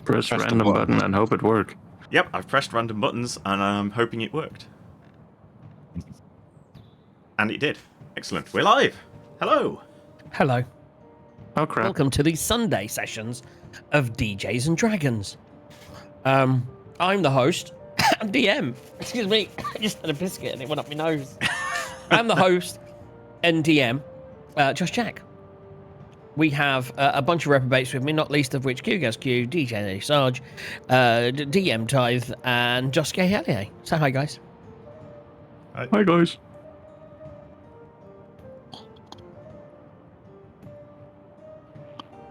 Press random button and hope it works. Yep, I've pressed random buttons and I'm hoping it worked. And it did. Excellent. We're live. Hello. Hello. Oh crap. Welcome to the Sunday sessions of DJs and Dragons. I'm the host. I'm DM. Excuse me. I just had a biscuit and it went up my nose. I'm the host and DM, Josh Jack. We have a bunch of reprobates with me, not least of which QGas Q, DJ Sarge, DM Tithe, and Josuke Hellier. Say hi, guys. Hi guys.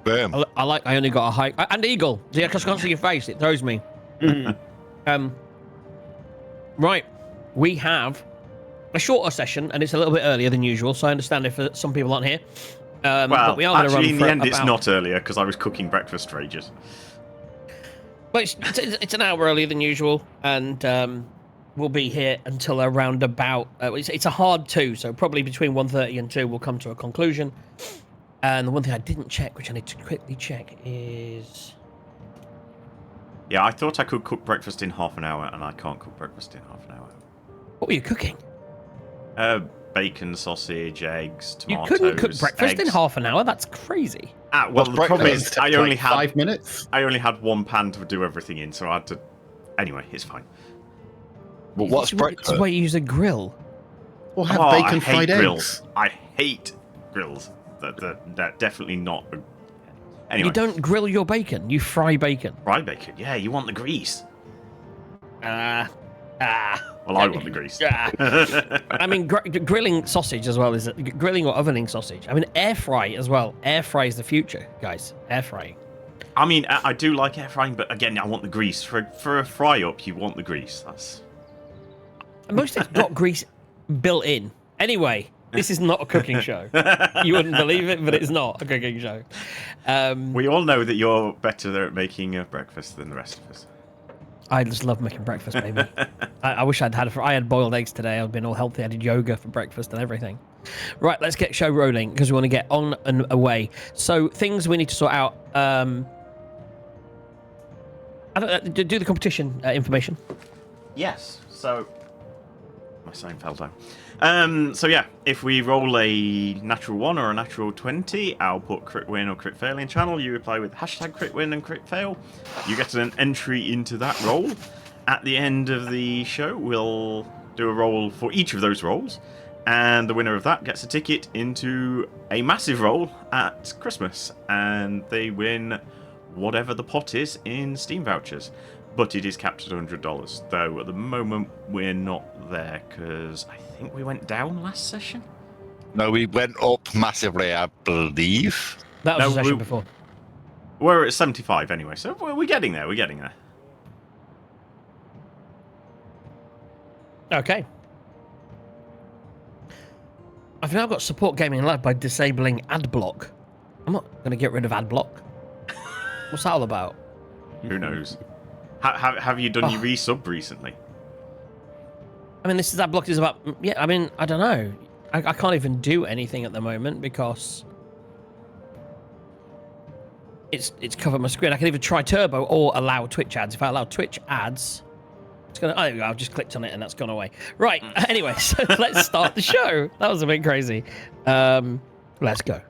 Boom. I only got a high and eagle. See, I just can't see your face. It throws me. Right, we have a shorter session, and it's a little bit earlier than usual. So I understand if some people aren't here. Well, but we are actually, in the end, about... it's not earlier because I was cooking breakfast for ages. But it's an hour earlier than usual, and we'll be here until around about. It's a hard 2, so probably between 1:30 and 2 we'll come to a conclusion. And the one thing I didn't check, which I need to quickly check, is... Yeah, I thought I could cook breakfast in half an hour, and I can't cook breakfast in half an hour. What were you cooking? Bacon, sausage, eggs, tomatoes. You couldn't cook breakfast eggs. in half an hour? That's crazy. Well, the problem is I only had 5 minutes. I only had one pan to do everything in, so I had to. Anyway, it's fine. Well, what's It's breakfast? why you use a grill. Or have I bacon hate fried grills. eggs. I hate grills. They're definitely not. Anyway, You don't grill your bacon. You fry bacon. fried bacon. Yeah, you want the grease. Well, I want the grease. I mean, grilling sausage as well is grilling or ovening sausage. I mean, air fry as well. Air fry is the future, guys. Air frying. I mean, I do like air frying, but again, I want the grease. For a fry up, you want the grease. That's. Most things got grease built in. Anyway, this is not a cooking show. You wouldn't believe it, but it's not a cooking show. We all know that you're better at making a breakfast than the rest of us. I just love making breakfast, baby. I wish I'd had I had boiled eggs today. I'd been all healthy. I did yoga for breakfast and everything. Right, let's get show rolling because we want to get on and away. So things we need to sort out. Do the competition information. Yes. So my sign fell down. So yeah, if we roll a natural 1 or a natural 20, I'll put crit win or crit fail in channel. You reply with hashtag crit win and crit fail. You get an entry into that roll. At the end of the show, we'll do a roll for each of those rolls, and the winner of that gets a ticket into a massive roll at Christmas, and they win whatever the pot is in Steam vouchers. But it is capped at $100, though at the moment we're not there because I think we went down last session. No, we went up massively, I believe. That was No, the session we- before. We're at 75 anyway, so we're getting there. We're getting there. Okay. I've now got support gaming live by disabling ad block. I'm not going to get rid of ad block. What's that all about? Who knows? Have you done your resub recently? I mean, this is ad block is about. Yeah, I mean, I don't know. I can't even do anything at the moment because it's covered my screen. I can either try turbo or allow Twitch ads. If I allow Twitch ads, it's gonna. Oh, there we go. I've just clicked on it and that's gone away. Right. Anyway, so let's start the show. That was a bit crazy. Let's go.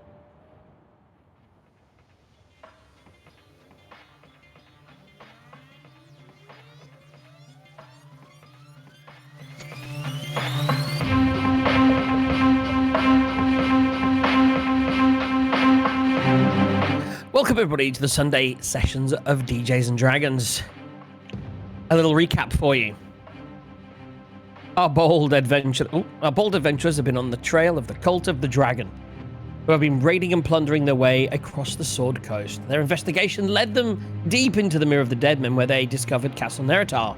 Welcome everybody to the Sunday sessions of DJs and Dragons. A little recap for you. Our bold adventurers have been on the trail of the cult of the dragon, who have been raiding and plundering their way across the Sword Coast. Their investigation led them deep into the Mirror of the Deadmen, where they discovered Castle Neritar,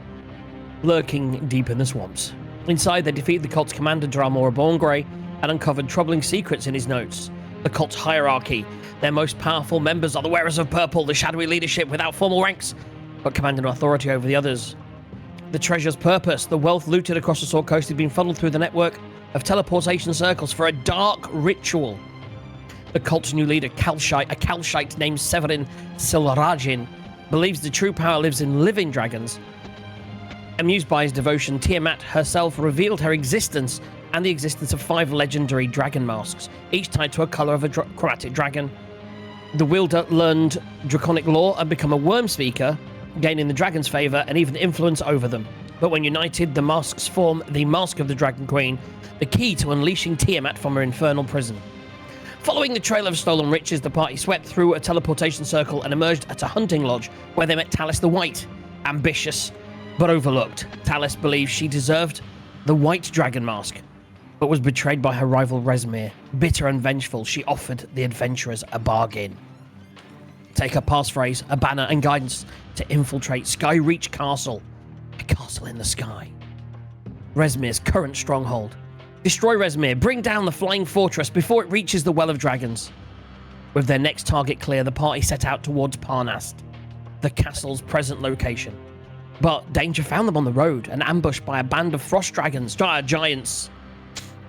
lurking deep in the swamps. Inside, they defeated the cult's commander, Dramora Borngray, and uncovered troubling secrets in his notes. The cult's hierarchy. Their most powerful members are the Wearers of Purple, the shadowy leadership without formal ranks, but commanding authority over the others. The treasure's purpose, the wealth looted across the Sword Coast, had been funneled through the network of teleportation circles for a dark ritual. The cult's new leader, a Kalshite named Severin Silrajin, believes the true power lives in living dragons. Amused by his devotion, Tiamat herself revealed her existence and the existence of 5 legendary dragon masks, each tied to a color of a chromatic dragon. The wielder learned draconic lore and become a worm speaker, gaining the dragon's favor and even influence over them. But when united, the masks form the Mask of the Dragon Queen, the key to unleashing Tiamat from her infernal prison. Following the trail of stolen riches, the party swept through a teleportation circle and emerged at a hunting lodge where they met Talis the White. Ambitious, but overlooked, Talis believed she deserved the White Dragon Mask, but was betrayed by her rival Rezmir. Bitter and vengeful, she offered the adventurers a bargain. Take a passphrase, a banner, and guidance to infiltrate Skyreach Castle, a castle in the sky. Rezmir's current stronghold. Destroy Rezmir, bring down the flying fortress before it reaches the Well of Dragons. With their next target clear, the party set out towards Parnast, the castle's present location. But danger found them on the road and ambushed by a band of frost dragons, giants.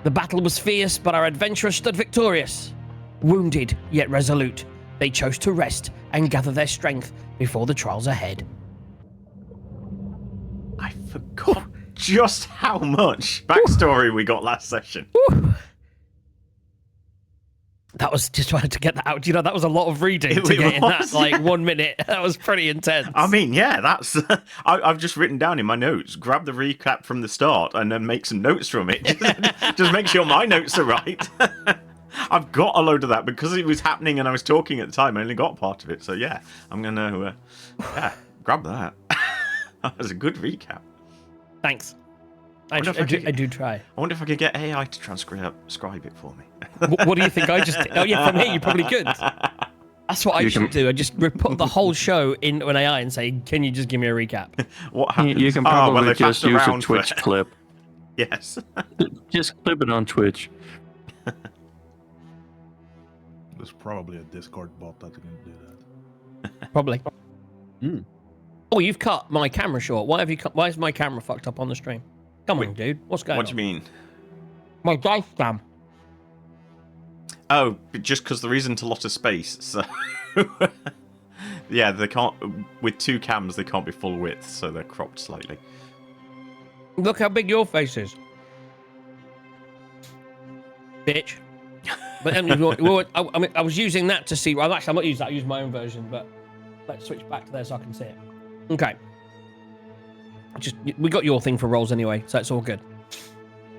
The battle was fierce, but our adventurers stood victorious. Wounded, yet resolute, they chose to rest and gather their strength before the trials ahead. I forgot just how much backstory we got last session. That was just trying to get that out. You know, that was a lot of reading to get in that, like, 1 minute. That was pretty intense. I mean, yeah, that's... I've just written down in my notes, grab the recap from the start and then make some notes from it. Just make sure my notes are right. I've got a load of that because it was happening and I was talking at the time. I only got part of it. So, yeah, I'm going to grab that. That was a good recap. Thanks. I do try. I wonder if I could get AI to transcribe it for me. What do you think I just did? Oh, yeah, from here you probably could. That's what I should do. I just put the whole show into an AI and say, can you just give me a recap? What happened? You can probably just use a Twitch clip. Yes. Just clip it on Twitch. There's probably a Discord bot that can do that. Probably. Oh, you've cut my camera short. Why is my camera fucked up on the stream? Come on, dude. What's going on? What do you mean? My dice cam. Oh, just because there isn't a lot of space, so... yeah, they can't... With 2 cams, they can't be full width, so they're cropped slightly. Look how big your face is. Bitch. But I was using that to see... Well, actually, I'm not using that. I use my own version, but let's switch back to there so I can see it. Okay. We got your thing for rolls anyway, so it's all good.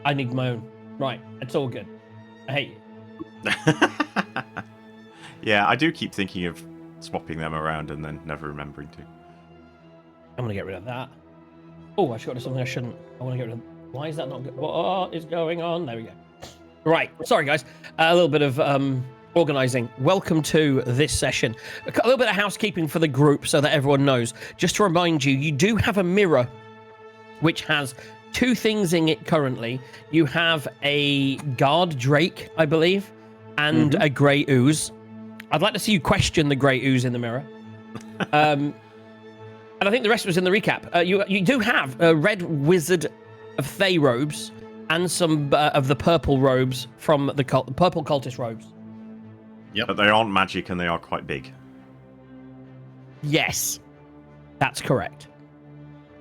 I need my own. Right, it's all good. I hate you. Yeah, I do keep thinking of swapping them around and then never remembering to. I'm going to get rid of that. Oh, I should do something I shouldn't. I want to get rid of... Why is that not good? What is going on? There we go. Right, sorry guys. A little bit of organising. Welcome to this session. A little bit of housekeeping for the group so that everyone knows. Just to remind you, you do have a mirror which has 2 things in it currently. You have a guard drake, I believe, and a grey ooze. I'd like to see you question the grey ooze in the mirror. And I think the rest was in the recap. You do have a red wizard of Thay robes and some of the purple robes from the purple cultist robes. Yep. But they aren't magic and they are quite big. Yes, that's correct.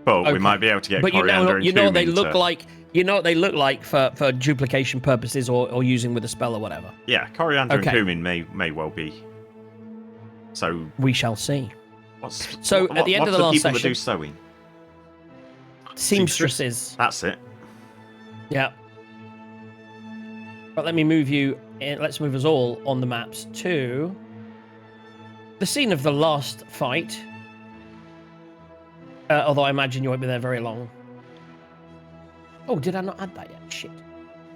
But we might be able to get Coriander and you know what they Cumin look like. You know what they look like for duplication purposes or using with a spell or whatever. Yeah, Coriander and Cumin may well be. So we shall see. At the end of the last session, that do sewing? Seamstresses. That's it. Yeah. But let me move you. Let's move us all on the maps to the scene of the last fight. Although I imagine you won't be there very long. Oh, did I not add that yet? Shit.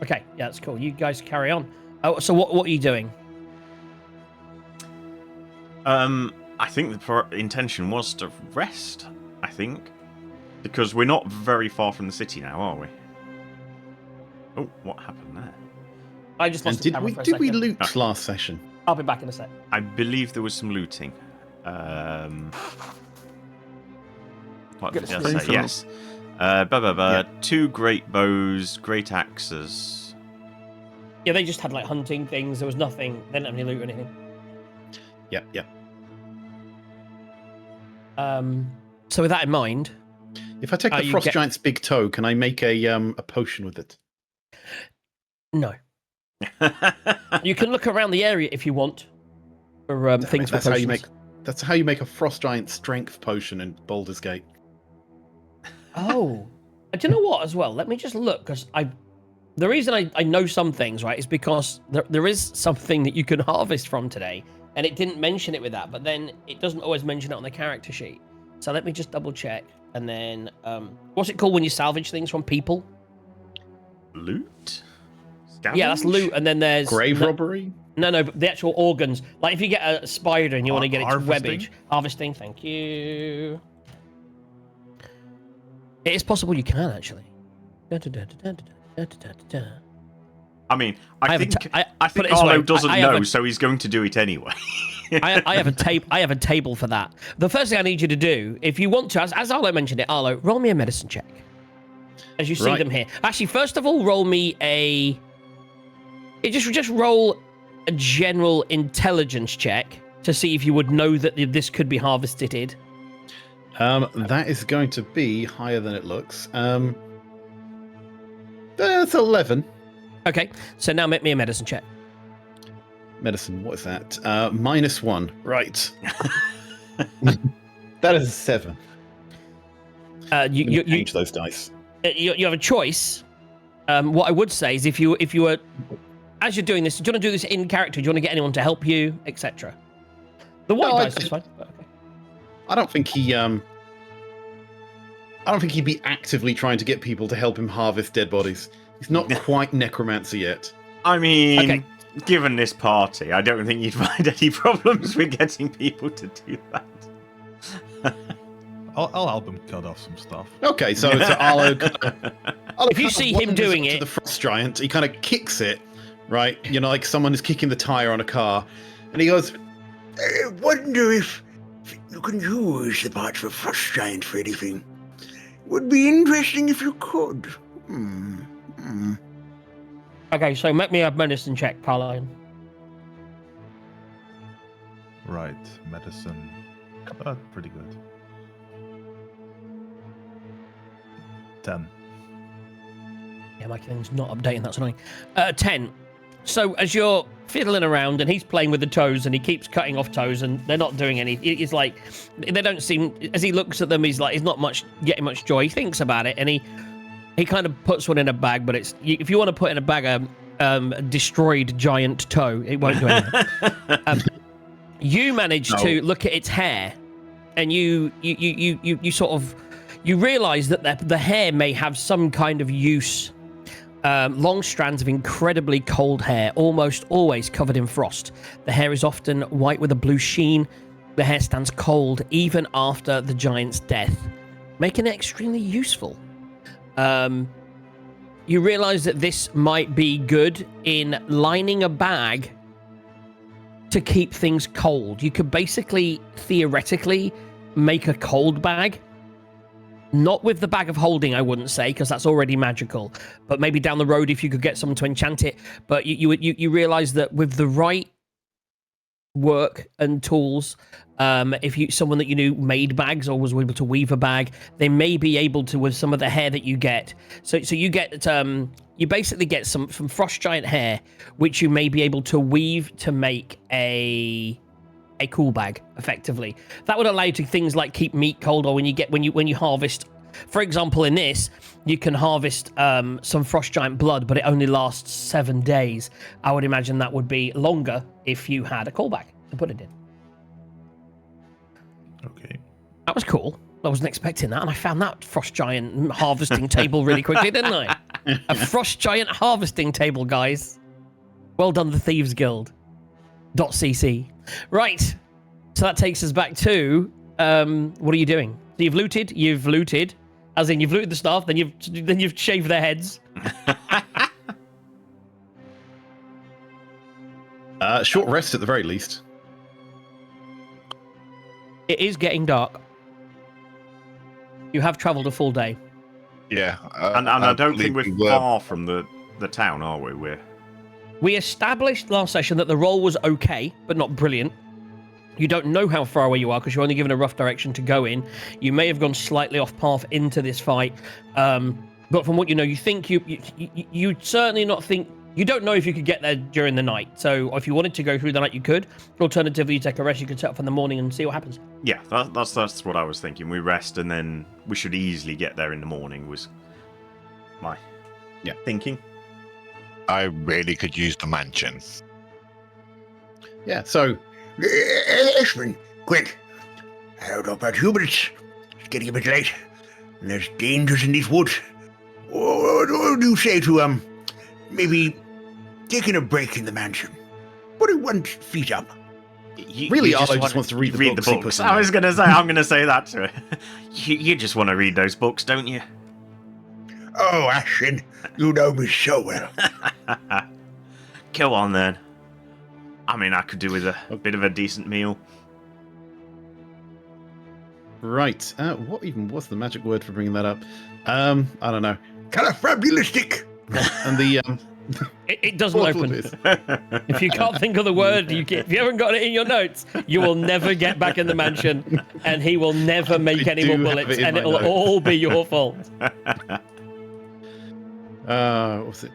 Okay, yeah, that's cool. You guys carry on. Oh, so what are you doing? I think the intention was to rest, I think. Because we're not very far from the city now, are we? Oh, what happened there? I just lost the camera for a second. Did we loot last session? I'll be back in a sec. I believe there was some looting. What did I say? Yes. 2 great bows, great axes. Yeah, they just had like hunting things. There was nothing. They didn't have any loot or anything. Yep. So with that in mind, If I take the you frost get- giant's big toe, can I make a potion with it? no. You can look around the area if you want for Damn things it, that's for how you potions. That's how you make a frost giant strength potion in Baldur's Gate. Oh, do you know what? As well, let me just look because the reason I know some things, right, is because there is something that you can harvest from today, and it didn't mention it with that, but then it doesn't always mention it on the character sheet. So let me just double check, and then what's it called when you salvage things from people? Loot? Yeah, that's Scavenge? loot, and then there's Grave robbery? No, but the actual organs. Like if you get a spider and you want to get its Harvesting? webbage. Harvesting, thank you. It is possible you can, actually. I mean, I have a think t- I- I put think it this way, Arlo doesn't I have know, a- so he's going to do it anyway. I have a table for that. The first thing I need you to do, if you want to, as Arlo mentioned it, Arlo, roll me a medicine check. As you see Right. them here. Actually, first of all, roll me just roll a general intelligence check to see if you would know that this could be harvested. That is going to be higher than it looks. That's 11. Okay, so now make me a medicine check. Medicine, what is that? -1. Right. That is a 7. You Change those dice. you have a choice. What I would say is if you were, as you're doing this, do you want to do this in character? Do you want to get anyone to help you, etc.? The white No, dice is fine. but okay. I don't think he'd be actively trying to get people to help him harvest dead bodies. He's not quite necromancer yet. I mean, Okay. given this party, I don't think you'd find any problems with getting people to do that. I'll help him cut off some stuff. Okay, so Arlo. If you see him doing to it- the frost giant, he kind of kicks it, right? You know, like someone is kicking the tire on a car, and he goes, I wonder if you can use the parts of a frost giant for anything. Would be interesting if you could. Okay, so make me a medicine check, Carline. Right, medicine. Pretty good. 10. Yeah, my thing's not updating. That's annoying. 10. So as you're fiddling around and he's playing with the toes and he keeps cutting off toes and they're not doing any. It's like they don't seem. As he looks at them, he's not getting much joy. He thinks about it and he kind of puts one in a bag. But it's if you want to put in a bag a destroyed giant toe, it won't do anything. You manage to look at its hair, and you sort of realize that the hair may have some kind of use. Long strands of incredibly cold hair, almost always covered in frost. The hair is often white with a blue sheen. The hair stands cold even after the giant's death, making it extremely useful. You realize that this might be good in lining a bag to keep things cold. You could basically, theoretically, make a cold bag. Not with the bag of holding, I wouldn't say, because that's already magical. But maybe down the road, if you could get someone to enchant it. But you realize that with the right work and tools, if someone that you knew made bags or was able to weave a bag, they may be able to with some of the hair that you get. So you get you basically get some from frost giant hair, which you may be able to weave to make a cool bag effectively. That would allow you to things like keep meat cold, or when you harvest, for example, in this you can harvest some frost giant blood, but it only lasts 7 days. I would imagine that would be longer if you had a cool bag to put it in. Okay. That was cool. I wasn't expecting that, and I found that frost giant harvesting table really quickly, didn't I? A frost giant harvesting table, guys. Well done, the Thieves Guild. .cc. Right. So that takes us back to what are you doing? So you've looted, as in you've looted the staff, then you've shaved their heads. Short rest at the very least. It is getting dark. You have travelled a full day. Yeah. And I don't think believe we're we far from the town, are we? We established last session that the roll was okay, but not brilliant. You don't know how far away you are because you're only given a rough direction to go in. You may have gone slightly off path into this fight, but from what you know, you think you certainly not think. You don't know if you could get there during the night. So if you wanted to go through the night, you could. Alternatively, you take a rest. You could set up in the morning and see what happens. Yeah, that's what I was thinking. We rest and then we should easily get there in the morning. Was my thinking. I really could use the mansion. Yeah, so Ashman, quick. I don't know about you, but it's getting a bit late. And there's dangers in these woods. What do you say to, maybe taking a break in the mansion? Putting one's feet up. really, Arlo just wants to read the books. He puts in I there. was going to say, I'm going to say that to her. You just want to read those books, don't you? Oh, Ashton, you know me so well. Go on, then. I mean, I could do with a bit of a decent meal. Right. What even was the magic word for bringing that up? I don't know. Califabulistic. And the It doesn't portal open. is- If you can't think of the word, if you haven't got it in your notes, you will never get back in the mansion, and he will never make I any do more have bullets, it in and my it will notes. all be your fault. what's it?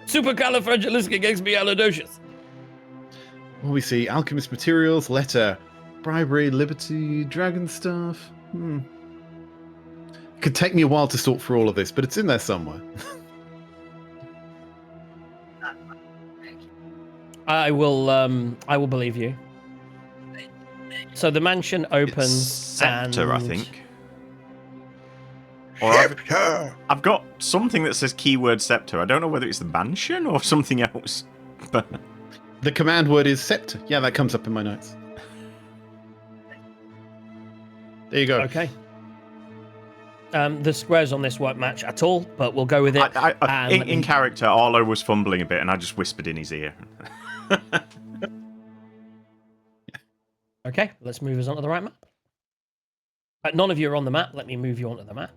Supercalifragilisticexpialidocious. What we see? Alchemist materials, letter, bribery, liberty, dragon stuff. Could take me a while to sort through all of this, but it's in there somewhere. I will believe you. So the mansion opens. Scepter, I and- think. Or Scepter. I've got something that says keyword scepter. I don't know whether it's the mansion or something else. But The command word is scepter. Yeah, that comes up in my notes. There you go. Okay. The squares on this won't match at all, but we'll go with it. And let in me- character, Arlo was fumbling a bit, and I just whispered in his ear. Okay, let's move us onto the right map. None of you are on the map. Let me move you onto the map.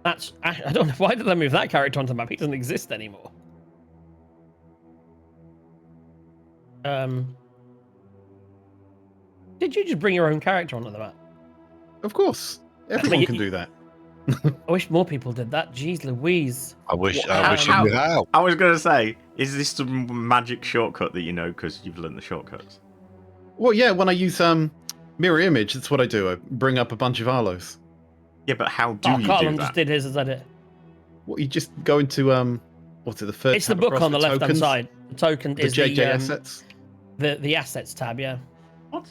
I don't know. Why did I move that character onto the map? He doesn't exist anymore. Did you just bring your own character onto the map? Of course. Everyone can do that. I wish more people did that. Jeez Louise. I wish How- you would out. I was going to say, is this some magic shortcut that you know because you've learned the shortcuts? Well, yeah, when I use mirror image, that's what I do. I bring up a bunch of Arlos. Yeah, but how do you Carlin do just that? did his as I did. What, you just go into, what's it, the third It's the tab book across on the for left-hand tokens? side. The token The is JJ the assets? the assets tab, yeah. What?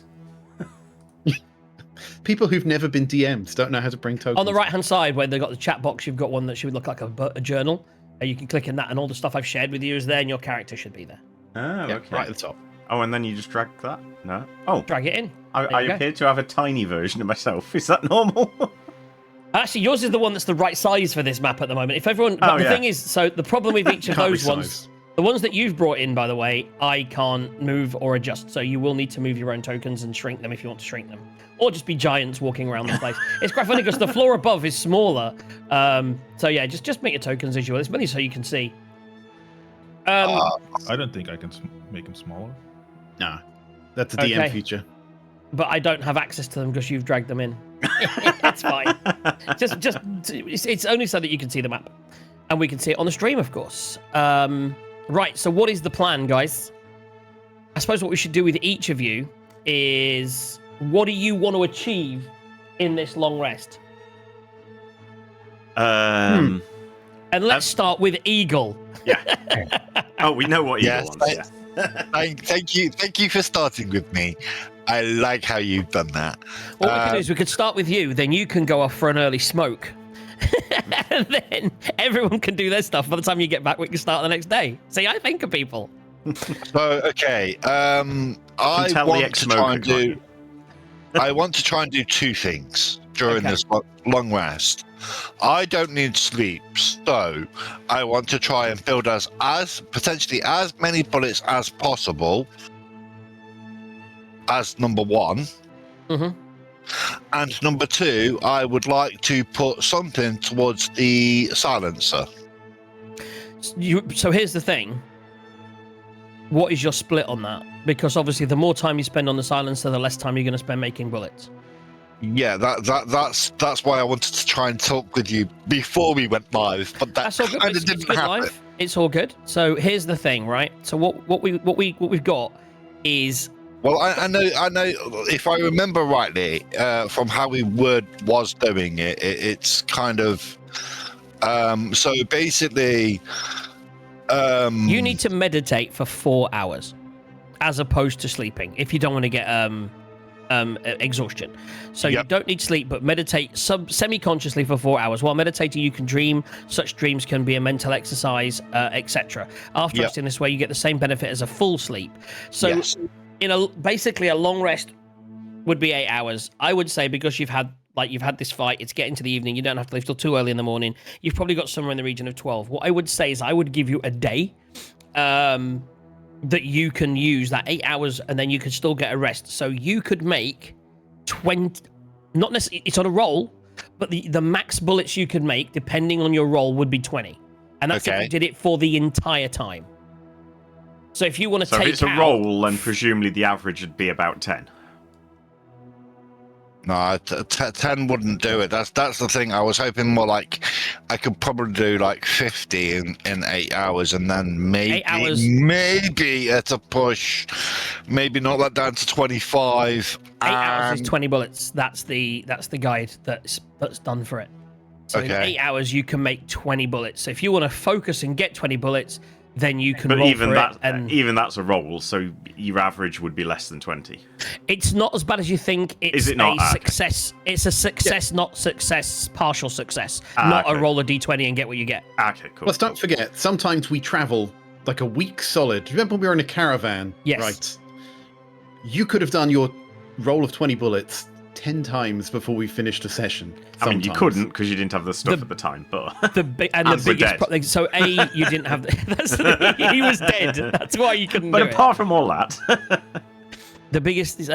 People who've never been DMs don't know how to bring tokens. On the right-hand side, where they've got the chat box, you've got one that should look like a journal. You can click in that, and all the stuff I've shared with you is there, and your character should be there. Oh, Yeah, okay. right at the top. Oh, and then you just drag that? No. Oh, Drag it in. I There you go. appear to have a tiny version of myself. Is that normal? Actually, yours is the one that's the right size for this map at the moment. If everyone, but the yeah. thing is, so the problem with each of Can't those ones, resize. the ones that you've brought in, by the way, I can't move or adjust. So you will need to move your own tokens and shrink them if you want to shrink them, or just be giants walking around the place. It's quite funny because the floor above is smaller. So yeah, just make your tokens as you will. It's mainly so you can see. I don't think I can make him smaller. Nah, that's a DM Okay. feature. But I don't have access to them because you've dragged them in. It's fine. It's only so that you can see the map, and we can see it on the stream, of course. Right. So, what is the plan, guys? I suppose what we should do with each of you is, what do you want to achieve in this long rest? Um. And let's start with Eagle. Oh, we know what you Yes, want. Yeah. Thank you for starting with me. I like how you've done that. What we can do is we could start with you, then you can go off for an early smoke. And then everyone can do their stuff. By the time you get back, we can start the next day. See, I think of people. So okay, I tell the want to try and ex-smoker, do. I want to try and do two things during Okay. this long rest. I don't need sleep, so I want to try and build us potentially as many bullets as possible. As number one. Mhm. And number two, I would like to put something towards the silencer. So here's the thing. what is your split on that? Because obviously, the more time you spend on the silencer, the less time you're going to spend making bullets. Yeah, that's why I wanted to try and talk with you before we went live, but that That's all good. kind of It's didn't good happen. live. It's all good. So here's the thing, right? So what we've got is Well, I know. If I remember rightly, from how we was doing it, it's kind of. So basically, you need to meditate for 4 hours, as opposed to sleeping. If you don't want to get exhaustion, so you Yep. don't need sleep, but meditate semi-consciously for 4 hours. While meditating, you can dream. Such dreams can be a mental exercise, etc. After Yep. resting this way, you get the same benefit as a full sleep. So, Yes. basically, a long rest would be 8 hours. I would say, because you've had this fight, it's getting to the evening. You don't have to leave till too early in the morning. You've probably got somewhere in the region of 12. What I would say is, I would give you a day. That you can use that 8 hours, and then you could still get a rest. So you could make 20, not necessarily, it's on a roll, but the max bullets you could make, depending on your roll, would be 20. And that's if Okay. you did it for the entire time. So if you want to So take if it's a out, roll, then presumably the average would be about 10. No, 10 wouldn't do it. That's the thing. I was hoping more like I could probably do like 50 in 8 hours, and then maybe 8 hours. maybe at a push, maybe not that down to 25. 8 hours is and- 20 bullets. That's the guide that's done for it. So in Okay. 8 hours, you can make 20 bullets. So if you want to focus and get 20 bullets, then you can But roll even for that, it. And even that's a roll, so your average would be less than 20. it's not as bad as you think. It's Is it not? a Okay. success. It's a success, not success, partial success. Ah, not okay. a roll of d20 and get what you get. Okay, cool. Plus, don't forget, sometimes we travel like a week solid. Remember when we were in a caravan? Yes. Right. You could have done your roll of 20 bullets 10 times before we finished a session. I mean, you sometimes. couldn't because you didn't have the stuff The- at the time, but The And we're biggest dead. so you didn't have he was dead. That's why you couldn't but do it. apart from all that, The biggest is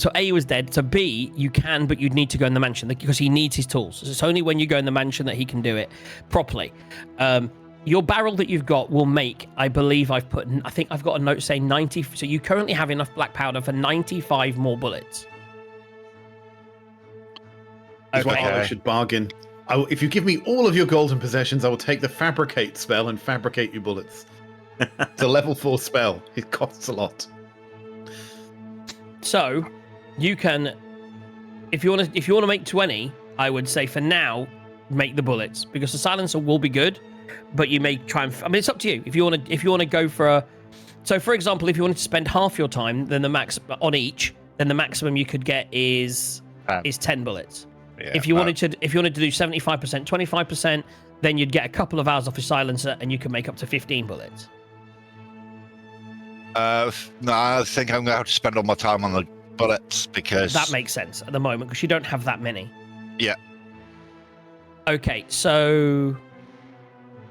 so A was dead. So B, you can, but you'd need to go in the mansion because he needs his tools. So it's only when you go in the mansion that he can do it properly. Your barrel that you've got will make, I believe I think I've got a note saying 90. So you currently have enough black powder for 95 more bullets. Is why Okay. I should bargain. If you give me all of your golden possessions, I will take the fabricate spell and fabricate your bullets. It's a level 4 spell. It costs a lot. So you can, if you want to make 20, I would say for now make the bullets because the silencer will be good, but you may try and. I mean, it's up to you. If you want to go for a. So, for example, if you wanted to spend half your time, then the max on each, then the maximum you could get is 10 bullets. Yeah, If you wanted to do 75%, 25%, then you'd get a couple of hours off your silencer, and you can make up to 15 bullets. no, I think I'm gonna have to spend all my time on the bullets because That makes sense at the moment because you don't have that many. Yeah. Okay, so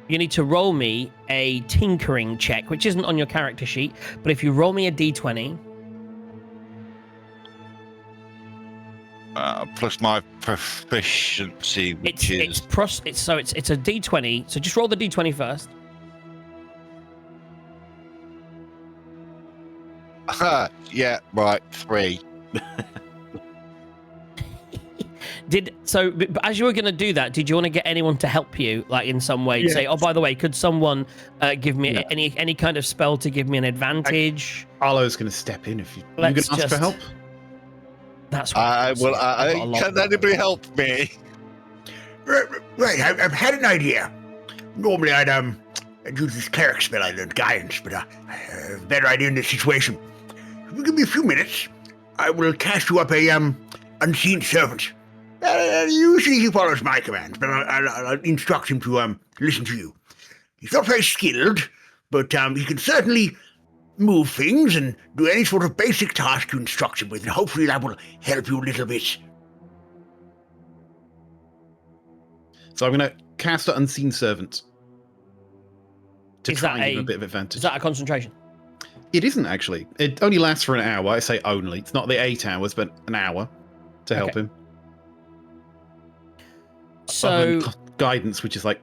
you need to roll me a tinkering check, which isn't on your character sheet, but if you roll me a d20, plus my proficiency, which it's is a d20. So just roll the d20 first. yeah, right, 3. But as you were going to do that, did you want to get anyone to help you, like in some way? Yeah. Say, oh, by the way, could someone give me Yeah. any kind of spell to give me an advantage? Arlo's going to step in if you. You going Let's to ask for just- help? That's what I will. I've got a lot Can of them. anybody help me? Right, I've had an idea. Normally I'd use this cleric spell I learned guidance, but I have a better idea in this situation. If you give me a few minutes, I will cast you up a unseen servant. Usually he follows my commands, but I'll instruct him to listen to you. He's not very skilled, but he can certainly move things and do any sort of basic task you instruct him with, and hopefully that will help you a little bit. So I'm going to cast an unseen servant to Is try that and give him a- a bit of advantage. Is that a concentration? It isn't actually. It only lasts for an hour. I say only. It's not the 8 hours, but an hour to help Okay. him. Other So than guidance, which is like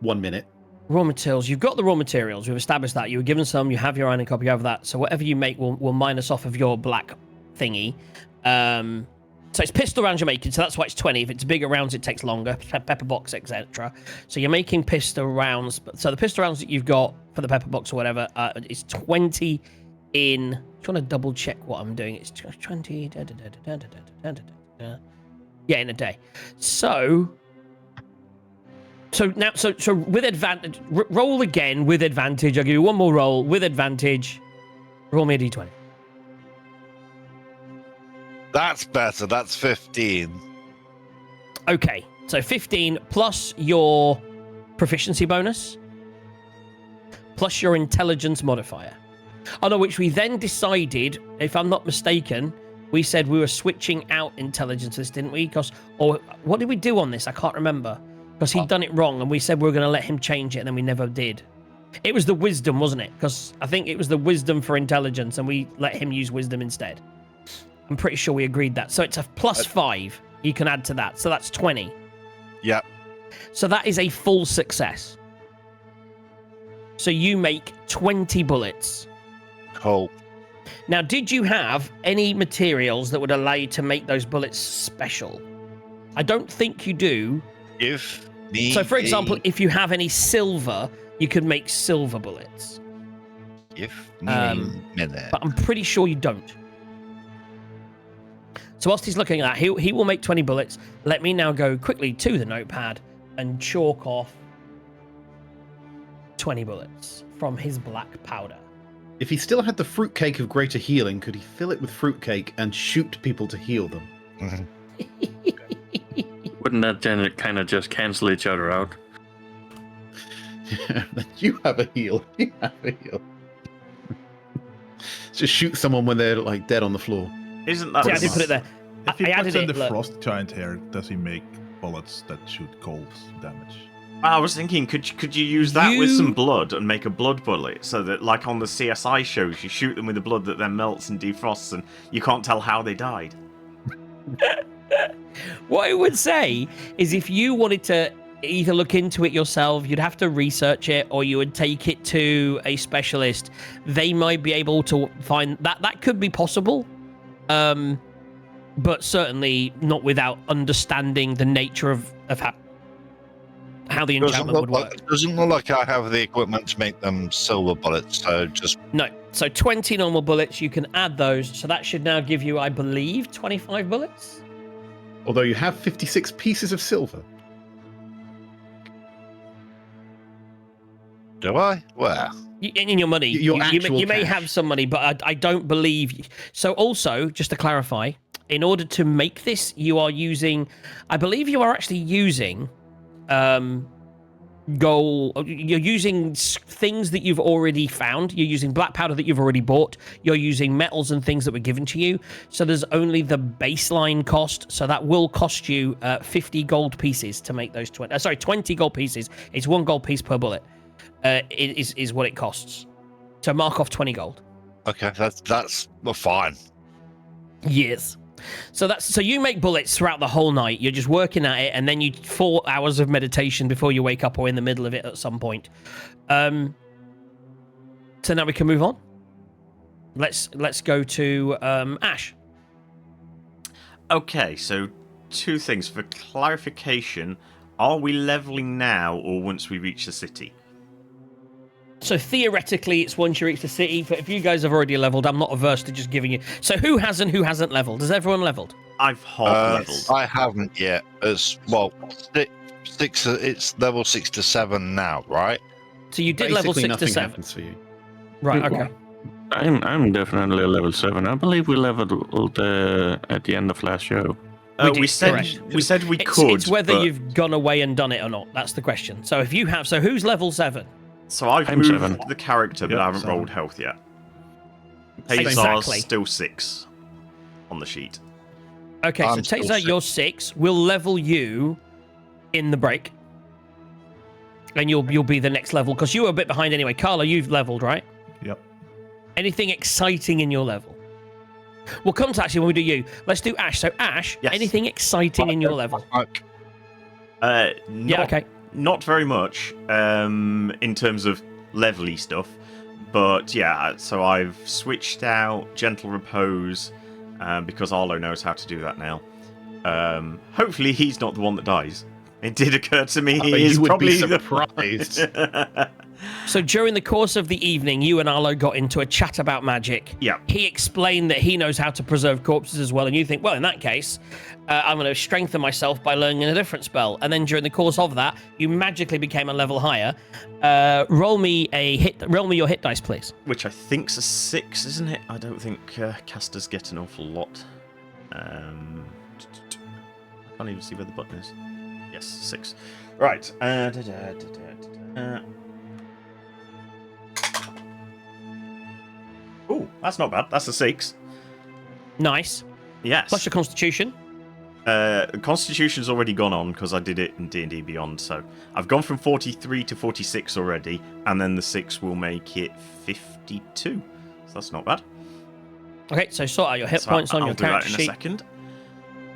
1 minute. Raw materials. You've got the raw materials. We've established that. You were given some. You have your iron copy of that. So whatever you make will minus off of your black thingy. So it's pistol rounds you're making. So that's why it's 20. If it's bigger rounds, it takes longer. Pepper box, etc. So you're making pistol rounds. So the pistol rounds that you've got for the pepper box or whatever is 20 in... I'm trying to double check what I'm doing. It's 20... Yeah, in a day. So now, so with advantage, roll again with advantage. I'll give you one more roll with advantage. Roll me a d20. That's better. That's 15. Okay, so 15 plus your proficiency bonus, plus your intelligence modifier. Oh no, which we then decided, if I'm not mistaken, we said we were switching out intelligences, didn't we? Or what did we do on this? I can't remember. Because he'd done it wrong, and we said we were going to let him change it, and then we never did. It was the wisdom, wasn't it? Because I think it was the wisdom for intelligence, and we let him use wisdom instead. I'm pretty sure we agreed that. So it's a plus 5 you can add to that. So that's 20. Yep. So that is a full success. So you make 20 bullets. Cool. Now, did you have any materials that would allow you to make those bullets special? I don't think you do. Give me... So, for example, if you have any silver, you could make silver bullets. Give me a minute. But I'm pretty sure you don't. So whilst he's looking at that, he will make 20 bullets. Let me now go quickly to the notepad and chalk off 20 bullets from his black powder. If he still had the fruitcake of greater healing, could he fill it with fruitcake and shoot people to heal them? Wouldn't that then kind of just cancel each other out? You have a heal. You have a heal. Just shoot someone when they're like dead on the floor. Isn't that... See, I did put it there. If he I puts added in it, the look. frost giant here, does he make bullets that shoot cold damage? I was thinking, could you use that with some blood and make a blood bullet so that, like on the CSI shows, you shoot them with the blood that then melts and defrosts, and you can't tell how they died. What I would say is if you wanted to either look into it yourself, you'd have to research it, or you would take it to a specialist. They might be able to find that. That could be possible. But certainly not without understanding the nature of how the enchantment would work. It doesn't look like I have the equipment to make them silver bullets, so just... No. So 20 normal bullets, you can add those. So that should now give you, I believe, 25 bullets? Although you have 56 pieces of silver. Do I? Where? In your money. Your actual you may cash. have some money, but I don't believe... So also, just to clarify, in order to make this, you are using... I believe you are actually using... You're using things that you've already found. You're using black powder that you've already bought. You're using metals and things that were given to you. So there's only the baseline cost. So that will cost you 50 gold pieces to make those 20 gold pieces. It's 1 gold piece per bullet. Is what it costs. So mark off 20 gold. Okay, that's fine. Yes. So you make bullets throughout the whole night. You're just working at it, and then you 4 hours of meditation before you wake up, or in the middle of it at some point. So now we can move on. Let's go to Ash. Okay, so 2 things. For clarification, are we leveling now or once we reach the city? So theoretically, it's once you reach the city, but if you guys have already leveled, I'm not averse to just giving you... So who hasn't leveled? Has everyone leveled? I've half leveled. I haven't yet. It's level 6 to 7 now, right? So you did level 6 to nothing 7. happens for you. Right, okay. I'm definitely level 7. I believe we leveled at the end of last show. We said we could. It's whether but... you've gone away and done it or not. That's the question. So if you have... So who's level 7? So I've I'm moved 7. the character, but Yep, I haven't 7. rolled health yet. Exactly. Tazar's still 6 on the sheet. Okay, so I'm still Taser, you're 6. We'll level you in the break. And you'll be the next level, because you were a bit behind anyway. Carla, you've leveled, right? Yep. Anything exciting in your level? We'll come to actually when we do you. Let's do Ash. So Ash, Yes. anything exciting in your level? Not, Yeah, okay. not very much in terms of levely stuff. But yeah, so I've switched out Gentle Repose because Arlo knows how to do that now. Hopefully he's not the one that dies. It did occur to me he is you would probably be surprised. So during the course of the evening, you and Arlo got into a chat about magic. Yeah. He explained that he knows how to preserve corpses as well, and you think, well, in that case, I'm going to strengthen myself by learning a different spell. And then during the course of that, you magically became a level higher. Roll me your hit dice, please. Which I think's a 6, isn't it? I don't think casters get an awful lot. I can't even see where the button is. Yes, 6. Right. Oh, that's not bad. That's a 6. Nice. Yes. Plus your constitution. Constitution's already gone on because I did it in D&D Beyond. So I've gone from 43 to 46 already, and then the 6 will make it 52. So that's not bad. Okay, so sort out your hit points on I'll your do that character in sheet. a second.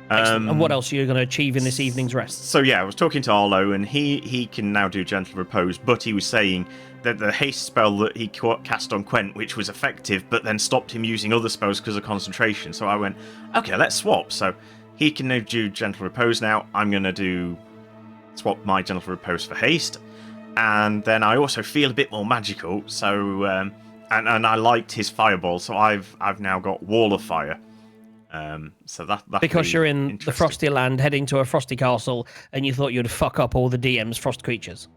Excellent. And what else are you going to achieve in this evening's rest? So yeah, I was talking to Arlo, and he can now do Gentle Repose, but he was saying that the haste spell that he cast on Quent, which was effective, but then stopped him using other spells because of concentration. So I went, okay, let's swap. So he can now do Gentle Repose now. I'm going to swap my Gentle Repose for haste, and then I also feel a bit more magical. So and I liked his fireball, so I've now got Wall of Fire. So that because you're in the frosty land, heading to a frosty castle, and you thought you'd fuck up all the DM's frost creatures.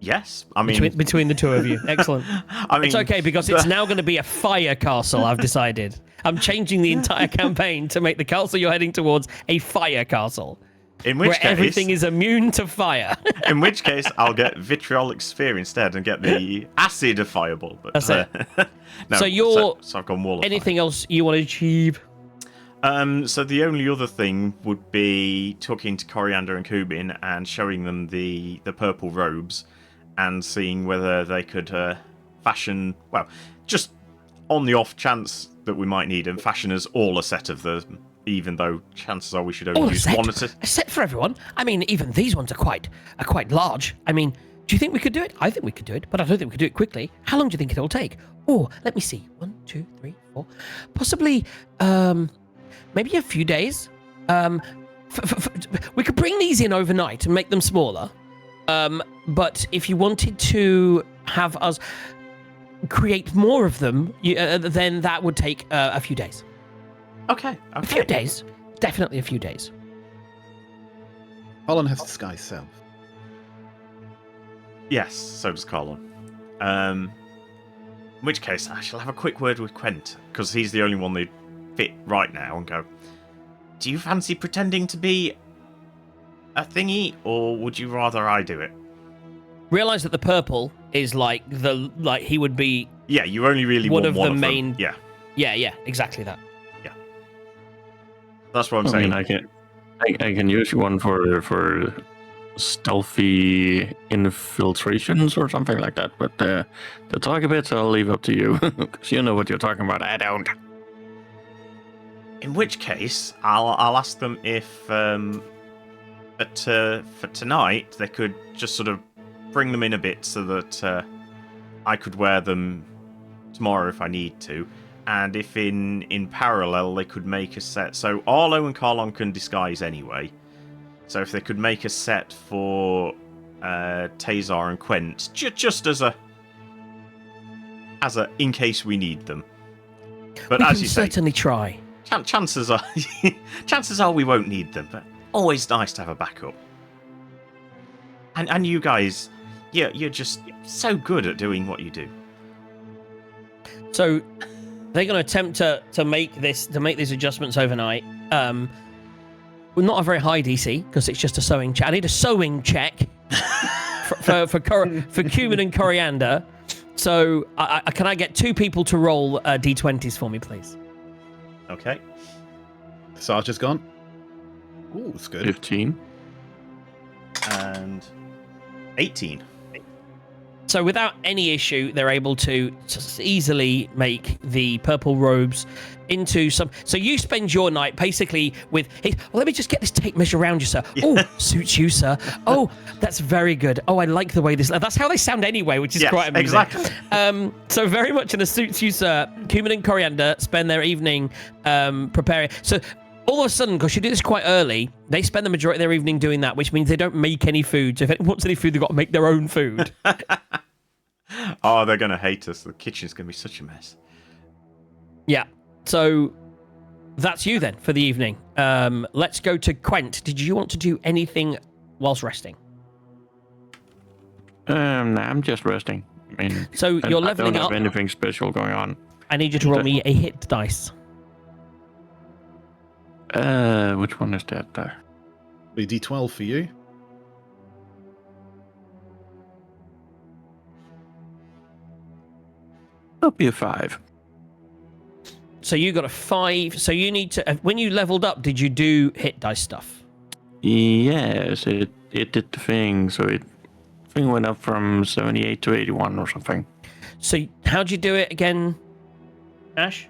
Yes, I mean between the two of you, excellent. I mean, it's okay because it's now going to be a fire castle. I've decided. I'm changing the entire campaign to make the castle you're heading towards a fire castle, in which where case, everything is immune to fire. In which case, I'll get Vitriolic Sphere instead and get the acid of Fireball. But That's it. No, so I've gone Wall of anything Fire. else you want to achieve? So the only other thing would be talking to Coriander and Kubin and showing them the purple robes and seeing whether they could fashion, well, just on the off chance that we might need them, fashion us all a set of them, even though chances are we should only use one at a set for everyone. I mean, even these ones are quite large. I mean, do you think we could do it? I think we could do it, but I don't think we could do it quickly. How long do you think it'll take? Oh, let me see. 1, 2, 3, 4. Possibly, maybe a few days. We could bring these in overnight and make them smaller. But if you wanted to have us create more of them, then that would take a few days. Okay. A few days. Definitely a few days. Holland has disguised self. Yes, so does Colin. In which case, I shall have a quick word with Quent, because he's the only one that fit right now, and go, do you fancy pretending to be a thingy, or would you rather I do it? Realize that the purple is like he would be. Yeah, you only really one want of one the of main. them. Yeah, exactly that. Yeah, that's what I'm I saying. mean, I can use one for stealthy infiltrations or something like that. But the talk a bit, I'll leave up to you, because you know what you're talking about. I don't. In which case, I'll ask them if for tonight they could just sort of bring them in a bit so that I could wear them tomorrow if I need to, and if in parallel they could make a set. So Arlo and Carlon can disguise anyway, so if they could make a set for Tazar and Quent, just as a in case we need them. But we as can you say, certainly try. Chances are we won't need them, but always nice to have a backup. And you guys, you're just so good at doing what you do. So they're going to attempt to make these adjustments overnight. Well, not a very high DC because it's just a sewing check. I need a sewing check for cumin and coriander. So can I get 2 people to roll d20s for me, please? Okay. Sarge has gone. Ooh, it's good. 15. And 18. So without any issue, they're able to just easily make the purple robes into some. So you spend your night basically with, hey, well, let me just get this tape measure around you, sir. Oh, suits you, sir. Oh, that's very good. Oh, I like the way this. That's how they sound anyway, which is quite amusing. Exactly. So very much in a suits you, sir. Cumin and Coriander spend their evening preparing. So all of a sudden, because you do this quite early, they spend the majority of their evening doing that, which means they don't make any food. So if anyone wants any food, they've got to make their own food. Oh, they're going to hate us. The kitchen's going to be such a mess. Yeah. So that's you then for the evening. Let's go to Quent. Did you want to do anything whilst resting? Nah, I'm just resting. I mean, So you're leveling I don't up. have anything special going on. I need you to roll me a hit dice. Which one is that there? Be D12 for you. That'll be a 5. So you got a 5. So you need to. When you leveled up, did you do hit dice stuff? Yes, it did the thing. So thing went up from 78 to 81 or something. So how'd you do it again, Ash?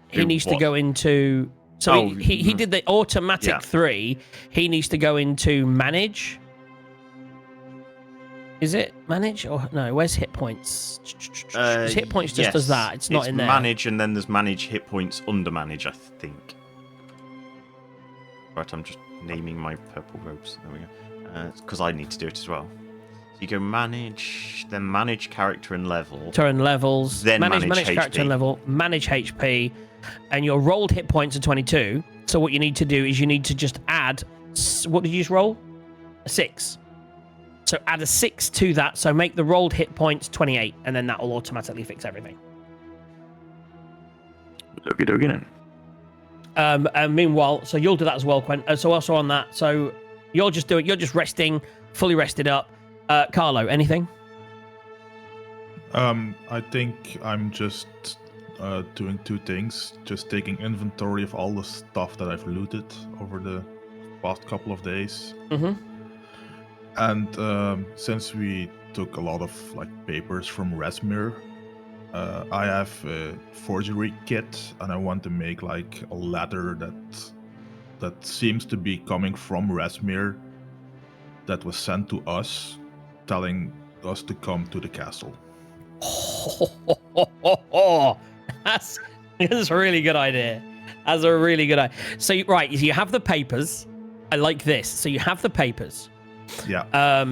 He Do needs to what? go into. So Oh, he did the automatic yeah. 3. He needs to go into manage. Is it manage or no? Where's hit points? Hit points just does that. It's not in there. Manage, and then there's manage hit points under manage, I think. Right, I'm just naming my purple robes. There we go. Because I need to do it as well. So you go manage, then manage character and level. Turn levels. Then manage manage character HP. and level. Manage HP, and your rolled hit points are 22. So what you need to do is you need to just add. What did you just roll? A 6. So add a 6 to that. So make the rolled hit points 28, and then that will automatically fix everything. Okie dokie then. And meanwhile, so you'll do that as well, Quent. So also on that, so you're just doing. You're just resting, fully rested up. Carlo, anything? I think I'm just doing 2 things. Just taking inventory of all the stuff that I've looted over the past couple of days. Mm-hmm. And since we took a lot of papers from Resmir, I have a forgery kit, and I want to make a letter that seems to be coming from Resmir, that was sent to us, telling us to come to the castle. That's a really good idea. That's a really good idea. So you have the papers. I like this. So you have the papers. Yeah.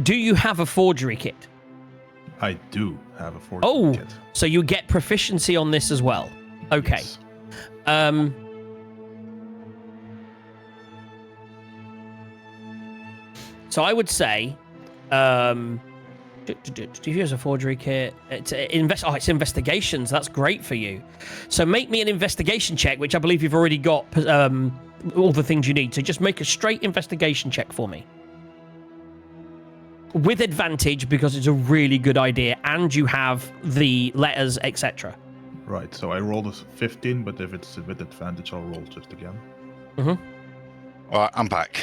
Do you have a forgery kit? I do have a forgery kit. So you get proficiency on this as well. Okay. Yes. So I would say, here's a forgery kit. It's investigations. That's great for you. So make me an investigation check, which I believe you've already got all the things you need. So just make a straight investigation check for me. With advantage, because it's a really good idea, and you have the letters, etc. Right, so I rolled a 15, but if it's with advantage, I'll roll just again. All right, I'm back.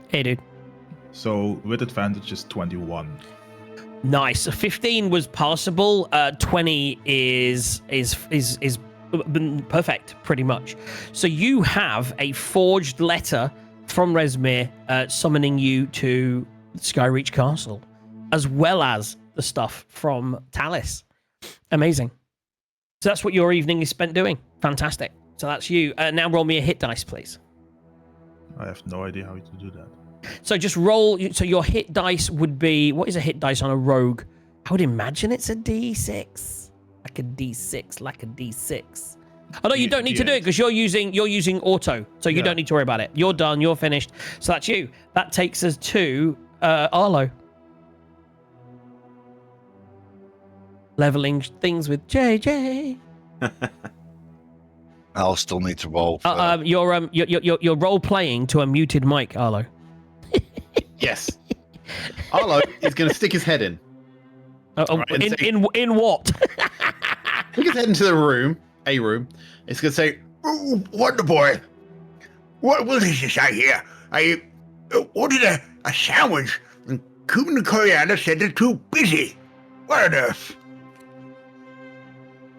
Hey, dude. So with advantage is 21. Nice. 15 was passable. 20 is perfect, pretty much. So you have a forged letter from Resmir summoning you to Skyreach Castle, as well as the stuff from Talis. Amazing. So that's what your evening is spent doing. Fantastic. So that's you. Now roll me a hit dice, please. I have no idea how to do that. So just roll. So your hit dice would be, what is a hit dice on a rogue? I would imagine it's a D6. Like a D6. Oh no, you don't need to do it because you're using auto, so you don't need to worry about it. You're done. You're finished. So that's you. That takes us to Arlo. Leveling things with JJ. I'll still need to roll. For... You're role playing to a muted mic, Arlo. Yes. Arlo is going to stick his head in. In what? Stick his head into the room. A room. It's going to say, Oh, Wonder Boy, what is this I hear? I ordered a sandwich and Cumin and Coriander said they're too busy. What on earth?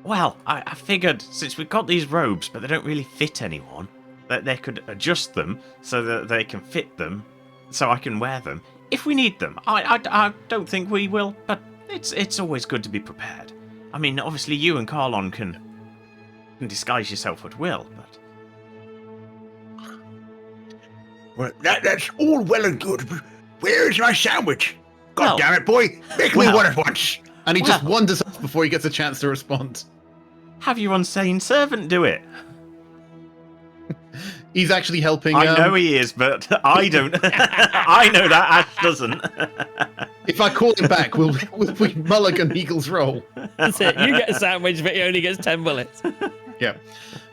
Well, I figured since we've got these robes, but they don't really fit anyone, that they could adjust them so that they can fit them, so I can wear them if we need them. I don't think we will, but it's always good to be prepared. I mean, obviously you and Carlon can disguise yourself at will, but... Well, that's all well and good, but where is my sandwich? God Well- damn it, boy! Make me one at once! And he just Well- wanders off before he gets a chance to respond. Have your insane servant do it. He's actually helping. I know he is, but I don't. I know that Ash doesn't. If I call him back, will we mulligan Eagle's roll? That's it. You get a sandwich, but he only gets 10 bullets. Yeah.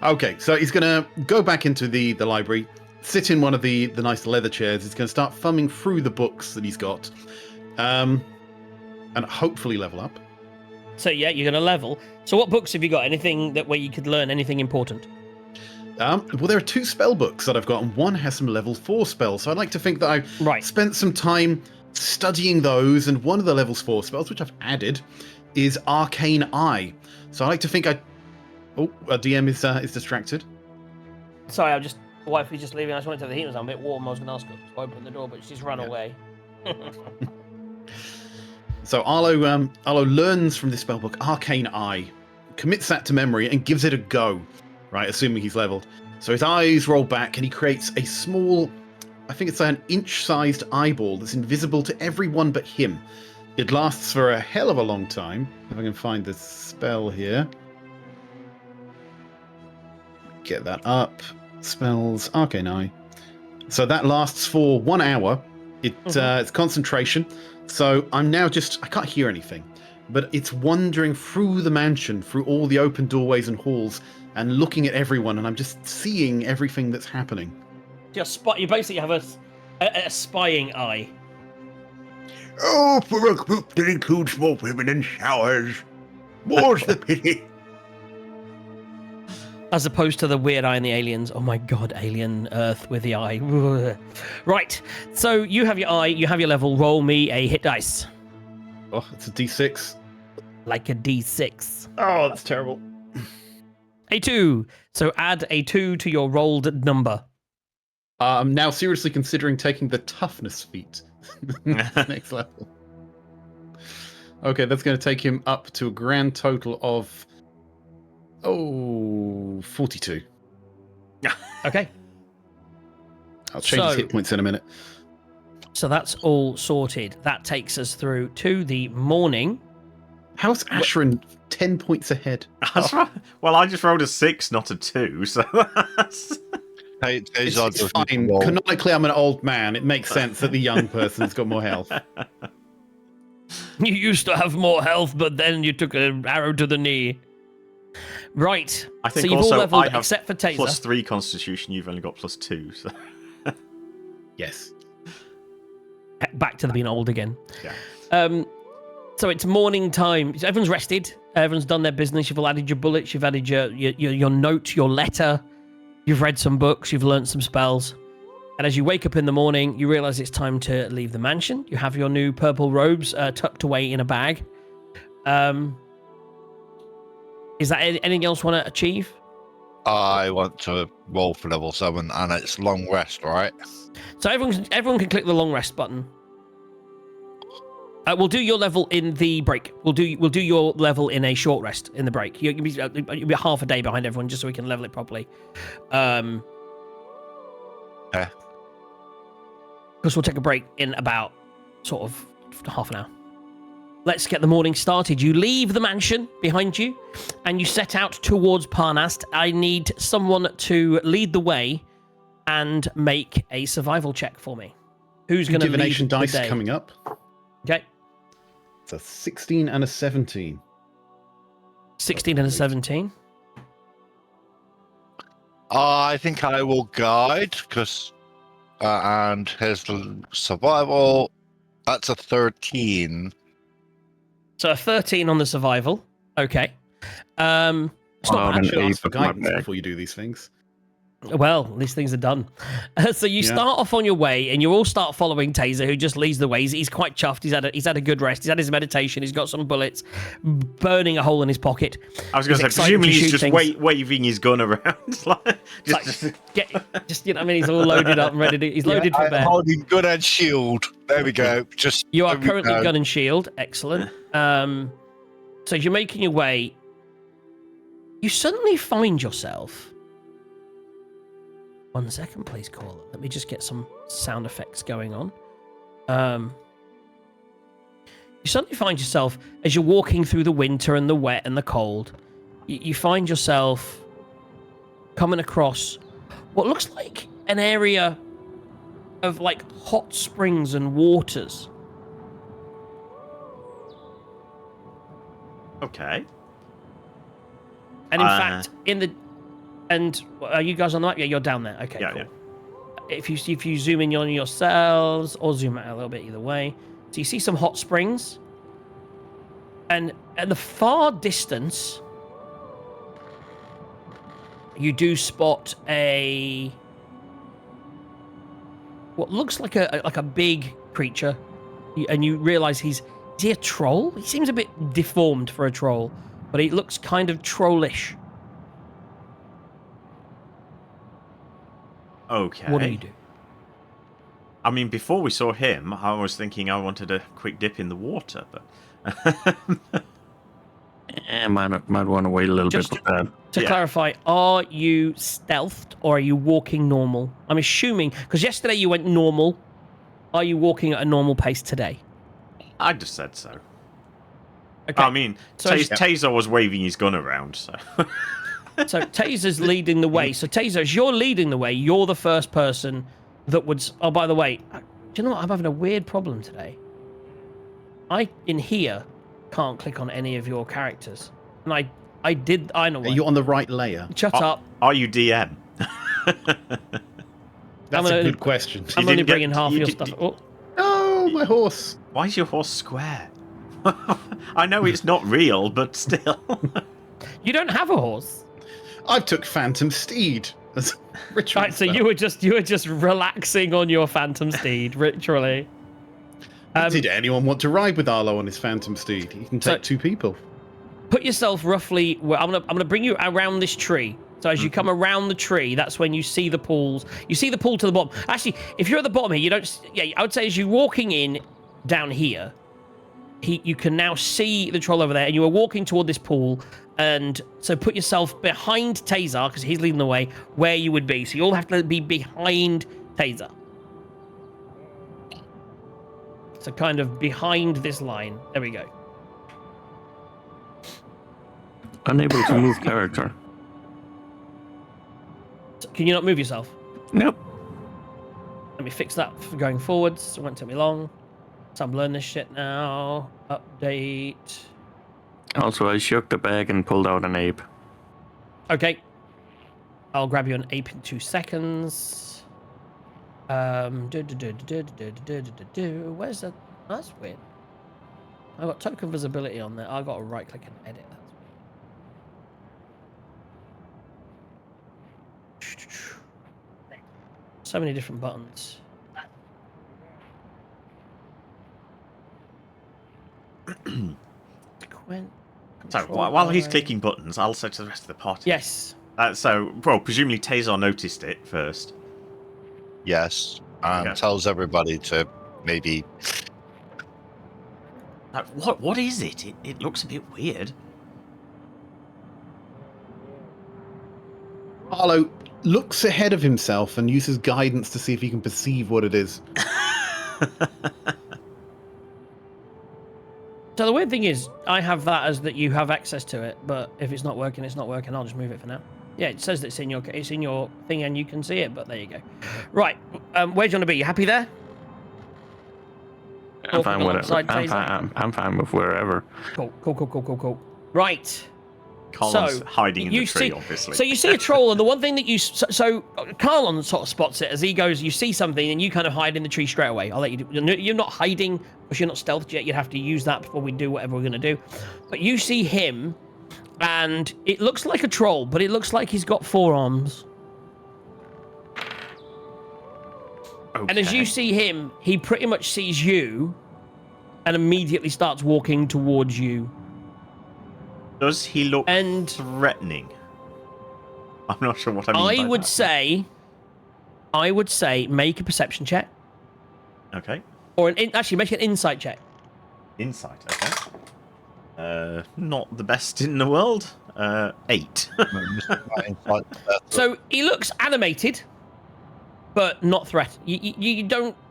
Okay, so he's going to go back into the library, sit in one of the nice leather chairs. He's going to start thumbing through the books that he's got, and hopefully level up. So yeah, you're going to level. So what books have you got? Anything that where you could learn anything important? Well, there are 2 spell books that I've got, and one has some level 4 spells. So I'd like to think that I Right. spent some time studying those, and one of the levels 4 spells, which I've added, is Arcane Eye. So I like to think Oh, our DM is distracted. Sorry, I'm just. Wife was just leaving. I just wanted to have the heaters on. A bit warm. I was going to ask her to open the door, but she's run away. So Arlo learns from this spellbook Arcane Eye, commits that to memory, and gives it a go. Right, assuming he's leveled. So his eyes roll back, and he creates a small, I think it's an inch-sized eyeball that's invisible to everyone but him. It lasts for a hell of a long time. If I can find the spell here. Get that up. Spells, Arcane Eye. So that lasts for 1 hour. It's concentration. So I'm now I can't hear anything, but it's wandering through the mansion, through all the open doorways and halls, and looking at everyone, and I'm just seeing everything that's happening. You basically have a spying eye. Oh, for a group that includes more women and showers. More's the pity. As opposed to the weird eye in the aliens. Oh my god, alien Earth with the eye. Right. So you have your eye, you have your level. Roll me a hit dice. Oh, it's a D6. Like a D6. Oh, that's terrible. A 2. So add a 2 to your rolled number. I'm now seriously considering taking the toughness feat. Next level. Okay, that's going to take him up to a grand total of 42. Okay. I'll change his So- hit points in a minute. So that's all sorted. That takes us through to the morning. How's Ashran 10 points ahead? That's right. Well, I just rolled a 6, not a 2, so that's... Hey, It's fine. Canonically, I'm an old man. It makes sense that the young person's got more health. You used to have more health, but then you took an arrow to the knee. Right. I think so you've also all leveled I have except for Taser. +3 Constitution. You've only got +2. So Yes. Back to the being old again. yeah. So it's morning time. So everyone's rested. Everyone's done their business. You've all added your bullets. You've added your note, your letter. You've read some books. You've learnt some spells. And as you wake up in the morning, you realize it's time to leave the mansion. You have your new purple robes tucked away in a bag. Is that anything else you want to achieve? I want to roll for level 7, and it's long rest, right? So everyone can click the long rest button. We'll do your level in the break. We'll do your level in a short rest in the break. You'll be half a day behind everyone just so we can level it properly. Yeah. Because we'll take a break in about sort of half an hour. Let's get the morning started. You leave the mansion behind you and you set out towards Parnast. I need someone to lead the way and make a survival check for me. Who's going to lead Divination the dice day? coming up. Okay. It's a 16 and a 17. 16 and a 17. I think I will guide, because and his survival, that's a 13. So a 13 on the survival. Okay. It's not Oh, bad. I should an ask for eight of my guidance bag. before you do these things. Well, these things are done. So you start off on your way, and you all start following Taser, who just leads the way. He's quite chuffed. He's had a good rest. He's had his meditation. He's got some bullets, burning a hole in his pocket. I was going to say, presumably he's just waving his gun around. Just you know, I mean, he's all loaded up and ready to. He's loaded for bed. Holding gun and shield. There we go. Just you are currently gun and shield. Excellent. So you're making your way. You suddenly find yourself. 1 second, please, caller. Let me just get some sound effects going on. You suddenly find yourself, as you're walking through the winter and the wet and the cold, you find yourself coming across what looks like an area of like hot springs and waters. Okay. And in fact, and are you guys on the map? Yeah, you're down there. Okay, yeah, cool. Yeah. If you zoom in on yourselves or zoom out a little bit, either way, so you see some hot springs, and at the far distance, you do spot what looks like a big creature, and you realize is he a troll? He seems a bit deformed for a troll, but he looks kind of trollish. Okay. What do you do? I mean, before we saw him, I was thinking I wanted a quick dip in the water, but... might want to wait a little bit with that. To clarify, are you stealthed or are you walking normal? I'm assuming, because yesterday you went normal. Are you walking at a normal pace today? I just said so. Okay. I mean, So Taser was waving his gun around, so... So Taser's leading the way. So Taser, as you're leading the way, you're the first person that would... Oh, by the way, do you know what? I'm having a weird problem today. In here, can't click on any of your characters. And I know why. Are you on the right layer? Shut up. Are you DM? That's a good question. I'm only bringing half your stuff. Oh, my horse. Why is your horse square? I know it's not real, but still. You don't have a horse. I took Phantom Steed. That's ritual. Right, so you were just relaxing on your Phantom Steed, literally. Did anyone want to ride with Arlo on his Phantom Steed? He can take 2 people. Put yourself roughly. Well, I'm gonna bring you around this tree. So as you come around the tree, that's when you see the pools. You see the pool to the bottom. Actually, if you're at the bottom here, you don't. Yeah, I would say as you're walking in down here, you can now see the troll over there, and you are walking toward this pool. And so put yourself behind Taser, because he's leading the way, where you would be. So you all have to be behind Taser. So kind of behind this line. There we go. Unable to move character. So can you not move yourself? Nope. Let me fix that for going forwards. It won't take me long. So I'm learning this shit now. Update. Also, I shook the bag and pulled out an ape. Okay. I'll grab you an ape in 2 seconds. Where's that? That's weird. I've got token visibility on there. I've got to right click and edit that. So many different buttons. So while he's clicking buttons, I'll say to the rest of the party. Yes. Presumably Taser noticed it first. Yes. Okay. Tells everybody to maybe... What is it? It looks a bit weird. Arlo looks ahead of himself and uses guidance to see if he can perceive what it is. So the weird thing is, I have that as that you have access to it, but if it's not working, it's not working. I'll just move it for now. Yeah, it says that it's in your thing and you can see it, but there you go. Right, where do you want to be? You happy there? I'm fine with it. I'm fine with wherever. Cool. Right. Carlon's hiding in the tree, obviously. So you see a troll, and the one thing that so Carlon sort of spots it as he goes. You see something, and you kind of hide in the tree straight away. I'll let you do. You're not hiding because you're not stealthed yet. You'd have to use that before we do whatever we're going to do. But you see him, and it looks like a troll, but it looks like he's got 4 arms. And as you see him, he pretty much sees you and immediately starts walking towards you. Does he look And threatening? I'm not sure what I mean by that. I would say make a perception check. Okay. Or actually make an insight check. Insight, okay. Not the best in the world. 8. So he looks animated, but not threatening.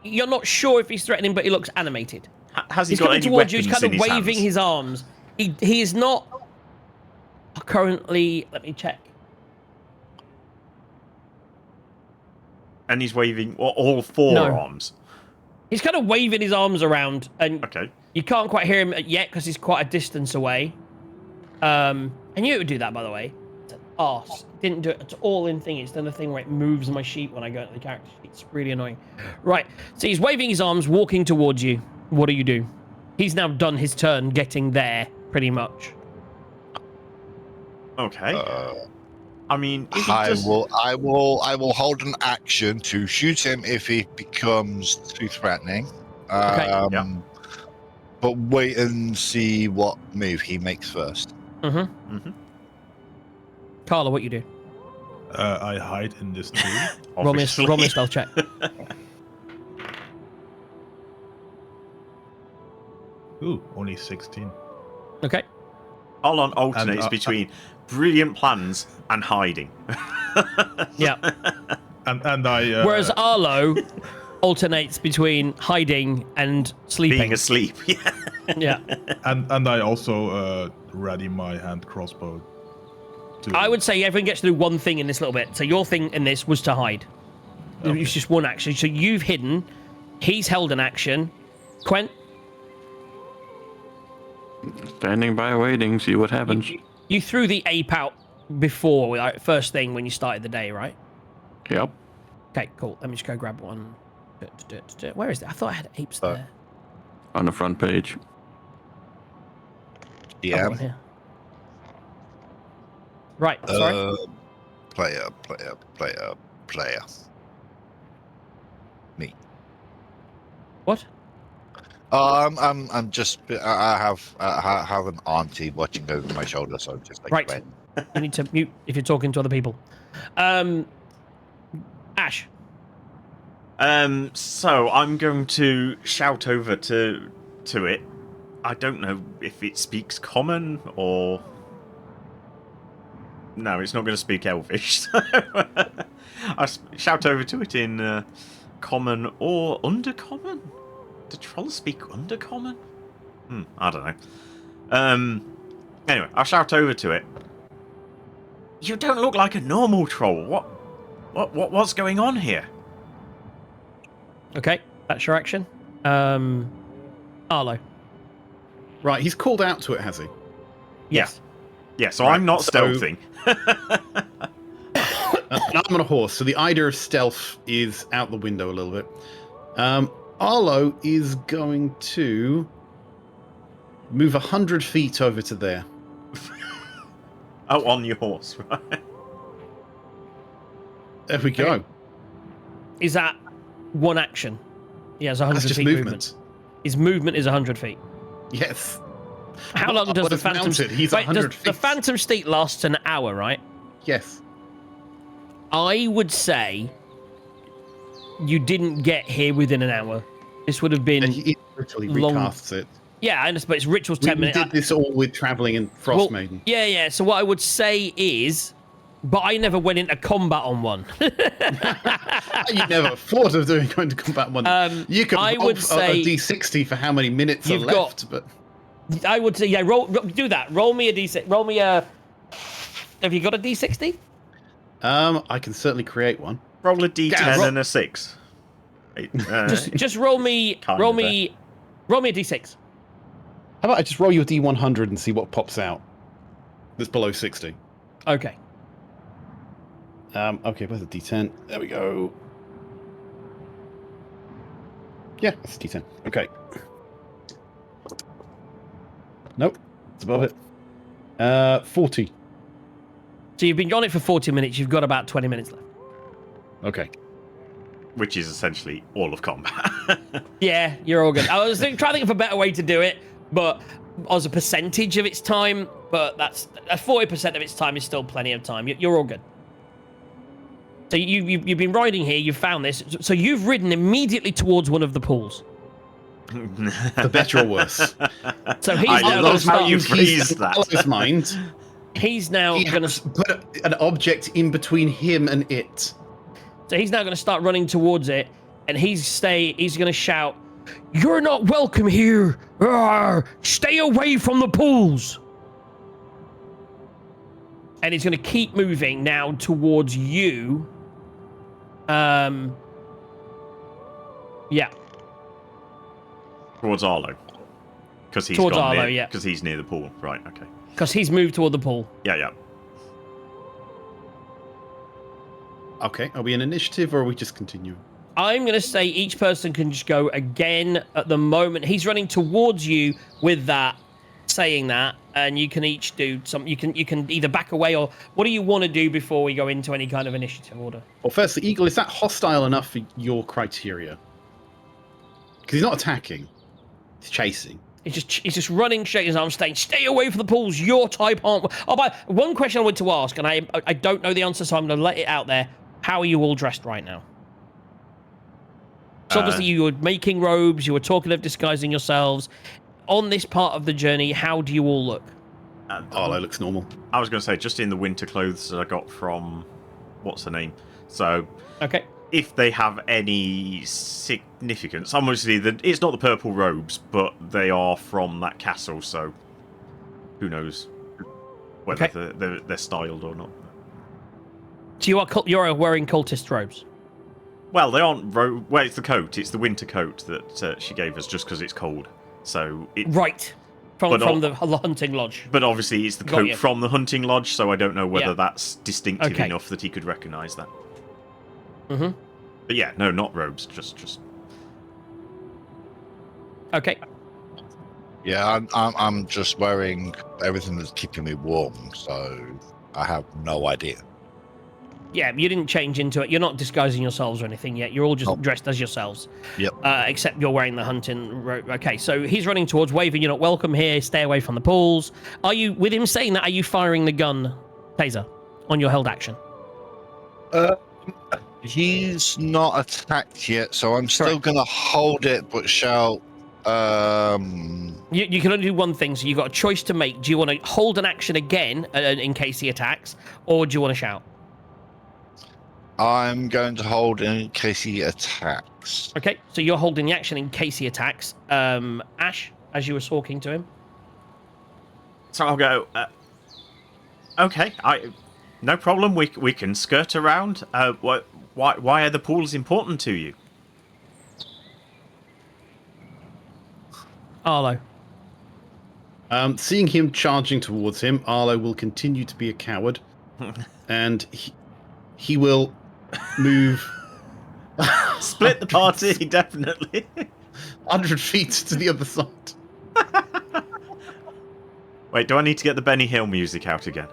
You're not sure if he's threatening, but he looks animated. Has he He's got coming any towards you. He's weapons kind of in his waving hands? his arms. He is not currently. Let me check. And he's waving all 4 arms. He's kind of waving his arms around, and Okay. you can't quite hear him yet because he's quite a distance away. I knew it would do that, by the way. It's an arse. It didn't do it. It's all in thing. It's done the thing where it moves my sheet when I go into the character sheet. It's really annoying. Right. So he's waving his arms, walking towards you. What do? He's now done his turn getting there, pretty much. Okay. I mean, if he I does... will hold an action to shoot him if he becomes too threatening. Okay. But wait and see what move he makes first. Carla, what you do? I hide in this tree. Roll me a stealth check. Ooh, only 16. Okay. Alon alternates And, between brilliant plans and hiding. Yeah. And I. Whereas Arlo alternates between hiding and sleeping. Being asleep. Yeah. Yeah. And I also ready my hand crossbow. I would say everyone gets to do one thing in this little bit. So your thing in this was to hide. Okay. It's just one action. So you've hidden. He's held an action. Quent? Standing by waiting, see what happens. You threw the ape out before, like, first thing when you started the day, right? Yep. Okay, cool. Let me just go grab one. Where is it? I thought I had apes there. On the front page. Yeah. One here. Right, sorry. Player. Me. What? I'm just. I have an auntie watching over my shoulder, so I'm just like. Right. You need to mute if you're talking to other people. Ash. So I'm going to shout over to it. I don't know if it speaks common or... No, it's not going to speak Elvish. So I shout over to it in common or undercommon. Do trolls speak undercommon? I don't know. Anyway, I'll shout over to it. You don't look like a normal troll. What's going on here? Okay, that's your action. Arlo. Right, he's called out to it, has he? Yes. Yeah, so Right, I'm not so- stealthing. I'm on a horse, so the idea of stealth is out the window a little bit. Arlo is going to move 100 feet over to there. Oh, on your horse, right? There we go. Okay. Is that one action? He has 100 That's just feet movement. His movement is 100 feet. Yes. How long does But the it's Phantom... mounted. He's Wait, 100 the feet. Phantom State lasts an hour, right? Yes. I would say you didn't get here within an hour. This would have been... And he literally long- recasts it. Yeah, I understand, but it's rituals We 10 minutes. did this all with Travelling and Frost Maiden. Yeah. So what I would say is... But I never went into combat on one. You never thought of going to combat one. You could I roll would a say D60 for how many minutes are you've left, but... I would say, yeah, do that. Roll me a D6. Roll me a... Have you got a D60? I can certainly create one. Roll a D10 Yeah, and a 6. Just roll me... Kind Roll of me a D6. How about I just roll you a D100 and see what pops out that's below 60? Okay. Okay, where's the D10? There we go. Yeah, it's D10. Okay. Nope, it's above it. 40. So you've been on it for 40 minutes. You've got about 20 minutes left. Okay. which is essentially all of combat. Yeah, you're all good. I was trying to think of a better way to do it, but as a percentage of its time, but that's 40% of its time is still plenty of time. You're all good. So you've been riding here, you've found this, so you've ridden immediately towards one of the pools. The better or worse. So he's I now love how you He's phrased in Alo's that. mind. He's now He going has to. put an object in between him and it. So he's now going to start running towards it, and he's going to shout, "You're not welcome here! Arr! Stay away from the pools!" And he's going to keep moving now towards you. Yeah. Towards Arlo. Because he's Towards gone Arlo, near, yeah. Because he's near the pool. Right, okay. Because he's moved toward the pool. Yeah. Okay, are we in initiative or are we just continuing? I'm going to say each person can just go again at the moment. He's running towards you with that, saying that, and you can each do some. You can either back away or what do you want to do before we go into any kind of initiative order? Well, firstly, Eagle, is that hostile enough for your criteria? Because he's not attacking, he's chasing. He's just running, shaking his arms, saying, "Stay away from the pools. Your type aren't." Oh, but one question I want to ask, and I don't know the answer, so I'm going to let it out there. How are you all dressed right now? So obviously you were making robes, you were talking of disguising yourselves. On this part of the journey, how do you all look? Arlo looks normal. I was going to say, just in the winter clothes that I got from... What's her name? So... Okay. If they have any significance... Obviously, it's not the purple robes, but they are from that castle, so... Who knows whether they're styled or not. So you're wearing cultist robes? Well, they aren't well, it's the coat. It's the winter coat that she gave us just because it's cold. So right. From the hunting lodge. But obviously it's the coat from the hunting lodge, so I don't know whether that's distinctive enough that he could recognise that. Mm-hmm. But yeah, no, not robes, just... Okay. Yeah, I'm just wearing everything that's keeping me warm, so I have no idea. Yeah, you didn't change into it. You're not disguising yourselves or anything yet. You're all just dressed as yourselves. Yep. Except you're wearing the hunting robe. Okay, so he's running towards, waving, "You're not welcome here. Stay away from the pools." Are you, with him saying that, are you firing the gun, Taser, on your held action? He's not attacked yet, so I'm still going to hold it, but shout. You can only do one thing, so you've got a choice to make. Do you want to hold an action again in case he attacks, or do you want to shout? I'm going to hold in case he attacks. Okay, so you're holding the action in case he attacks. Ash, as you were talking to him. So I'll go, okay, no problem, we can skirt around. Why are the pools important to you? Arlo. Seeing him charging towards him, Arlo will continue to be a coward. And he will move... Split the party, definitely. 100 feet to the other side. Wait, do I need to get the Benny Hill music out again?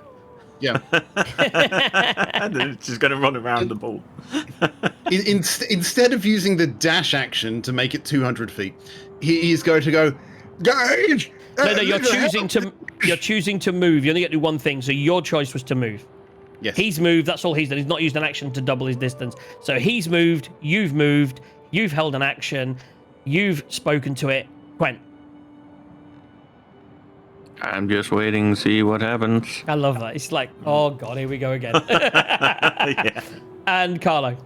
Yeah. She's going to run around the pool. Instead of using the dash action to make it 200 feet, he is going to go, guys! No, you're choosing to move. You only get to do one thing, so your choice was to move. Yes. He's moved, that's all he's done. He's not used an action to double his distance. So he's moved, you've held an action, you've spoken to it. Quen. I'm just waiting to see what happens. I love that. It's like, oh god, here we go again. Yeah. And Carlon.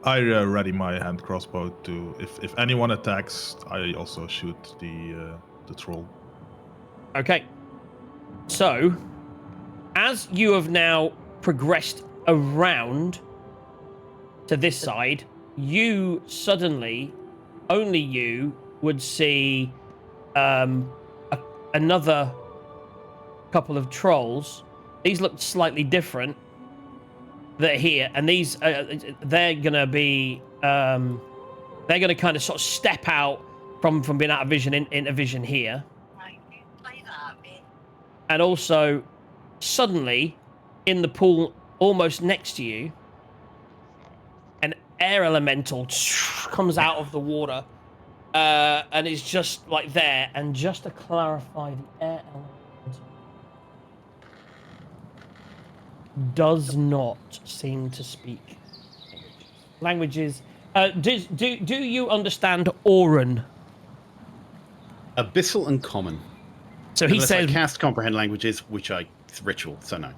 I ready my hand crossbow to if anyone attacks, I also shoot the troll. Okay. So, as you have now progressed around to this side, you suddenly, only you, would see another couple of trolls. These look slightly different. They're here, and these they're gonna be they're gonna kind of sort of step out from being out of vision into vision here. And also, suddenly, in the pool almost next to you, an air elemental comes out of the water and is just like there. And just to clarify, the air elemental does not seem to speak languages. Do you understand Auran? Abyssal and common. So he Unless says I cast comprehend languages, which it's ritual, so no.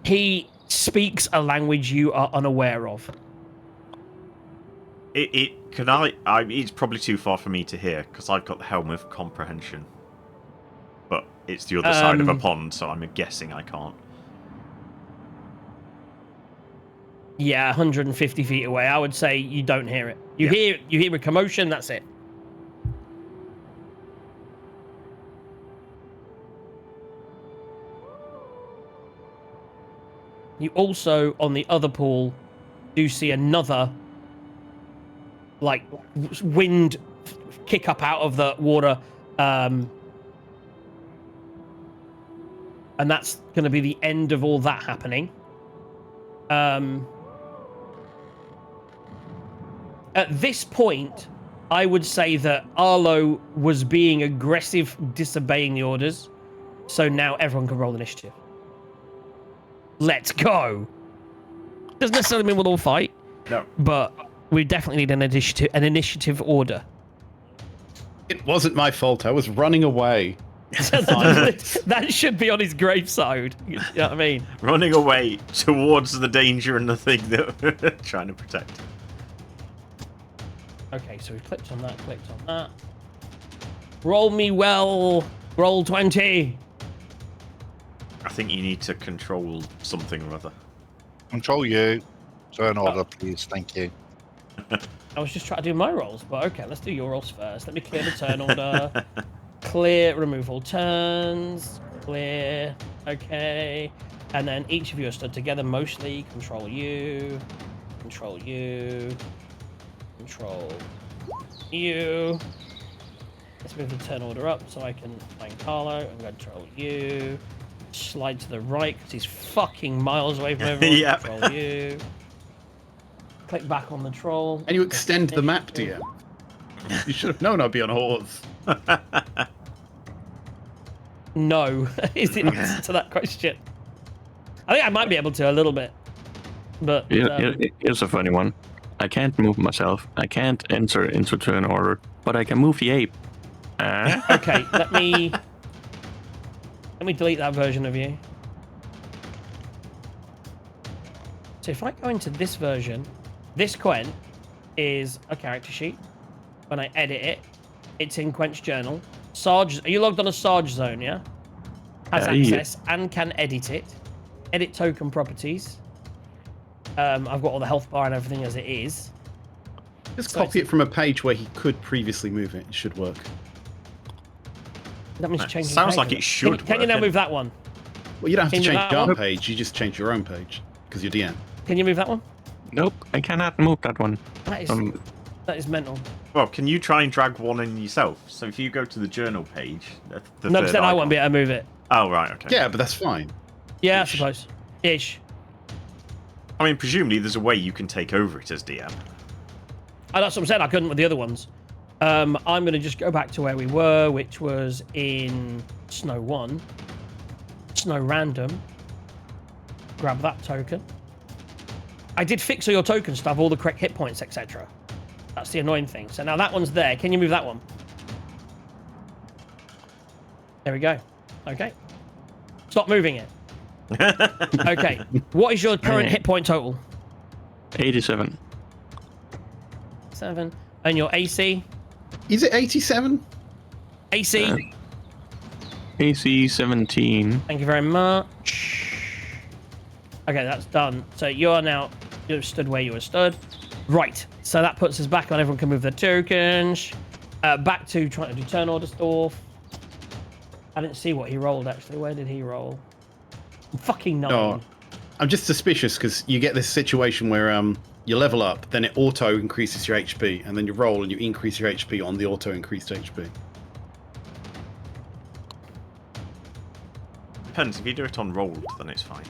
he speaks a language you are unaware of. It's probably too far for me to hear because I've got the helm of comprehension, but it's the other side of a pond, so I'm guessing I can't. Yeah, 150 feet away. I would say you don't hear it. You hear a commotion. That's it. You also, on the other pool, do see another, like, wind kick up out of the water. And that's going to be the end of all that happening. At this point, I would say that Arlo was being aggressive, disobeying the orders. So now everyone can roll initiative. Let's go. Doesn't necessarily mean we'll all fight. No. But we definitely need an initiative order. It wasn't my fault. I was running away. That should be on his graveside. You know what I mean? Running away towards the danger and the thing that we're trying to protect. Okay, so we clicked on that, clicked on that. Roll me well. Roll 20. I think you need to control something or other. Control you. Turn order, please. Thank you. I was just trying to do my rolls, but okay, let's do your rolls first. Let me clear the turn order. Clear, remove all turns. Clear. Okay. And then each of you are stood together mostly. Control you. Control you. Control you. Let's move the turn order up so I can find Carlo and control you. Slide to the right because he's fucking miles away from everyone. Yep. Control you. Click back on the troll. And you extend the map, dear. You should have known I'd be on a horse. No, is the answer to that question. I think I might be able to a little bit, but Here's a funny one. I can't move myself. I can't enter into turn order, but I can move the ape. okay. Let me delete that version of you. So if I go into this version, this Quen is a character sheet. When I edit it, it's in Quench Journal. Sarge, are you logged on a Sarge zone? Yeah. Has access and can edit it. Edit token properties. I've got all the health bar and everything as it is. Just copy it from a page where he could previously move it. It should work. That means changing. Sounds like it should. Can you now move that one? Well, you don't have to Can you change move that our one? page. You just change your own page because you're DM. Can you move that one? Nope, I cannot move that one. That is mental. Well, can you try and drag one in yourself? So if you go to the journal page, the No, third because then I won't icon- be able to move it. Oh right, okay. Yeah, but that's fine. Yeah, I suppose. Ish. I mean, presumably there's a way you can take over it as DM. Oh, that's what I'm saying. I couldn't with the other ones. I'm going to just go back to where we were, which was in Snow 1. Snow Random. Grab that token. I did fix all your tokens to have all the correct hit points, etc. That's the annoying thing. So now that one's there. Can you move that one? There we go. Okay. Stop moving it. Okay. What is your current hit point total? 87. 7. And your AC? Is it 87? AC? AC 17. Thank you very much. Okay, that's done. So you're stood where you were stood. Right. So that puts us back on. Everyone can move their tokens. Back to trying to do turn order stuff. I didn't see what he rolled, actually. Where did he roll? Fucking 9. No, I'm just suspicious because you get this situation where you level up, then it auto increases your HP, and then you roll and you increase your HP on the auto increased HP. Depends. If you do it on rolled, then it's fine.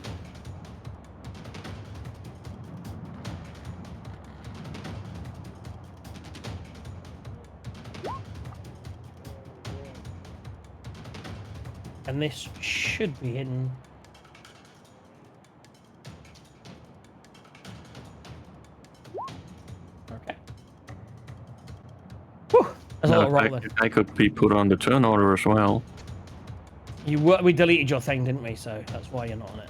And this should be hidden. Okay. Whew, there's a lot of rolling. I could be put on the turn order as well. We deleted your thing, didn't we? So that's why you're not on it.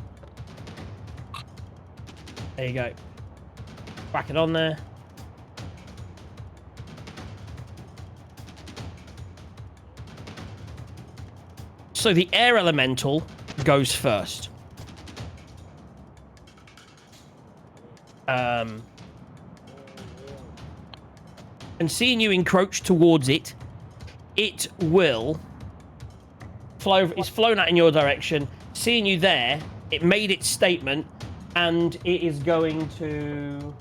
There you go. Whack it on there. So the air elemental goes first. And seeing you encroach towards it, it will flow. It's flown out in your direction. Seeing you there, it made its statement, and it is going to.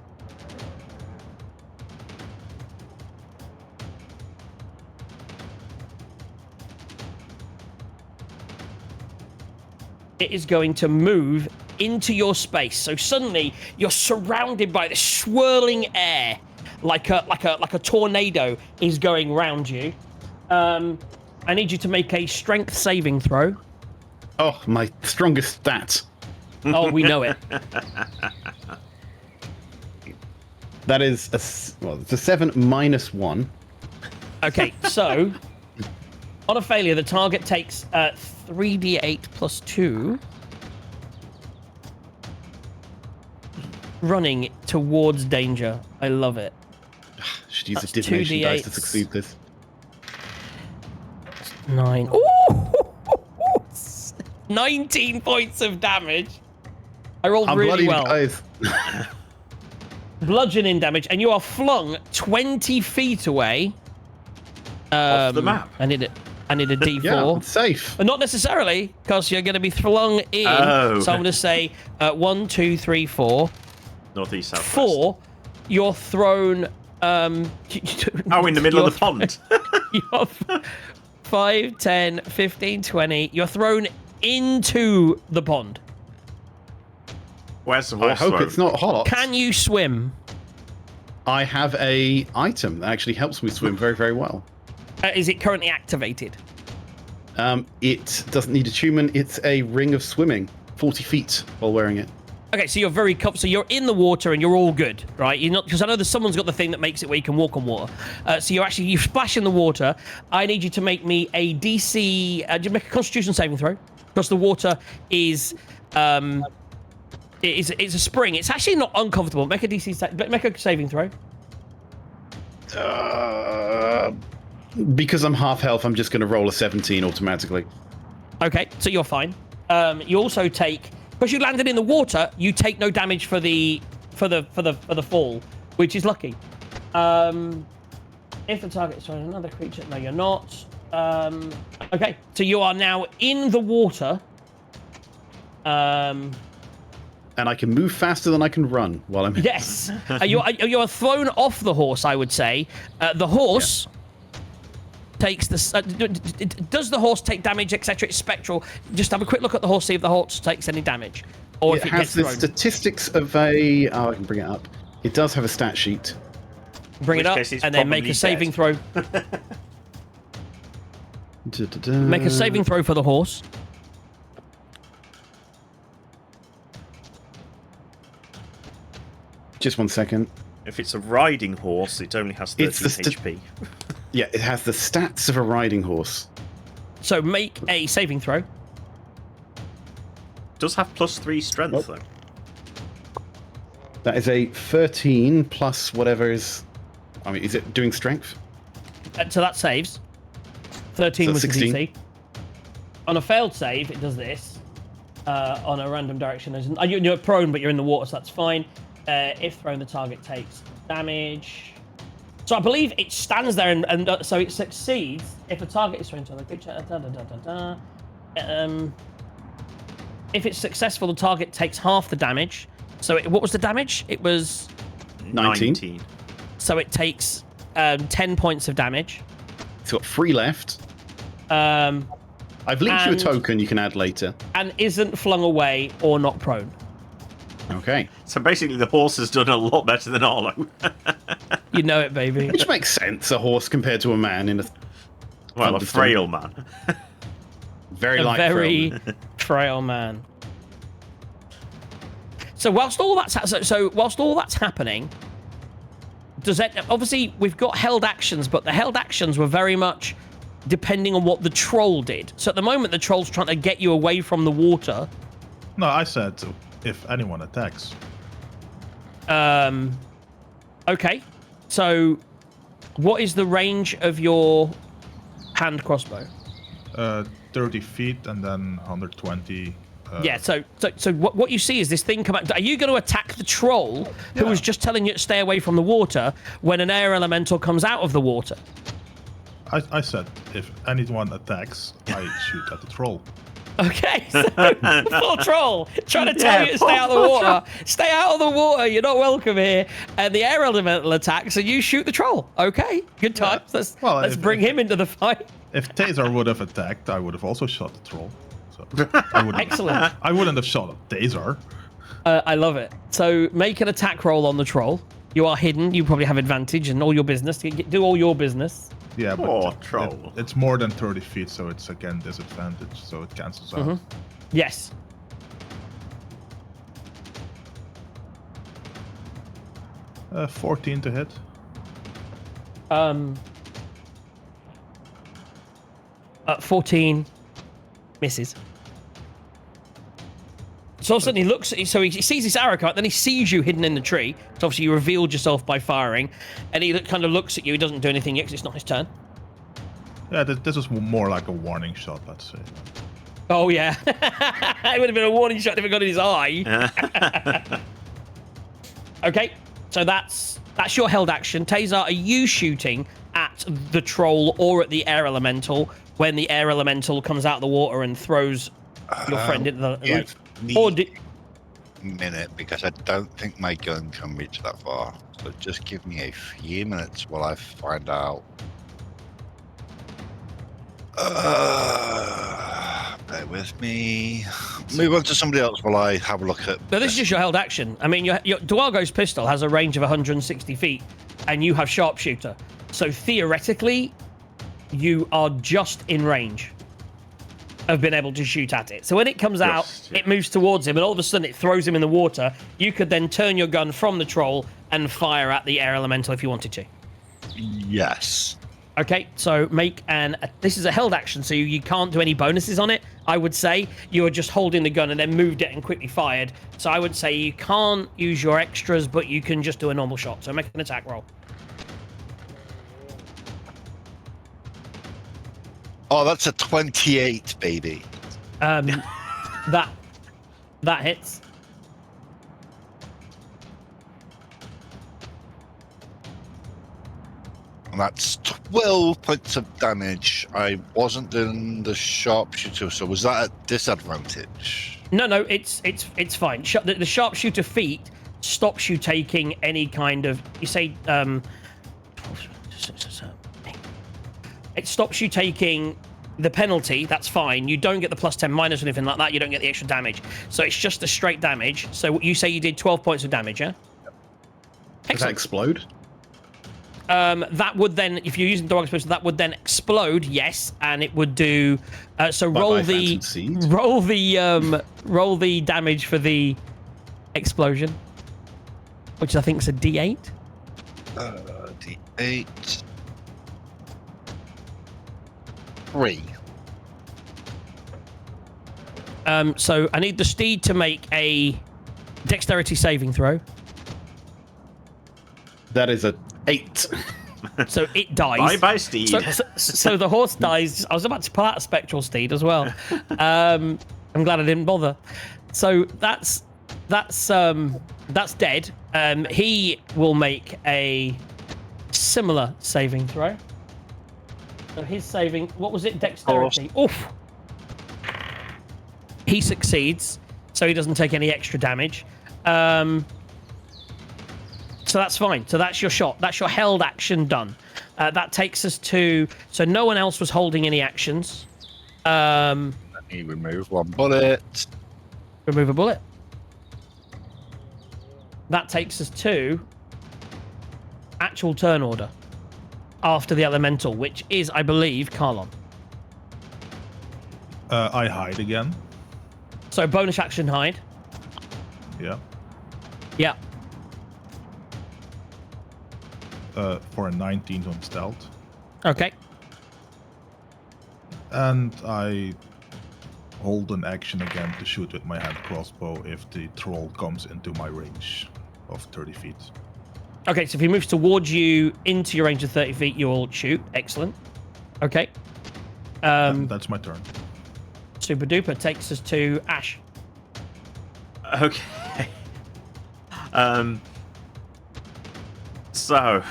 It is going to move into your space. So suddenly you're surrounded by the swirling air, like a tornado is going round you. I need you to make a strength saving throw. Oh, my strongest stat. Oh, we know it. That is it's a 7 minus 1. Okay, so on a failure, the target takes 3d8 plus 2. Running towards danger. I love it. Should use That's a divination dice to 2d8s. succeed this. 9. Ooh! 19 points of damage. I rolled I'm really bloody well. guys. Bludgeoning damage, and you are flung 20 feet away. Off the map. I need a D4. Yeah, it's safe. But not necessarily, because you're going to be flung in. Oh. So I'm going to say 1, 2, 3, 4. Northeast, southwest. 4, you're thrown. Oh, in the middle of the pond. You're 5, 10, 15, 20. You're thrown into the pond. Where's the I horse hope thrown? it's not hot. Can you swim? I have a item that actually helps me swim very, very well. Is it currently activated? It doesn't need attunement. It's a ring of swimming, 40 feet while wearing it. Okay, so you're very so you're in the water and you're all good, right? You're not, because I know that someone's got the thing that makes it where you can walk on water. So you splash in the water. I need you to make me a DC. Make a Constitution saving throw, because the water is it's a spring. It's actually not uncomfortable. Make a DC. Make a saving throw. Because I'm half health, I'm just going to roll a 17 automatically. Okay, so you're fine. You also take, because you landed in the water, you take no damage for the fall, which is lucky. If the target is another creature, no, you're not. Okay, so you are now in the water. And I can move faster than I can run while I'm. Yes, you are thrown off the horse. I would say the horse. Yeah. Takes the does the horse take damage, etc.? It's spectral. Just have a quick look at the horse, see if the horse takes any damage, or It if it has gets the thrown. statistics of a. Oh, I can bring it up. It does have a stat sheet. Bring it up case he's and then make probably a saving dead. throw. Make a saving throw for the horse. Just 1 second. If it's a riding horse, it only has 13 HP. Yeah, it has the stats of a riding horse. So make a saving throw. Does have +3 strength though. That is a 13 plus whatever is. I mean, is it doing strength? So that saves. 13 So was the 16. DC. On a failed save, it does this. On a random direction. You're prone, but you're in the water, so that's fine. If thrown, the target takes damage. So I believe it stands there, and so it succeeds if a target is thrown to another creature. If it's successful, the target takes half the damage. So what was the damage? It was 19. So it takes 10 points of damage. It's got 3 left. I've linked you a token you can add later. And isn't flung away or knocked prone. Okay. So basically, the horse has done a lot better than Arlo. You know it, baby. Which makes sense, a horse compared to a man in a. Well, a frail man. Very a light very frail. frail man. So whilst all that's whilst all that's happening, does that obviously we've got held actions, but the held actions were very much depending on what the troll did. So at the moment, the troll's trying to get you away from the water. No, I said if anyone attacks. Okay. So, what is the range of your hand crossbow? 30 feet and then 120. Yeah. So what you see is this thing come out. Are you going to attack the troll who was just telling you to stay away from the water when an air elemental comes out of the water? I said if anyone attacks, I shoot at the troll. Okay, so full troll trying to tell you to stay out of the water. Stay out of the water. You're not welcome here. And the air elemental attacks, and you shoot the troll. Okay, good times. Let's bring him into the fight. If Taser would have attacked, I would have also shot the troll. So Excellent. I wouldn't have shot a Taser. I love it. So make an attack roll on the troll. You are hidden. You probably have advantage and all your business. Do all your business. Yeah, but troll. It's more than 30 feet, so it's again disadvantage, so it cancels out. Yes. Uh, 14 to hit. 14 misses. So all of a sudden he looks at you, so he sees this arrow come out, then he sees you hidden in the tree. So obviously you revealed yourself by firing, and he kind of looks at you. He doesn't do anything yet because it's not his turn. Yeah, this is more like a warning shot, let's say. Oh yeah, it would have been a warning shot if it got in his eye. Okay, so that's your held action. Taser, are you shooting at the troll or at the air elemental when the air elemental comes out of the water and throws your friend into the lake? Or minute, because I don't think my gun can reach that far. So just give me a few minutes while I find out. Bear with me. Move on to somebody else while I have a look at. No, this is just your held action. I mean, your Duago's pistol has a range of 160 feet, and you have sharpshooter. So theoretically, you are just in range of being able to shoot at it. So when it comes out, it moves towards him, and all of a sudden it throws him in the water. You could then turn your gun from the troll and fire at the air elemental if you wanted to. Yes. Okay, so this is a held action, so you can't do any bonuses on it, I would say. You are just holding the gun and then moved it and quickly fired. So I would say you can't use your extras, but you can just do a normal shot. So make an attack roll. Oh, that's a 28, baby. That hits. And that's 12 points of damage. I wasn't doing the sharpshooter, so was that a disadvantage? No, it's fine. The sharpshooter feat stops you taking any kind of, you say, it stops you taking the penalty. That's fine. You don't get the +10 minus or anything like that. You don't get the extra damage. So it's just the straight damage. So you say you did 12 points of damage, yeah? Does that explode? That would then, if you're using Dog's pistol, that would then explode, yes, and it would do. So roll the damage for the explosion, which I think is a D8. D8. 3. So I need the steed to make a dexterity saving throw. That is a 8. So it dies. Bye, steed. So the horse dies. I was about to pull out a spectral steed as well. I'm glad I didn't bother. So that's dead. He will make a similar saving throw. So his saving, what was it? Dexterity. Oof. He succeeds, so he doesn't take any extra damage. So that's fine. So that's your shot. That's your held action done. That takes us to... So no one else was holding any actions. Let me remove one bullet. Remove a bullet. That takes us to actual turn order after the elemental, which is, I believe, Carlon. I hide again. So bonus action hide. Yeah. Yeah. For a 19 on stealth. Okay. And I hold an action again to shoot with my hand crossbow if the troll comes into my range of 30 feet. Okay, so if he moves towards you into your range of 30 feet, you'll shoot. Excellent. Okay. And that's my turn. Super duper takes us to Ash. Okay. So,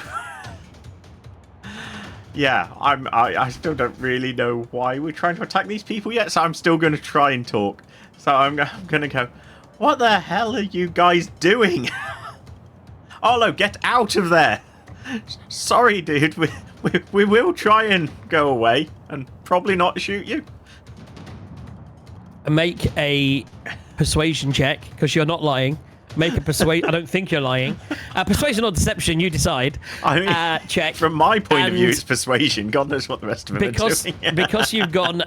yeah, I still don't really know why we're trying to attack these people yet. So I'm still going to try and talk. So I'm going to go. What the hell are you guys doing? Arlo, get out of there! Sorry, dude. We will try and go away and probably not shoot you. Make a persuasion check, because you're not lying. Make a persuade. I don't think you're lying. Persuasion or deception, you decide. I mean, check. From my point of view, And it's persuasion. God knows what the rest of them are doing. Because you've gone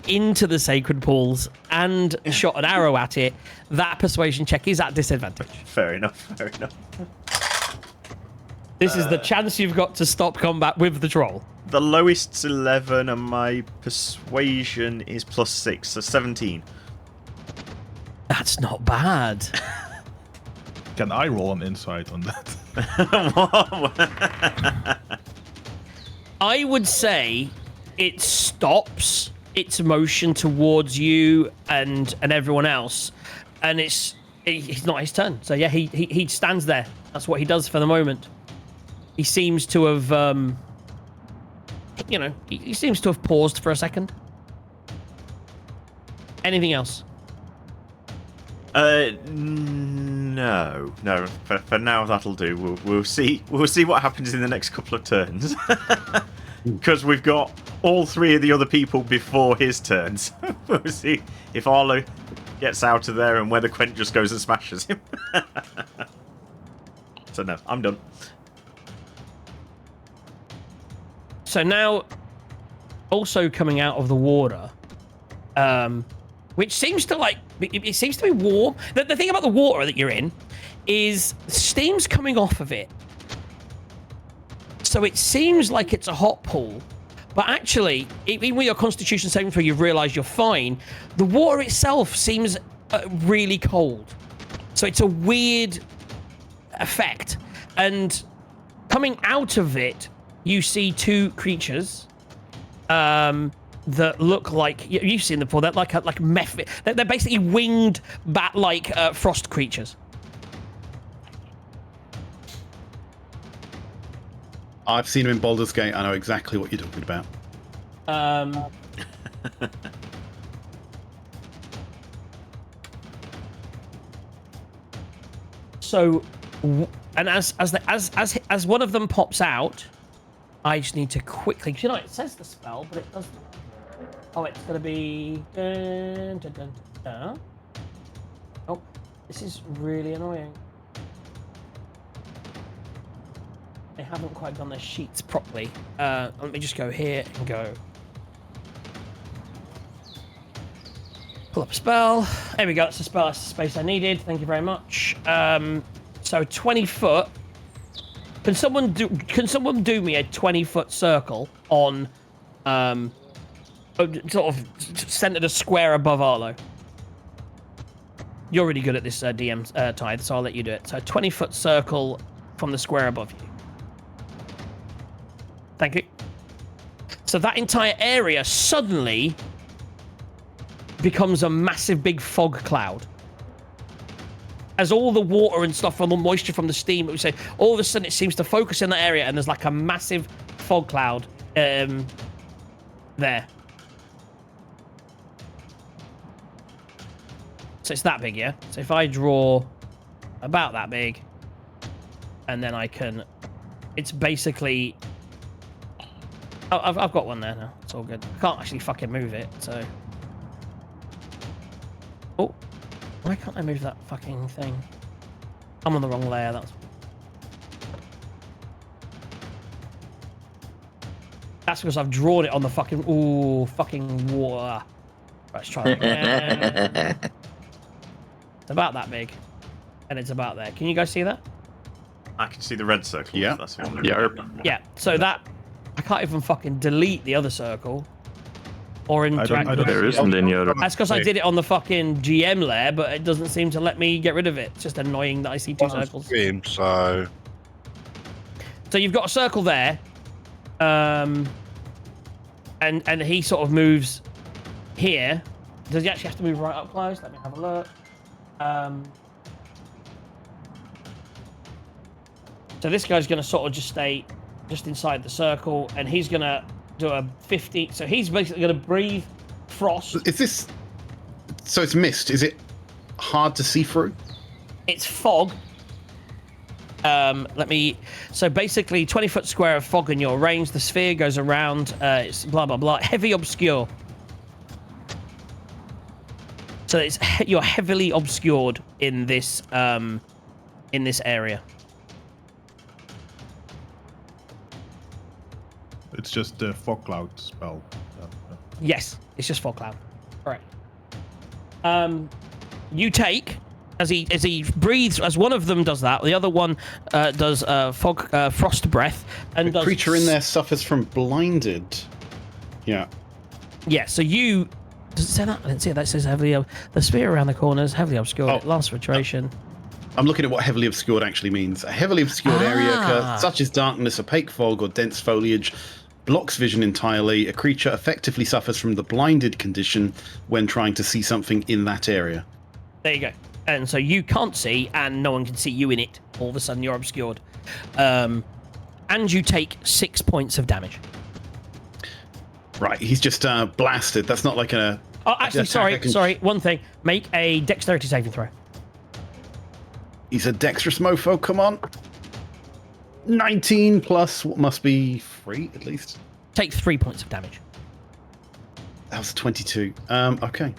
into the sacred pools and shot an arrow at it, that persuasion check is at disadvantage. Fair enough. Fair enough. This is the chance you've got to stop combat with the troll. The lowest's 11, and my persuasion is +6, so 17. That's not bad. Can I roll an insight on that? I would say it stops its motion towards you and everyone else, and it's not his turn. So yeah, he stands there. That's what he does for the moment. He seems to have, he seems to have paused for a second. Anything else? No. For now, that'll do. We'll see what happens in the next couple of turns, because we've got all three of the other people before his turns. We'll see if Arlo gets out of there and whether Quent just goes and smashes him. So no, I'm done. So now, also coming out of the water, which seems to it seems to be warm. The thing about the water that you're in is steam's coming off of it. So it seems like it's a hot pool, but actually, even with your Constitution saving throw, you've realised you're fine. The water itself seems really cold. So it's a weird effect. And coming out of it, you see two creatures that look like you've seen them before. They're like meth. They're basically winged bat-like frost creatures. I've seen him in Baldur's Gate. I know exactly what you're talking about. So, and as one of them pops out, I just need to quickly. You know, it says the spell, but it doesn't. Oh, it's gonna be. Dun, dun, dun, dun. Oh, this is really annoying. They haven't quite done their sheets properly. Let me just go here and go. Pull up a spell. There we go. That's the spell. That's the space I needed. Thank you very much. So 20 foot. Can someone do me a 20-foot circle on, sort of centered a square above Arlo? You're really good at this, DM Tithe, so I'll let you do it. So 20-foot circle from the square above you. Thank you. So that entire area suddenly becomes a massive big fog cloud. As all the water and stuff and the moisture from the steam, we say, all of a sudden it seems to focus in that area, and there's like a massive fog cloud there. So it's that big, yeah? So if I draw about that big, and then I can... It's basically... Oh, I've got one there now. It's all good. I can't actually fucking move it, so... Oh. Why can't I move that fucking thing? I'm on the wrong layer, That's because I've drawn it on the fucking... Ooh, fucking water. Let's try that again. It's about that big. And it's about there. Can you guys see that? I can see the red circle. Yeah. That's the one. Yeah. Yeah. So that I can't even fucking delete the other circle or interact. I don't There see isn't any other. That's because I did it on the fucking GM layer, but it doesn't seem to let me get rid of it. It's just annoying that I see two circles. Stream, so So you've got a circle there, and he sort of moves here. Does he actually have to move right up close? Let me have a look. So this guy's going to sort of just stay just inside the circle, and he's going to do a 50. So he's basically going to breathe frost. Is this... So it's mist. Is it hard to see through? It's fog. So basically 20-foot square of fog in your range. The sphere goes around. It's blah, blah, blah. Heavy obscure. So you're heavily obscured in this area. It's just the fog cloud spell. Yes, it's just fog cloud. Correct. You take as he breathes, as one of them does that, the other one does frost breath, and The does creature in there suffers from blinded. Yeah. Yeah. So you does it say that? I didn't see it. That says heavily. The sphere around the corner is heavily obscured. Oh. It lasts for duration. I'm looking at what heavily obscured actually means. A heavily obscured area, such as darkness, opaque fog, or dense foliage, blocks vision entirely. A creature effectively suffers from the blinded condition when trying to see something in that area. There you go. And so you can't see, and no one can see you in it. All of a sudden, you're obscured. And you take 6 points of damage. Right, he's just blasted. That's not like a... Oh, actually, attack. sorry. One thing. Make a dexterity saving throw. He's a dexterous mofo, come on. 19 plus what must be 3 at least. Take 3 points of damage. That was 22. Okay.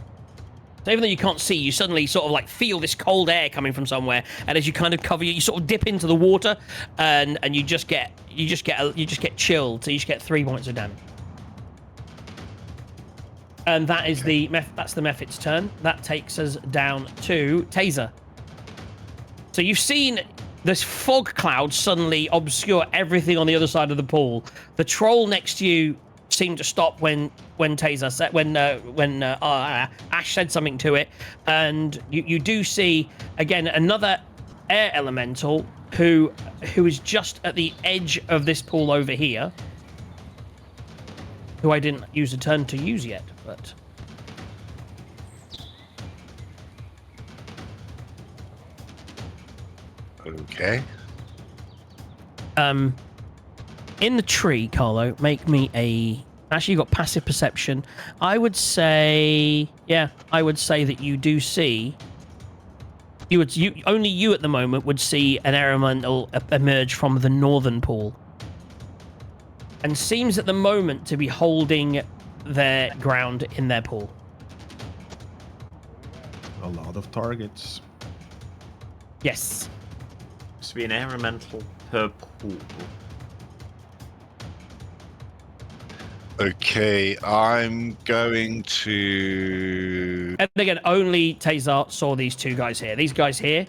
So even though you can't see, you suddenly sort of like feel this cold air coming from somewhere, and as you kind of cover, you sort of dip into the water, and you just get chilled. So you just get 3 points of damage. And that is that's the Mephit's turn. That takes us down to Taser. So you've seen this fog cloud suddenly obscure everything on the other side of the pool. The troll next to you seemed to stop when Taser said when Ash said something to it, and you do see again another air elemental who is just at the edge of this pool over here, who I didn't use a turn to use yet, but. okay. In the tree, Carlo, make me a... Actually, you got passive perception. I would say that you do see... Only you at the moment would see an air elemental emerge from the northern pool. And seems at the moment to be holding their ground in their pool. A lot of targets. Yes. Must be an elemental per pool. Okay, I'm going to... And again, only Taser saw these two guys here. These guys here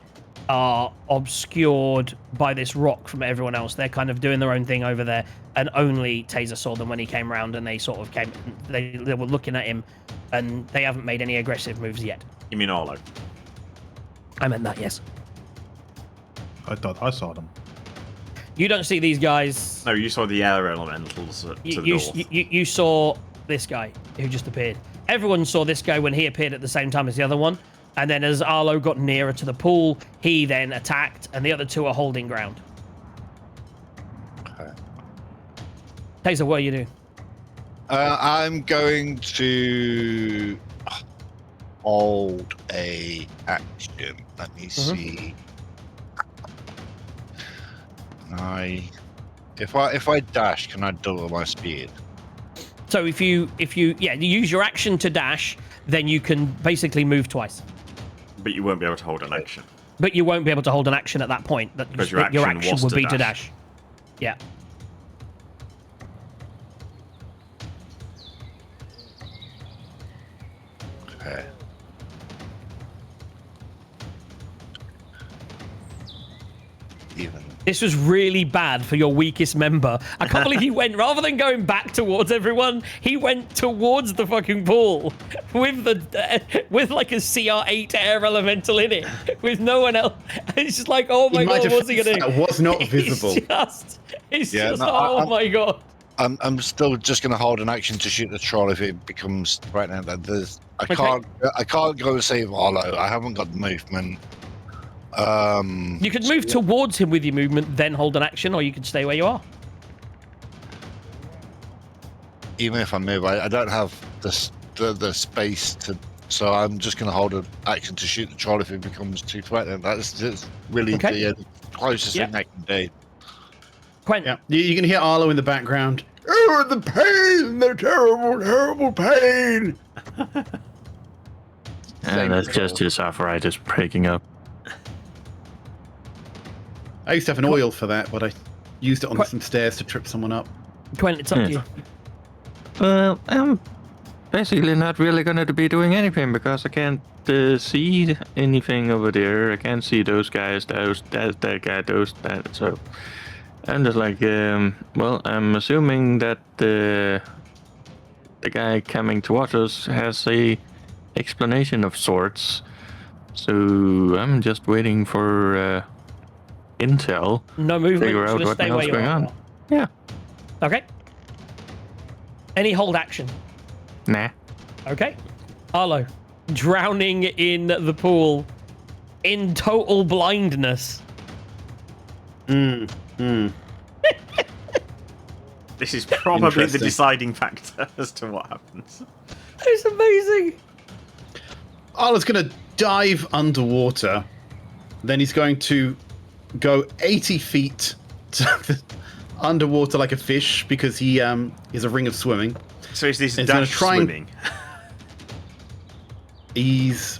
are obscured by this rock from everyone else. They're kind of doing their own thing over there, and only Taser saw them when he came round, and they sort of came... They were looking at him, and they haven't made any aggressive moves yet. You mean Arlo? I meant that, yes. I thought I saw them. You don't see these guys. No, you saw the air elementals to the north. You saw this guy who just appeared. Everyone saw this guy when he appeared at the same time as the other one. And then as Arlo got nearer to the pool, he then attacked, and the other two are holding ground. Okay. Taser, what are you doing? I'm going to hold a action. Let me see. If I dash, can I double my speed? So if you use your action to dash, then you can basically move twice. But you won't be able to hold an action. But you won't be able to hold an action at that point. Because your action was would to be to dash. dash. Yeah. even. This was really bad for your weakest member. I can't believe he went, rather than going back towards everyone, he went towards the fucking pool with with like a CR8 air elemental in it, with no one else. It's just like, oh my god, what's he gonna do? That was not visible. Oh my god. I'm still just going to hold an action to shoot the troll if it becomes threatening. I can't go and save Arlo. I haven't got the movement. You could move towards him with your movement, then hold an action, or you could stay where you are. Even if I move, I don't have the space to. So I'm just going to hold an action to shoot the troll if it becomes too threatening. That's just really the closest thing I can do. Quent. Yeah, you can hear Arlo in the background. Oh, the pain! The terrible, terrible pain! And that's just his arthritis breaking up. I used to have an oil for that, but I used it on some stairs to trip someone up. Quent, it's up to you. Well, I'm basically not really going to be doing anything because I can't see anything over there. I can't see those guys, that guy, that. So I'm just like, well, I'm assuming that the guy coming towards us has a explanation of sorts. So I'm just waiting for intel. No movement. Figure out what the hell's going on. Yeah. Okay. Any hold action? Nah. Okay. Arlo, drowning in the pool, in total blindness. This is probably the deciding factor as to what happens. It's amazing. Arlo's going to dive underwater. Then he's going to go 80 feet underwater like a fish because he is a ring of swimming. So is this He's dash try swimming? He's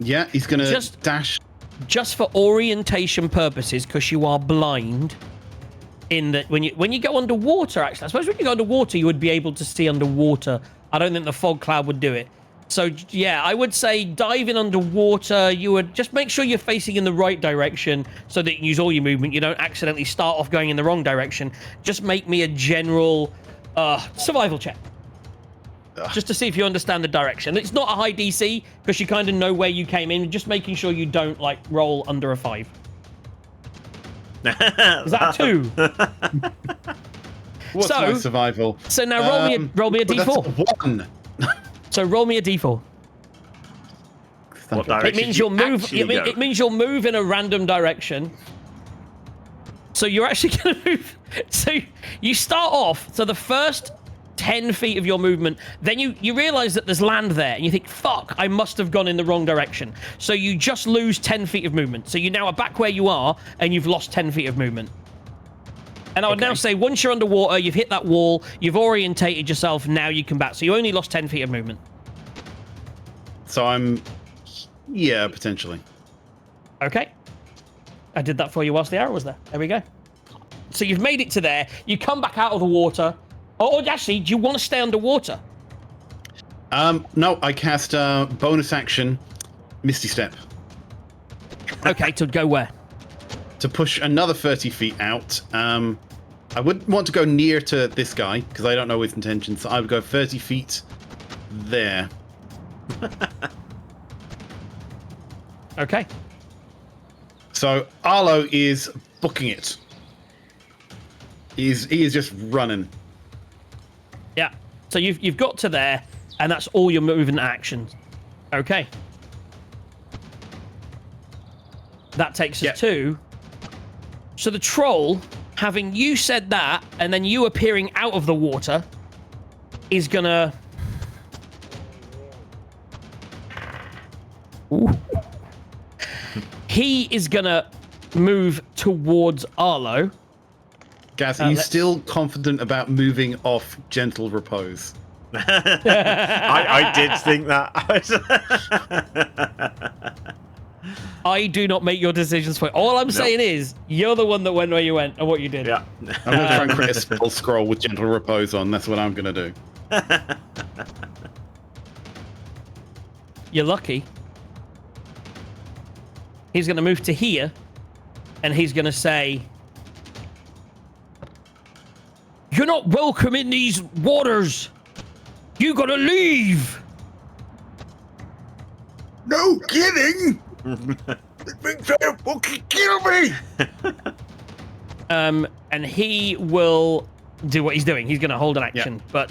going to dash. Just for orientation purposes, because you are blind. In that, when you go underwater, actually, I suppose when you go underwater, you would be able to see underwater. I don't think the fog cloud would do it. So yeah, I would say diving underwater, you would just make sure you're facing in the right direction so that you can use all your movement. You don't accidentally start off going in the wrong direction. Just make me a general survival check. Just to see if you understand the direction. It's not a high DC because you kind of know where you came in. Just making sure you don't like roll under a 5. Is that 2? What's my survival? So now roll me a D4. That's 1. So roll me a D4. What direction? It means you'll move. It means you'll move in a random direction. So you're actually going to move. So you start off. So the first 10 feet of your movement, then you realize that there's land there, and you think, "Fuck! I must have gone in the wrong direction." So you just lose 10 feet of movement. So you now are back where you are, and you've lost 10 feet of movement. And I would now say, once you're underwater, you've hit that wall, you've orientated yourself, now you come back. So you only lost 10 feet of movement. So I'm... Yeah, potentially. Okay. I did that for you whilst the arrow was there. There we go. So you've made it to there. You come back out of the water. Or actually, do you want to stay underwater? No, I cast bonus action Misty Step. Okay, to go where? To push another 30 feet out. I wouldn't want to go near to this guy because I don't know his intentions. So I would go 30 feet there. Okay. So Arlo is booking it. He is just running. Yeah. So you've got to there, and that's all your movement actions. Okay. That takes us to... So the troll, having you said that, and then you appearing out of the water, is gonna... Ooh. He is gonna move towards Arlo. Gaz, are you still confident about moving off gentle repose? I did think that. I do not make your decisions for you. All I'm saying is, you're the one that went where you went and what you did. Yeah. I'm going to try and create a spell scroll with gentle repose on. That's what I'm going to do. You're lucky. He's going to move to here, and he's going to say, "You're not welcome in these waters. You got to leave." No kidding! The big fire will kill me! And he will do what he's doing. He's going to hold an action. Yeah.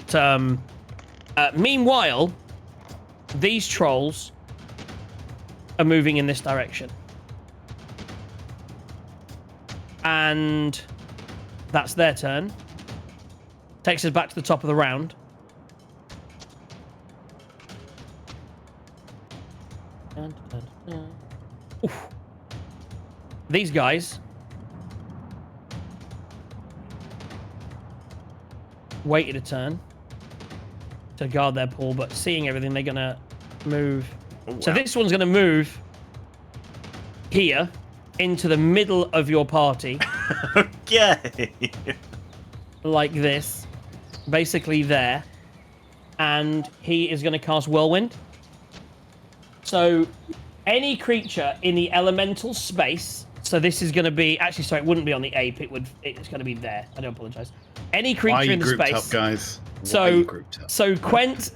But meanwhile, these trolls are moving in this direction. And that's their turn. Takes us back to the top of the round. Oof. These guys waited a turn to guard their pool, but seeing everything, they're gonna move. Oh, So wow. this one's gonna move here into the middle of your party, Okay. like this, basically there, and he is gonna cast Whirlwind. So any creature in the elemental space, so this is going to be, actually, sorry, it wouldn't be on the ape, it's going to be there. I do apologize. Any Why are creature you in the grouped space. up, guys? Why are you grouped up? So Quent,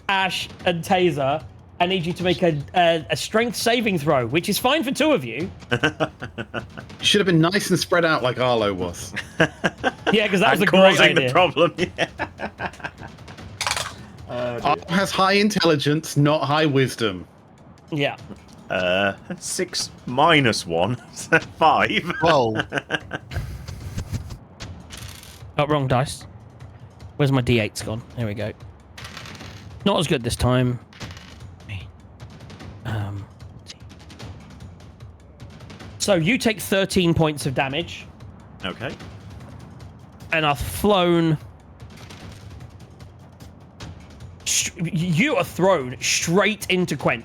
Ash, and Taser, I need you to make a strength saving throw, which is fine for two of you. Should have been nice and spread out like Arlo was. Yeah, because that was a And great causing idea. the problem. Yeah. Arlo has high intelligence, not high wisdom. Yeah. 6 minus 1, 5. Well, Oh, wrong dice. Where's my D8s gone? There we go. Not as good this time. So you take 13 points of damage, Okay. and are flown. You are thrown straight into Quent,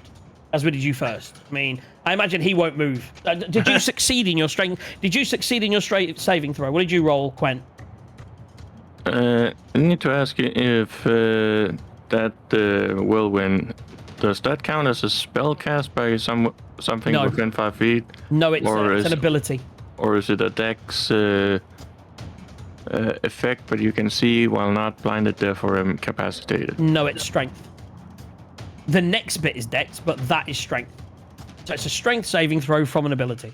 as we did you first. I mean, I imagine he won't move. Did you succeed in your strength? Did you succeed in your saving throw? What did you roll, Quent? I need to ask you if that whirlwind, does that count as a spell cast by something No. within 5 feet? No, it's Or an is- ability. Or is it a dex effect, but you can see while not blinded, therefore incapacitated? No, it's strength. The next bit is dex, but that is strength. So it's a strength saving throw from an ability.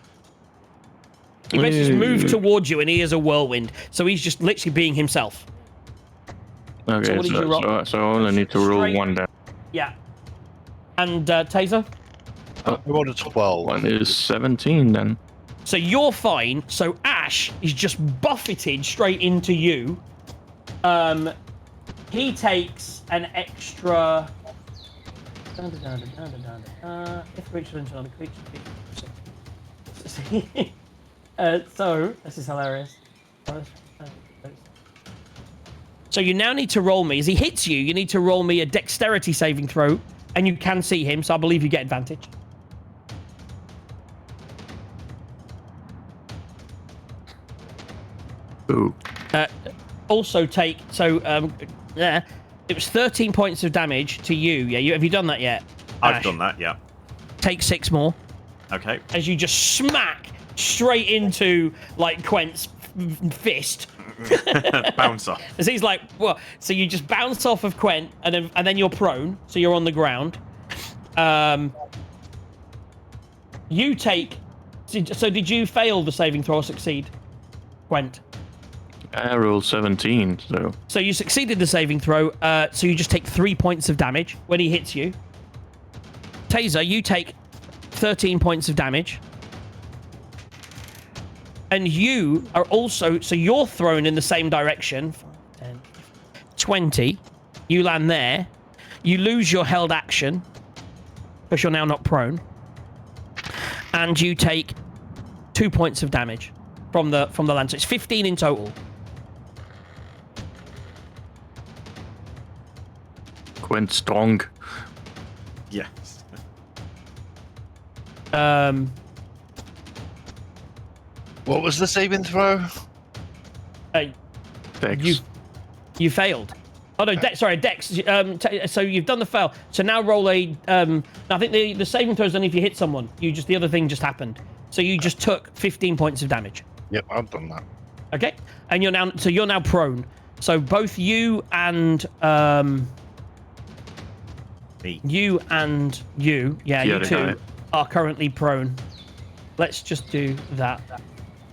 He basically just moved towards you, and he is a whirlwind. So he's just literally being himself. Okay, So what did you roll? so I only need to roll Straight- one down. Yeah. And Taser? I rolled a 12. One is 17 then. So you're fine. So Ash is just buffeted straight into you. He takes an extra. If creature into another creature. So this is hilarious. So you now need to roll me. As he hits you, you need to roll me a dexterity saving throw, and you can see him, so I believe you get advantage. Ooh. Also take yeah, it was 13 points of damage to you. Yeah, have you done that yet? I've Ash? done that, yeah. Take 6 more Okay. as you just smack straight into like Quent's fist. Bounce off. As he's like, well, so you just bounce off of Quent, and then you're prone, so you're on the ground. You take. So did you fail the saving throw or succeed, Quent? I rolled 17, so So you succeeded the saving throw. So you just take 3 points of damage when he hits you. Taser, you take 13 points of damage. And you are also, so you're thrown in the same direction. 5, 10, 20. You land there. You lose your held action, because you're now not prone. And you take 2 points of damage from the land. So it's 15 in total. Quent strong. Yes. What was the saving throw? Dex. You failed. Oh no, sorry, Dex. So you've done the fail. So now roll a. I think the saving throw is only if you hit someone. The other thing just happened. So you just took 15 points of damage. Yep, I've done that. Okay, and you're now prone. So both you and Me. you, you other two guy. are currently prone. Let's just do that.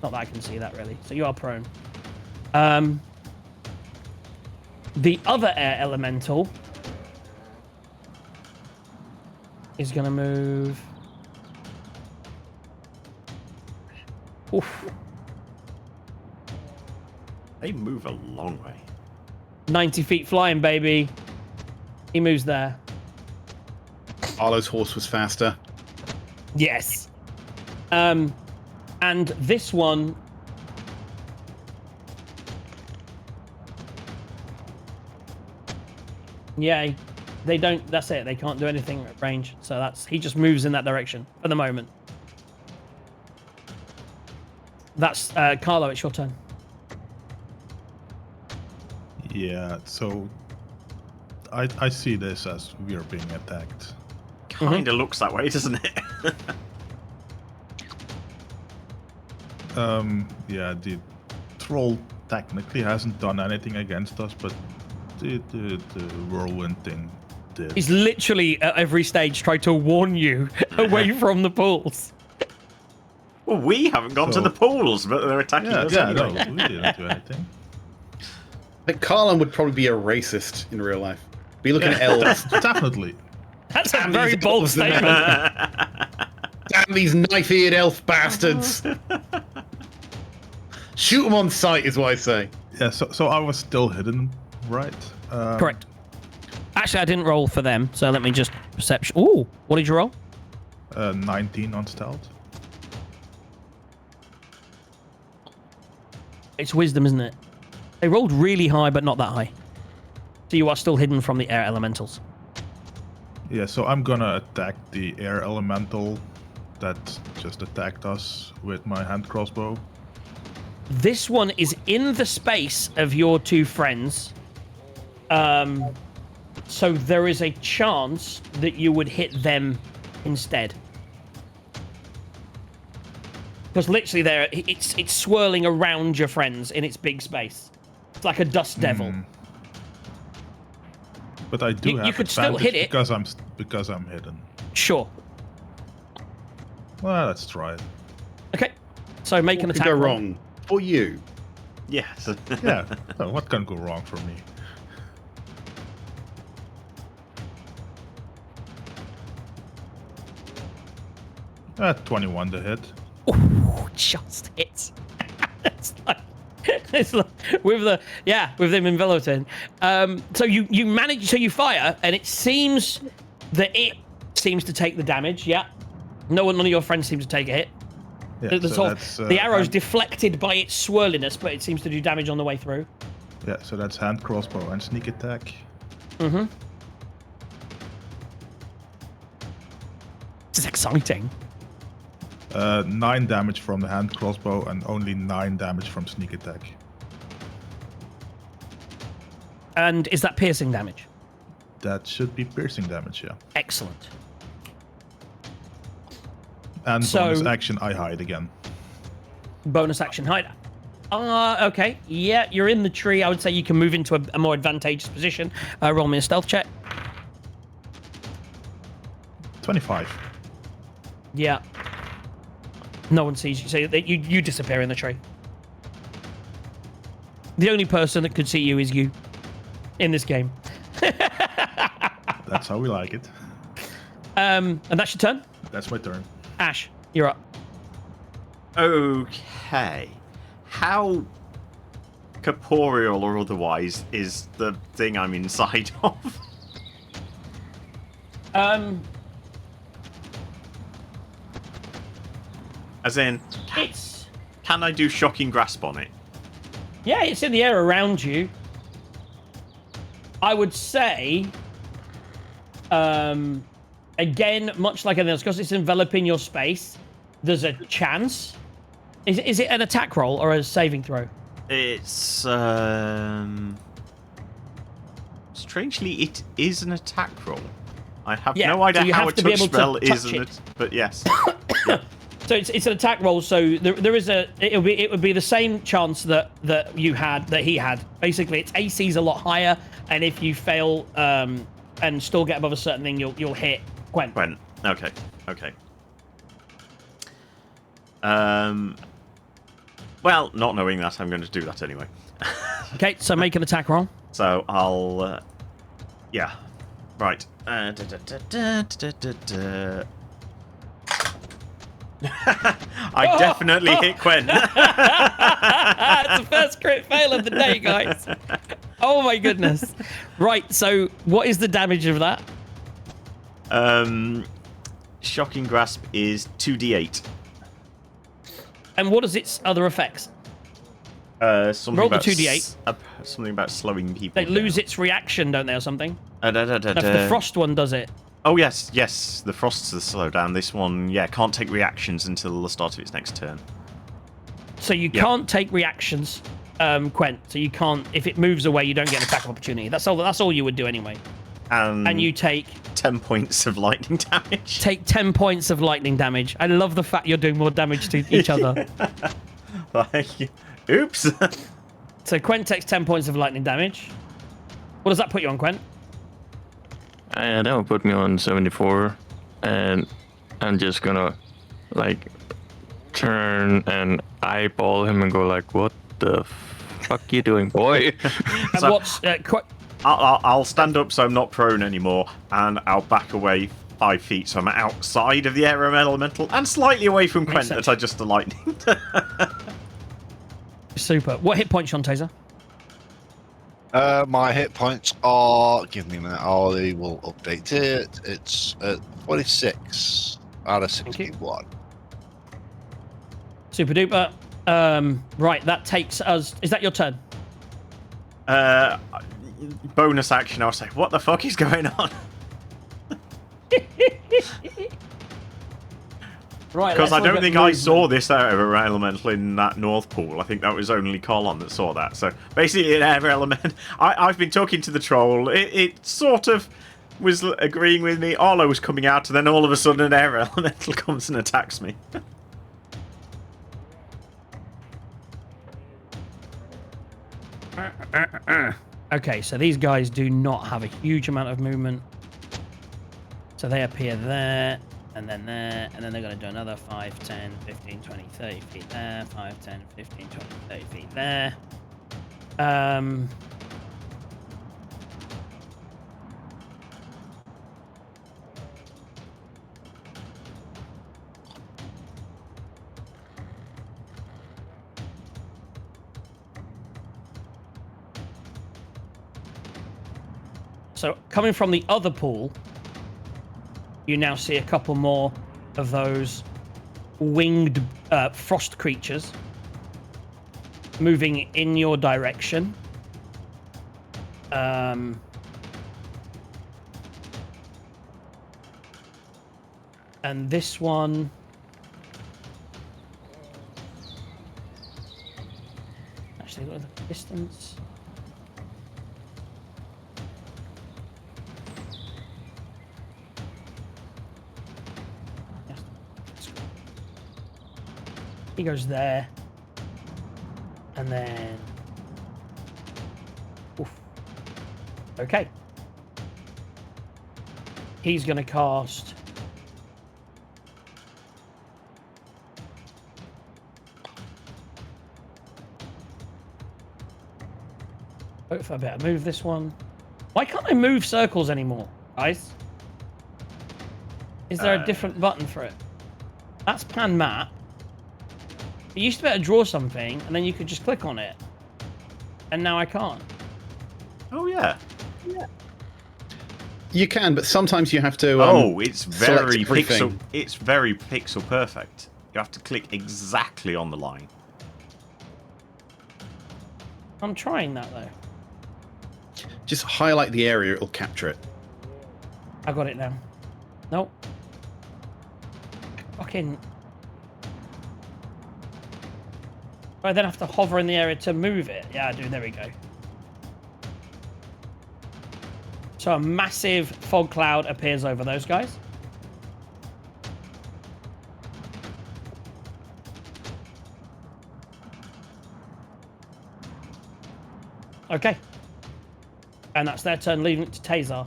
Not that I can see that really. So you are prone. The other air elemental is going to move. Oof. They move a long way. 90 feet flying, baby. He moves there. Arlo's horse was faster. Yes. And this one. Yay. They don't. That's it. They can't do anything at range. So he just moves in that direction for the moment. That's Carlo. It's your turn. Yeah, so I see this as we are being attacked. Kinda looks that way, doesn't it? Yeah, the troll technically hasn't done anything against us, but the whirlwind thing did. He's literally at every stage tried to warn you away from the pools. Well, we haven't gone to So- the pools, but they're attacking us no, anyway. we didn't do anything. I think Carlin would probably be a racist in real life. Be looking at elves. Definitely. That's a Damn very these bold elves, statement. Damn these knife-eared elf bastards! Shoot them on sight, is what I say. Yeah, so I was still hidden, right? Correct. Actually, I didn't roll for them, so let me just perception. Ooh, what did you roll? 19 on stealth. It's wisdom, isn't it? They rolled really high, but not that high. So you are still hidden from the air elementals. Yeah, so I'm gonna attack the air elemental that just attacked us with my hand crossbow. This one is in the space of your two friends. So there is a chance that you would hit them instead. Because literally it's swirling around your friends in its big space. It's like a dust devil. But I do have you could still advantage hit it. because I'm hidden. Sure. Well, let's try it. Okay. So make an What could attack go roll. wrong for you? Yes. Yeah. So what can go wrong for me? At 21 to hit. Ooh, just hits. it's like with them enveloped in. So you fire, and it seems that it seems to take the damage. Yeah. None of your friends seem to take a hit. Yeah, The arrow's deflected by its swirliness, but it seems to do damage on the way through. Yeah, so that's hand crossbow and sneak attack. Mm-hmm. This is exciting. 9 damage from the hand crossbow and only 9 damage from sneak attack. And is that piercing damage? That should be piercing damage, yeah. Excellent. And So- bonus action, I hide again. Bonus action hide. Okay. Yeah, you're in the tree. I would say you can move into a more advantageous position. Roll me a stealth check. 25. Yeah. No one sees you. So you disappear in the tree. The only person that could see you is you in this game. That's how we like it. And that's your turn. That's my turn. Ash, you're up. Okay. How corporeal or otherwise is the thing I'm inside of? As in, can I do shocking grasp on it? Yeah, it's in the air around you. I would say, again, much like anything else, because it's enveloping your space, there's a chance. Is it an attack roll or a saving throw? It's strangely, it is an attack roll. I have Yeah, no idea so you how have a to be touch able to spell is, touch it. but yes. So it's an attack roll. So there is it would be the same chance that he had. Basically, its AC is a lot higher, and if you fail and still get above a certain thing, you'll hit Gwen. Okay. Well, not knowing that, I'm going to do that anyway. Okay, so make an attack roll. So I'll, yeah, right. I definitely hit Gwen. It's the first crit fail of the day, guys. Oh my goodness. Right, so what is the damage of that? Shocking Grasp is 2d8. And what is its other effects? Something Roll the about 2d8. Something about slowing people They lose its reaction, don't they, or something? The frost one does it. Oh, yes. The frost's the slow down. This one, yeah, can't take reactions until the start of its next turn. So you can't take reactions, Quent. So you can't... If it moves away, you don't get an attack opportunity. That's all you would do anyway. And you take... 10 points of lightning damage. Take 10 points of lightning damage. I love the fact you're doing more damage to each other. Like, oops. So Quent takes 10 points of lightning damage. What does that put you on, Quent? That would put me on 74, and I'm just gonna like turn and eyeball him and go like, "What the fuck you doing, boy?" And So- what's I'll stand up so I'm not prone anymore, and I'll back away 5 feet so I'm outside of the air elemental and slightly away from Quent that I just lightning. Super. What hit points, Taser? My hit points are. Give me a minute. I will update it. It's 46 out of 61. Super duper. Right, that takes us. Is that your turn? Bonus action, I'll say, what the fuck is going on? Right. Because I let's don't look at think I movement. saw this air elemental in that North Pool. I think that was only Colin that saw that. So basically, an air element. I've been talking to the troll. It sort of was agreeing with me. Arlo was coming out, and then all of a sudden, an air elemental comes and attacks me. Okay, so these guys do not have a huge amount of movement. So they appear there, and then there, and then they're going to do another 5, 10, 15, 20, 30 feet there, 5, 10, 15, 20, 30 feet there. So coming from the other pool, you now see a couple more of those winged frost creatures moving in your direction. And this one... Actually, look at the distance. He goes there. And then... Oof. Okay. He's going to cast... Wait for a bit. Move this one. Why can't I move circles anymore, guys? Is there a different button for it? That's pan map. You used to be able to draw something, and then you could just click on it. And now I can't. Oh, yeah. You can, but sometimes you have to. It's select very everything. pixel. It's very pixel perfect. You have to click exactly on the line. I'm trying that, though. Just highlight the area; it'll capture it. I got it now. Nope. Fucking... I then have to hover in the area to move it. Yeah, I do. There we go. So a massive fog cloud appears over those guys. Okay. And that's their turn, leaving it to Tazar.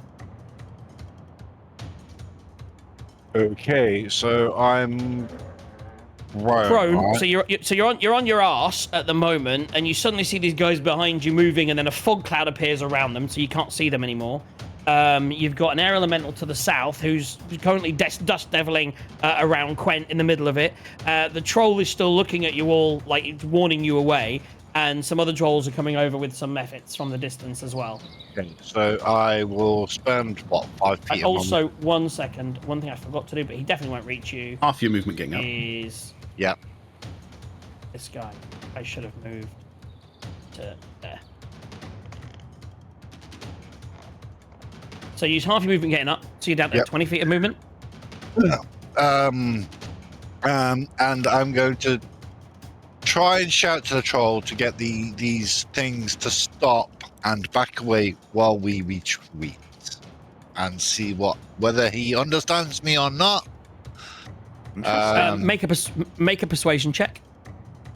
Okay, so I'm Prone. right? So you're on your arse at the moment, and you suddenly see these guys behind you moving, and then a fog cloud appears around them, so you can't see them anymore. You've got an air elemental to the south who's currently dust deviling around Quent in the middle of it. The troll is still looking at you all, like it's warning you away, and some other trolls are coming over with some efforts from the distance as well. Okay, so I will spend what 5 feet. And also, 1 second, one thing I forgot to do, but he definitely won't reach you. Half your movement getting up. Is Yeah. this guy? I should have moved to there. So use half your movement getting up, so you're down to 20 feet of movement. And I'm going to try and shout to the troll to get these things to stop and back away while we retreat, and see whether he understands me or not. Make a persuasion check.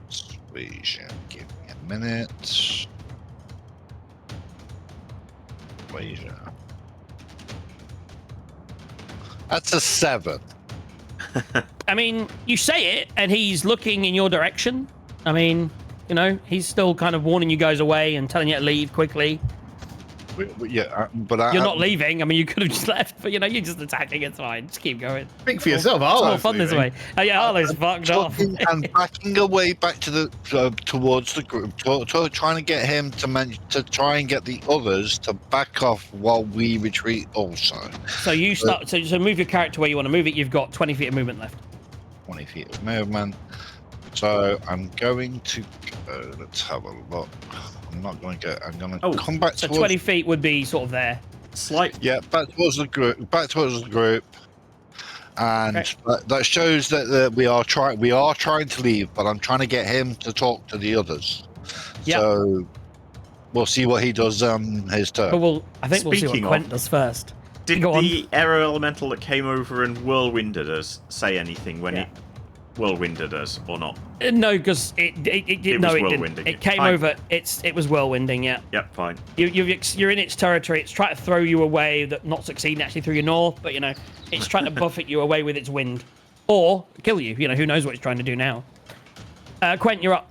Persuasion. Give me a minute. Persuasion. That's a 7. I mean, you say it, and he's looking in your direction. I mean, you know, he's still kind of warning you guys away and telling you to leave quickly. Yeah, but you're not leaving. I mean, you could have just left, but you know, you're just attacking. It's fine. Just keep going. Speak for yourself. It's more Arlo's fun this way. Oh yeah, Arlo's fucked off. And backing away back to the towards the group, trying to get him to try and get the others to back off while we retreat. Also. So you start. So move your character where you want to move it. You've got 20 feet of movement left. 20 feet of movement. So I'm going to go. Let's have a look. I'm not going to get. I'm going to come back. So 20 feet would be sort of there. Yeah, back towards the group. Back towards the group, and that shows that we are trying to leave, but I'm trying to get him to talk to the others. Yep. So we'll see what he does on his turn. But I think we'll see what Quent does first. Did the air elemental that came over and whirlwinded us say anything when it whirlwinded us or not? No, because it didn't. It came over. It was whirlwinding. Yeah. Yep. Fine. You're in its territory. It's trying to throw you away. That not succeeding actually through your north, but you know it's trying to buffet you away with its wind, or kill you. You know who knows what it's trying to do now. Quent, you're up.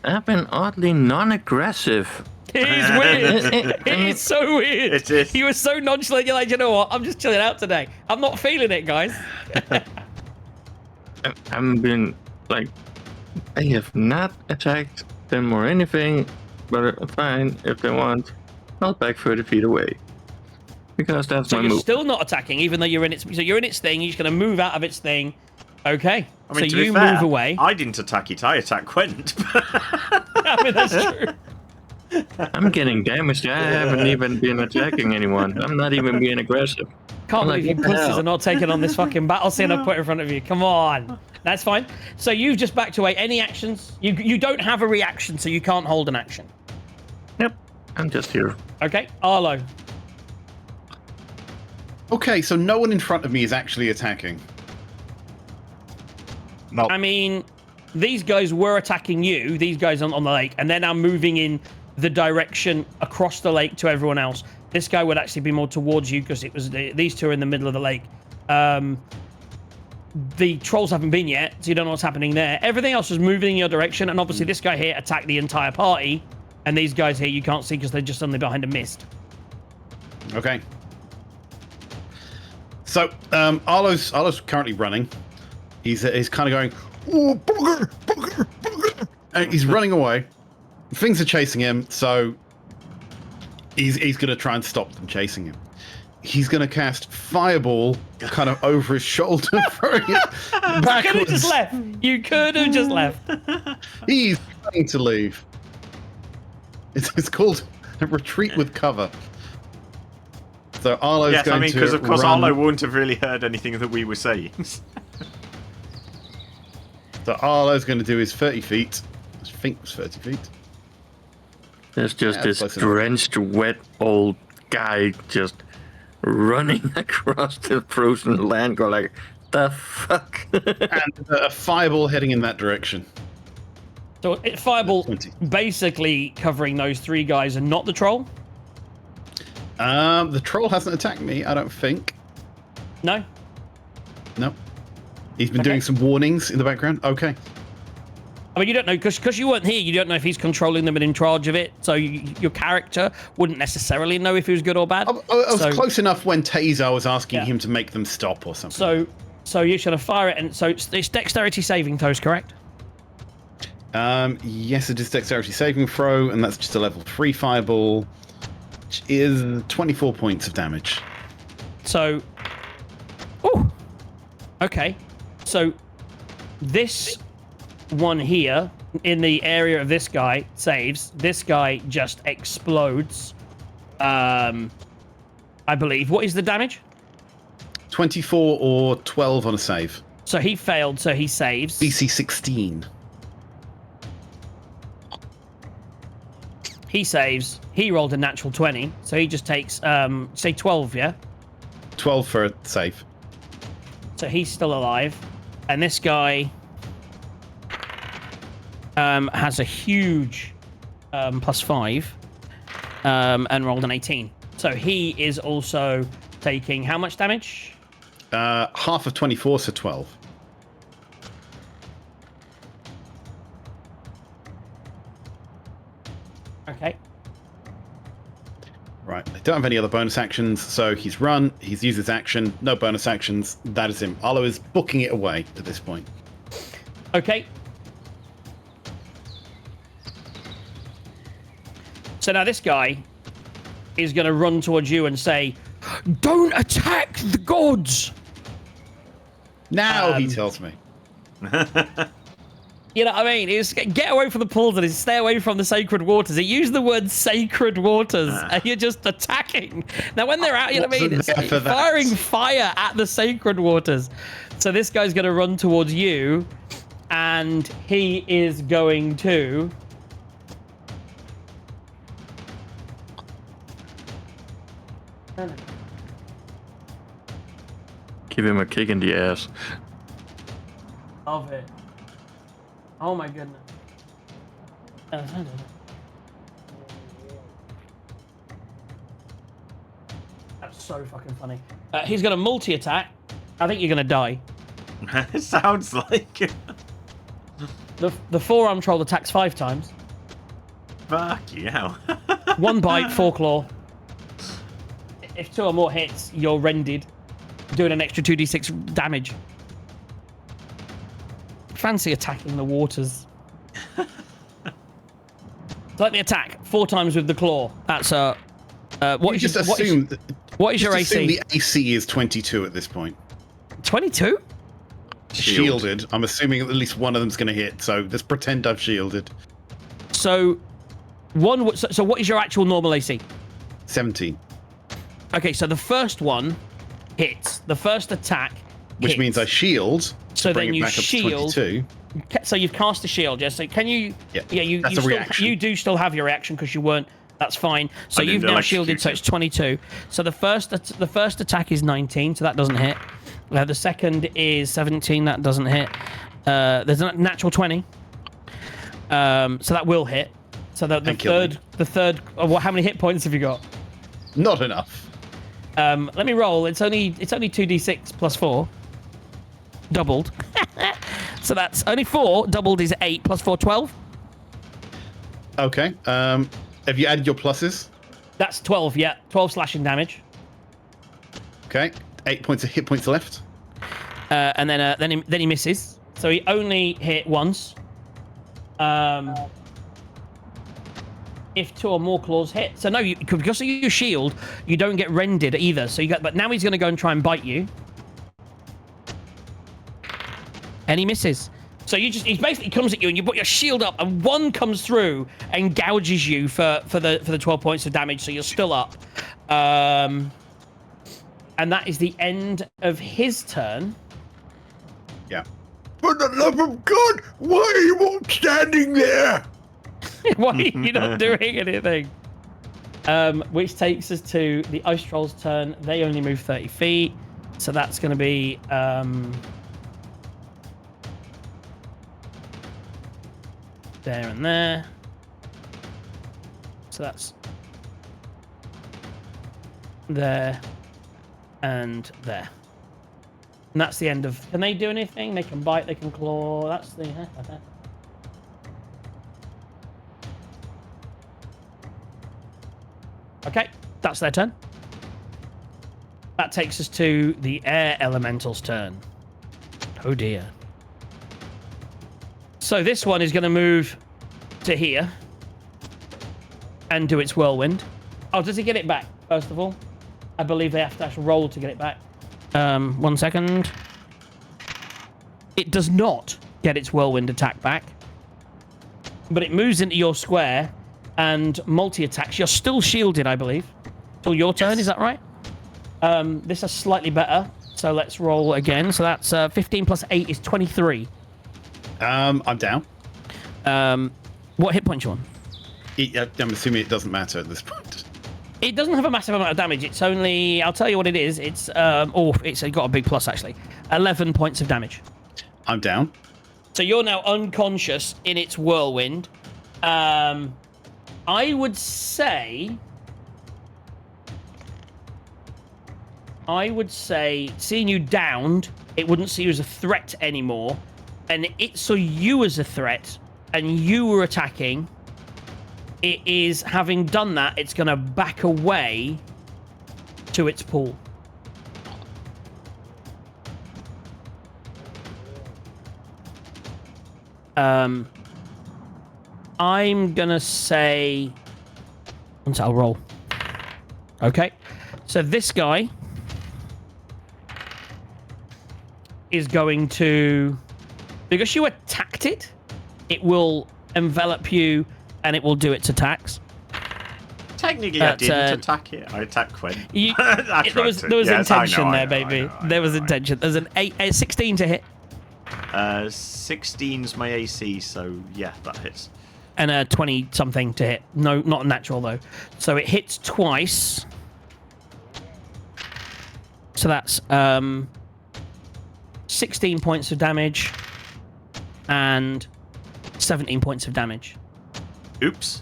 I've been oddly non-aggressive. It is weird. It is so weird. It is. You were so nonchalant. You're like, you know what? I'm just chilling out today. I'm not feeling it, guys. I've been like, I have not attacked them or anything, but fine if they want. I'll back 30 feet away because that's my move. So you're still not attacking, even though you're in its. So you're in its thing. You're just going to move out of its thing. Okay. I mean, so to you be fair, move away. I didn't attack it. I attacked Quent. I mean, that's true. I'm getting damaged. I haven't even been attacking anyone. I'm not even being aggressive. Can't I'm believe you pussies are not taking on this fucking battle scene I put in front of you. Come on. That's fine. So you've just backed away. Any actions? You don't have a reaction, so you can't hold an action. Yep. I'm just here. Okay. Arlo. Okay, so no one in front of me is actually attacking. No. I mean, these guys were attacking you, these guys on the lake, and they're now moving in the direction across the lake to everyone else. This guy would actually be more towards you because it was these two are in the middle of the lake. The trolls haven't been yet, so you don't know what's happening there. Everything else is moving in your direction, and obviously this guy here attacked the entire party, and these guys here you can't see because they're just suddenly behind a mist. Okay. So Arlo's currently running. He's kind of going, oh, bugger, bugger, bugger. And he's running away. Things are chasing him, so he's going to try and stop them chasing him. He's going to cast Fireball kind of over his shoulder, throwing it backwards. You could have just left. You could have just left. He's trying to leave. It's called a retreat with cover. So Arlo's going to I mean, because of course run. Arlo wouldn't have really heard anything that we were saying. So Arlo's going to do his 30 feet. I think it was 30 feet. There's just this drenched, wet old guy just running across the frozen land, going like, the fuck? And a fireball heading in that direction. So fireball 20. basically covering those 3 guys and not the troll? The troll hasn't attacked me, I don't think. No? No. He's been doing some warnings in the background. Okay. I mean, you don't know, because you weren't here, you don't know if he's controlling them and in charge of it, so your character wouldn't necessarily know if he was good or bad. I was close enough when Taser was asking him to make them stop or something. So you're going to fire it, and so it's dexterity saving throws, correct? Yes, it is dexterity saving throw, and that's just a level 3 fireball, which is 24 points of damage. So, oh, okay. So this one here in the area of this guy saves. This guy just explodes. I believe. What is the damage? 24 or 12 on a save. So he failed, so he saves. DC 16. He saves. He rolled a natural 20, so he just takes, say 12, yeah? 12 for a save. So he's still alive. And this guy has a huge +5 and rolled an 18. So he is also taking how much damage? Half of 24, so 12. Okay. Right, I don't have any other bonus actions, so he's run, he's used his action, no bonus actions, that is him. Arlo is booking it away at this point. Okay. So now this guy is going to run towards you and say, "Don't attack the gods!" Now he tells me. You know what I mean? It's get away from the pools and stay away from the sacred waters. He used the word sacred waters, and you're just attacking. Now, when they're out, you know what I mean? It's firing fire at the sacred waters. So this guy's going to run towards you, and he is going to... Give him a kick in the ass. Of it. Oh my goodness. That's so fucking funny. He's going to multi-attack. I think you're going to die. It sounds like it. The forearm troll attacks 5 times. Fuck you hell. 1 bite, 4 claw. If 2 or more hits, you're rended, doing an extra 2d6 damage. Fancy attacking the waters. Let me attack 4 times with the claw. That's what is your AC? Assume the AC is 22 at this point. 22? Shielded. I'm assuming at least one of them's going to hit. So let's pretend I've shielded. So what is your actual normal AC? 17. Okay, so the first one hits. The first attack Which hits. means I shield. So bring then it you back up shield. to 22. So you've cast a shield, yes. So can you? Yeah, that's a reaction. You do still have your reaction because you weren't. That's fine. So I you've didn't now shielded, so it's 22. So the first attack is 19, so that doesn't hit. The second is 17, that doesn't hit. There's a natural 20, so that will hit. So the third. How many hit points have you got? Not enough. Let me roll. It's only 2d6 plus 4. Doubled. So that's only 4. Doubled is 8 plus 4, 12. Okay. Have you added your pluses? That's 12. Yeah, 12 slashing damage. Okay. 8 points of hit points left. And then he misses. So he only hit once. If 2 or more claws hit. So no, because of your shield, you don't get rended either. So but now he's going to go and try and bite you. And he misses. So he basically comes at you and you put your shield up and 1 comes through and gouges you for the 12 points of damage. So you're still up. And that is the end of his turn. Yeah. For the love of God, why are you all standing there? Why are you not doing anything? Which takes us to the Ice Troll's turn. They only move 30 feet. So that's going to be... there and there. So that's there and there. And that's the end of... Can they do anything? They can bite, they can claw. That's the... Okay, that's their turn. That takes us to the air elemental's turn. Oh dear. So this one is going to move to here and do its whirlwind. Oh, does he get it back, first of all? I believe they have to actually roll to get it back. 1 second. It does not get its whirlwind attack back, but it moves into your square and multi-attacks. You're still shielded, I believe. Till your turn, is that right? This is slightly better, so let's roll again. So that's 15 plus 8 is 23. I'm down. What hit point you on? I'm assuming it doesn't matter at this point. It doesn't have a massive amount of damage. It's only... I'll tell you what it is. It's it's got a big plus, actually. 11 points of damage. I'm down. So you're now unconscious in its whirlwind. I would say, seeing you downed, it wouldn't see you as a threat anymore. And it saw you as a threat, and you were attacking. It is, having done that, it's going to back away to its pool. I'm going to say... Once I'll roll. Okay. So this guy is going to... Because you attacked it, it will envelop you and it will do its attacks. Technically, I didn't attack it. I attacked Quinn. There was intention there, baby. There was intention. There's an 16 to hit. 16's my AC, so yeah, that hits. And a 20-something to hit. No, not natural, though. So it hits twice. So that's 16 points of damage and 17 points of damage. Oops.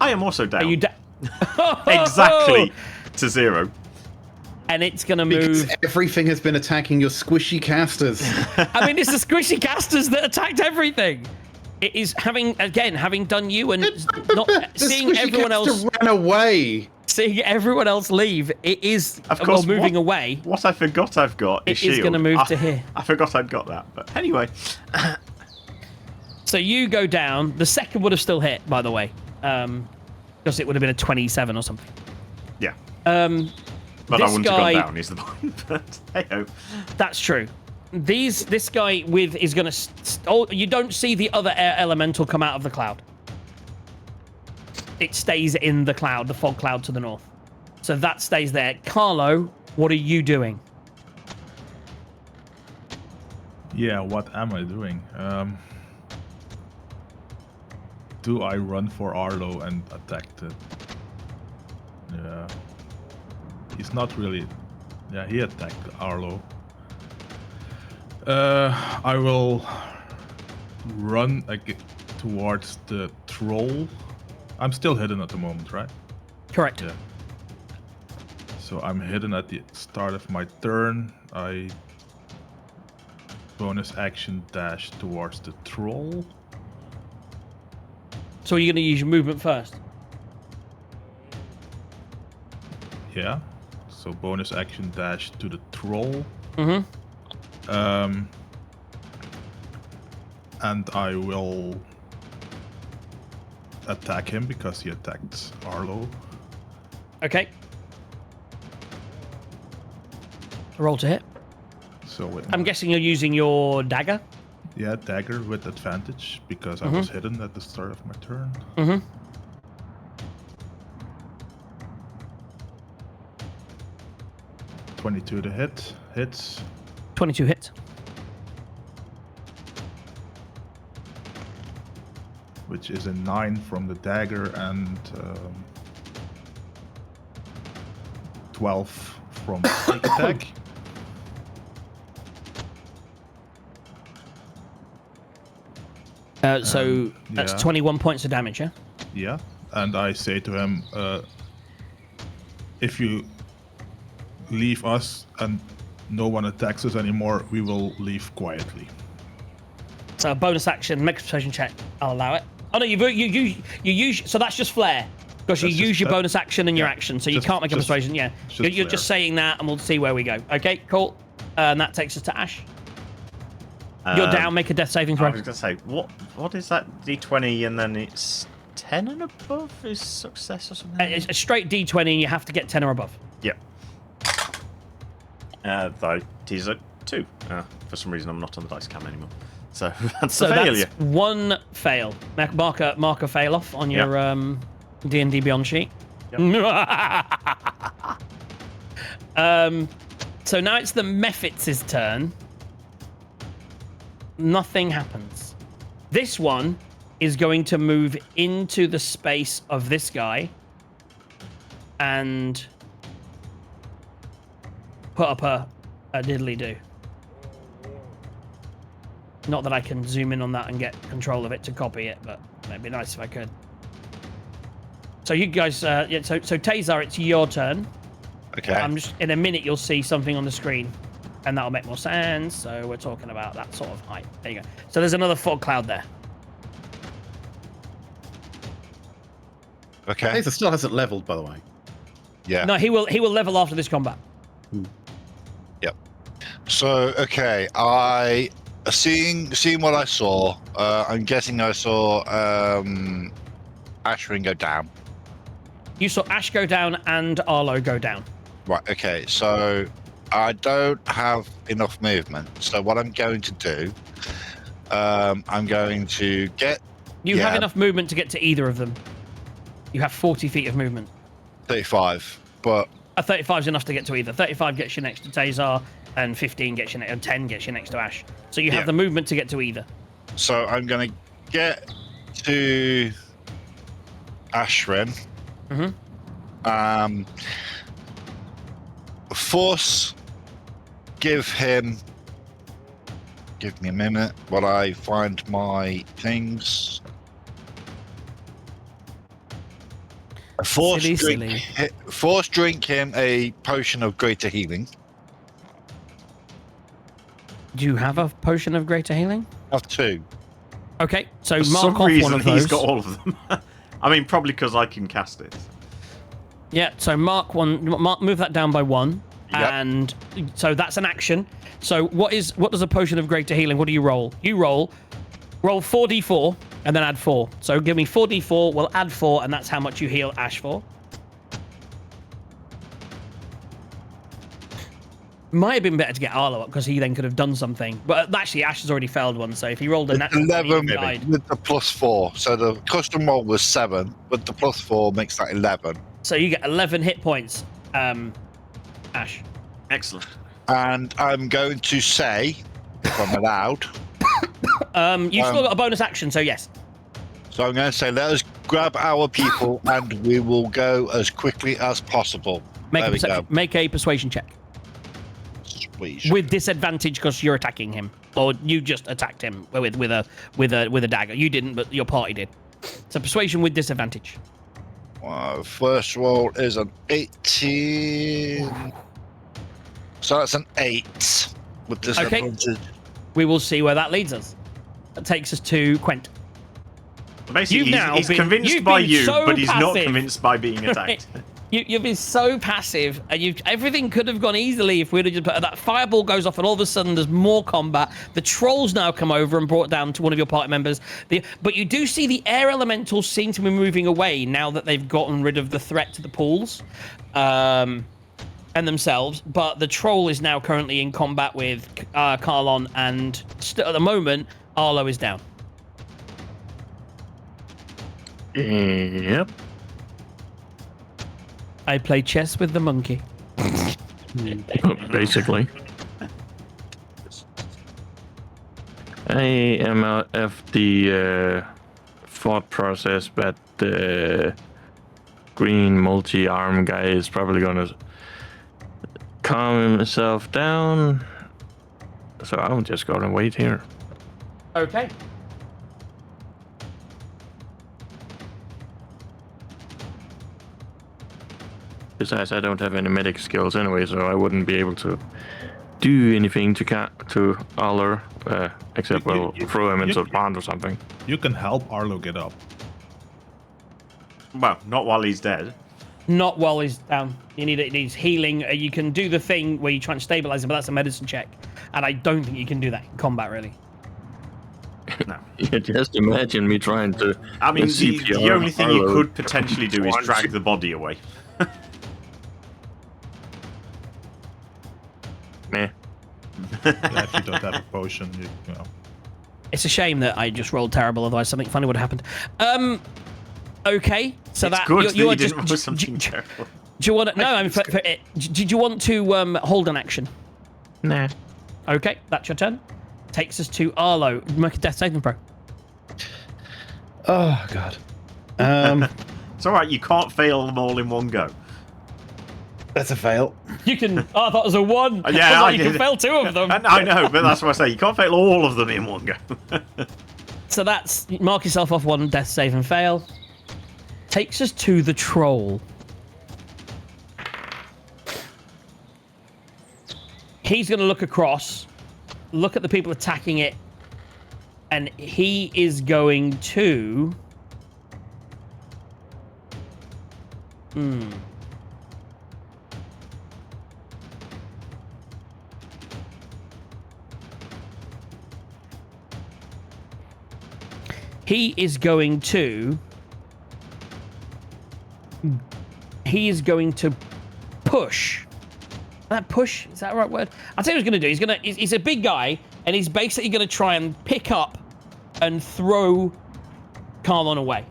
I am also down. Are you exactly to 0. And it's going to Because move... everything has been attacking your squishy casters. I mean, it's the squishy casters that attacked everything. It is having done you and not seeing everyone else ran away. Seeing everyone else leave, it is of course, moving away. What I forgot I've got is shield. It is going to move to here. I forgot I'd got that, but anyway. So you go down. The second would have still hit, by the way, because it would have been a 27 or something. Yeah. But I wouldn't have gone down, is the point. But hey-ho. That's true. This guy is going to... you don't see the other air elemental come out of the cloud. It stays in the cloud, the fog cloud to the north. So that stays there. Carlo, what are you doing? Yeah, what am I doing? Do I run for Arlo and attack the... Yeah. He's not really... Yeah, he attacked Arlo. I will run towards the troll. I'm still hidden at the moment, right? Correct. Yeah. So I'm hidden at the start of my turn. I bonus action dash towards the troll. So are you going to use your movement first? Yeah. So bonus action dash to the troll. Mm-hmm. And I will attack him because he attacked Arlo. Okay. Roll to hit. So I'm guessing you're using your dagger? Yeah, dagger with advantage because I was hidden at the start of my turn. Mm-hmm. 22 to hit. Hits. 22 hits. Which is a 9 from the dagger and 12 from sneak attack. So that's 21 points of damage, yeah? Yeah, and I say to him, if you leave us and no one attacks us anymore, we will leave quietly. So a bonus action, make a persuasion check. I'll allow it. Oh no, you use. So that's just flair because you use your bonus action and your action, so you can't make a persuasion. Yeah, you're just saying that, and we'll see where we go. Okay, cool. And that takes us to Ash. You're down. Make a death saving throw. I was gonna say, what is that D20, and then it's 10 and above is success or something? It's a straight D20. You have to get 10 or above. Yep. That is a 2. For some reason, I'm not on the dice cam anymore. So that's a failure. That's one fail. Mark a fail off on your D&D Beyond sheet. Yep. So now it's the Mephits' turn. Nothing happens. This one is going to move into the space of this guy and put up a diddly-do. Not that I can zoom in on that and get control of it to copy it, but it'd be nice if I could. So you guys, so Tazar, it's your turn. Okay. I'm just in a minute you'll see something on the screen, and that'll make more sense. So we're talking about that sort of height. There you go. So there's another fog cloud there. Okay. Tazar still hasn't leveled, by the way. Yeah. No, he will level after this combat. Yep. So okay, seeing what I saw, I'm guessing I saw Ashwin go down. You saw Ash go down and Arlo go down. Right, okay, so I don't have enough movement. So what I'm going to do, I'm going to get... You have enough movement to get to either of them. You have 40 feet of movement. 35, but... A 35 is enough to get to either. 35 gets you next to Tazar, and 15 gets you and 10 gets you next to Ash. So you have the movement to get to either. So I'm going to get to Ashwin. Mm-hmm. Force, give me a minute while I find my things. Force drink him a potion of greater healing. Do you have a potion of greater healing? I have 2. Okay, so For mark some off reason, one of those. he's got all of them. I mean, probably because I can cast it. Yeah, so move that down by 1. Yep. And so that's an action. So what does a potion of greater healing, what do you roll? You roll 4d4 and then add 4. So give me 4d4, we'll add 4, and that's how much you heal Ash for. Might have been better to get Arlo up because he then could have done something. But actually, Ash has already failed one, so if he rolled a natural 11 died. with the +4. So the custom roll was 7, but the +4 makes that 11. So you get 11 hit points, Ash. Excellent. And I'm going to say, if I'm allowed... You've still got a bonus action, so yes. So I'm going to say, let us grab our people and we will go as quickly as possible. Make a persuasion check. Sweet. With disadvantage because you're attacking him, or you just attacked him with a dagger. You didn't, but your party did. So persuasion with disadvantage. First roll is an 18. So that's an 8 with disadvantage. Okay. We will see where that leads us. That takes us to Quent. Basically, he's convinced by you, but he's not convinced by being attacked. You've been so passive, and everything could have gone easily if we'd have just put that fireball goes off, and all of a sudden there's more combat. The trolls now come over and brought down to one of your party members. But you do see the air elementals seem to be moving away now that they've gotten rid of the threat to the pools, and themselves. But the troll is now currently in combat with Carlon, and at the moment Arlo is down. Yep. I play chess with the monkey. Basically. I am out of the thought process, but the green multi-arm guy is probably gonna calm himself down. So I'm just gonna wait here. Okay. Besides, I don't have any medic skills anyway, so I wouldn't be able to do anything to Arlo, except throw him into a pond or something. You can help Arlo get up. Well, not while he's dead. Not while he's down. It needs healing. You can do the thing where you try and stabilize him, but that's a medicine check, and I don't think you can do that in combat, really. No. Yeah, just imagine me trying to. I mean, the only thing you Arlo. could potentially do is drag the body away. Meh. Yeah, if you don't have a potion, you know. It's a shame that I just rolled terrible, otherwise something funny would have happened. Okay, so It's that good that you you are didn't just. roll something terrible. Do you want to? No, I mean, did you want to hold an action? Nah. Okay, that's your turn. Takes us to Arlo. Make a death saving throw. Oh god. It's all right. You can't fail them all in one go. That's a fail. You can. Oh, I thought it was a 1. Yeah, you can fail 2 of them. I know, but that's what I say. You can't fail all of them in one go. So that's mark yourself off 1 death save and fail. Takes us to the troll. He's going to look across, look at the people attacking it, and he is going to. He is going to push. That push? Is that the right word? I'll tell you what he's going to do. He's a big guy, and he's basically going to try and pick up and throw Carlon away.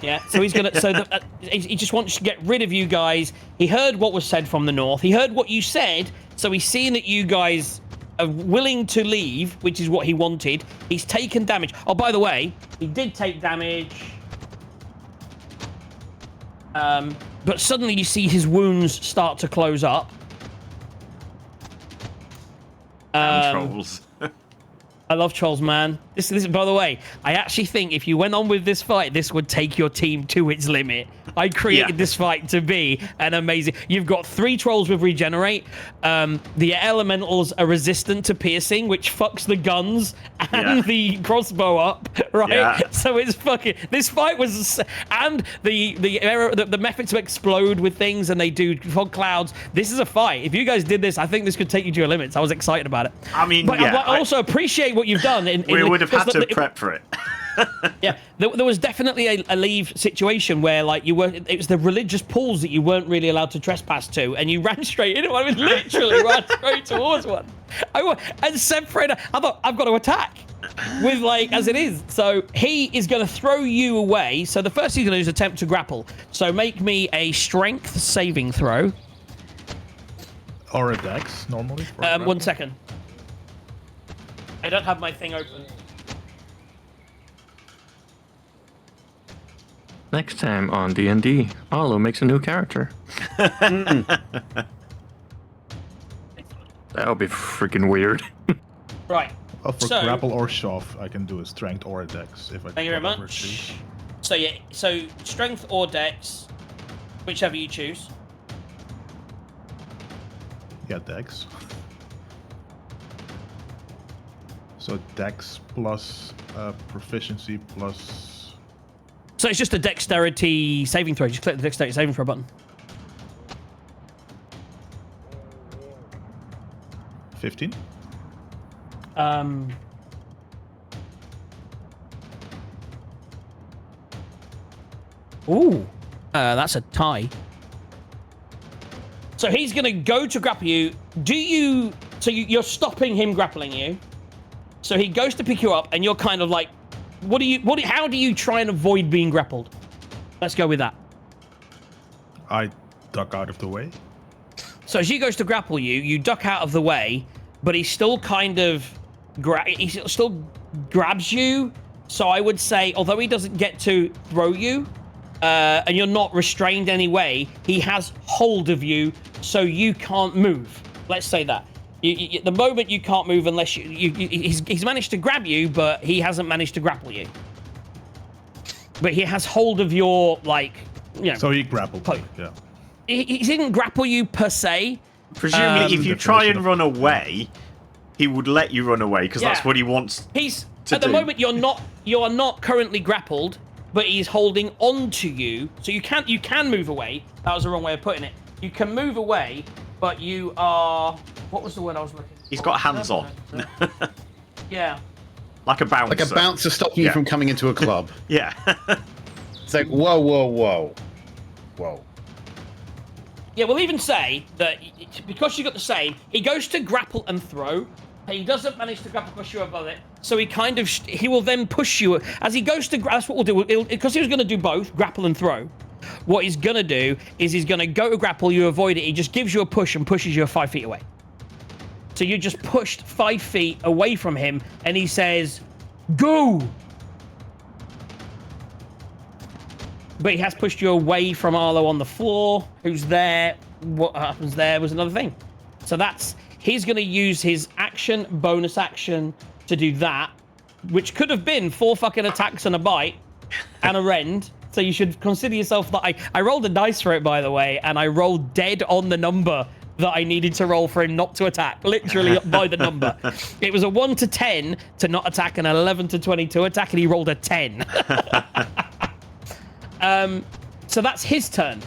Yeah, so he's going to... he just wants to get rid of you guys. He heard what was said from the north. He heard what you said, so he's seeing that you guys are willing to leave, which is what he wanted. He's taken damage. Oh, by the way, he did take damage. But suddenly you see his wounds start to close up. Trolls. I love trolls, man. This, by the way, I actually think if you went on with this fight, this would take your team to its limit. I created this fight to be an amazing... You've got 3 trolls with regenerate. The elementals are resistant to piercing, which fucks the guns and the crossbow up, right? Yeah. So it's fucking... This fight was... And the method to explode with things, and they do fog clouds. This is a fight. If you guys did this, I think this could take you to your limits. I was excited about it. I mean, but I also appreciate what you've done. We would have had to prep for it. Yeah, there was definitely a leave situation where, like, it was the religious pools that you weren't really allowed to trespass to, and you ran straight into one. I mean, literally ran straight towards one. And Fred, I thought, I've got to attack with, like, as it is. So he is going to throw you away. So the first he's going to do is attempt to grapple. So make me a strength saving throw. Or a dex, normally. 1 second. I don't have my thing open. Next time on D&D, Arlo makes a new character. That would be freaking weird. Right. Oh, for grapple or shove, I can do a strength or a dex. If I Thank you very much. So yeah, so strength or dex, whichever you choose. Yeah, dex. So dex plus proficiency plus... So it's just a dexterity saving throw. Just click the dexterity saving throw button. 15? Ooh. That's a tie. So he's going to go to grapple you. So you're stopping him grappling you. So he goes to pick you up, and you're kind of like, how do you try and avoid being grappled? Let's go with that. I duck out of the way. So as he goes to grapple you, you duck out of the way, but he still kind of still grabs you. So I would say, although he doesn't get to throw you, and you're not restrained anyway, he has hold of you, so you can't move. Let's say that. The moment you can't move unless he's managed to grab you, but he hasn't managed to grapple you. But he has hold of your, like, you know. So he grappled me, yeah. he didn't grapple you per se. Presumably, if you try and run away, he would let you run away because that's what he wants. He's to at the do. moment you are not currently grappled, but he's holding on to you, so you can move away. That was the wrong way of putting it. You can move away, but you are. What was the word I was looking for? He's got hands on. Yeah. Like a bouncer. Like a bouncer stopping you from coming into a club. Yeah. It's like, whoa. Yeah, we'll even say that because you got the same, he goes to grapple and throw. He doesn't manage to grapple push you above it, so he will then push you as he goes to. That's what we'll do because he was going to do both grapple and throw. What he's going to do is he's going to go to grapple, you avoid it. He just gives you a push and pushes you 5 feet away. So you just pushed 5 feet away from him, and he says, "Go." But he has pushed you away from Arlo on the floor, who's there. What happens there was another thing. So he's going to use his bonus action to do that, which could have been 4 fucking attacks and a bite and a rend. So you should consider yourself that I rolled a dice for it, by the way, and I rolled dead on the number that I needed to roll for him not to attack, literally by the number. It was a 1 to 10 to not attack and an 11 to 22 attack, and he rolled a 10. So that's his turn.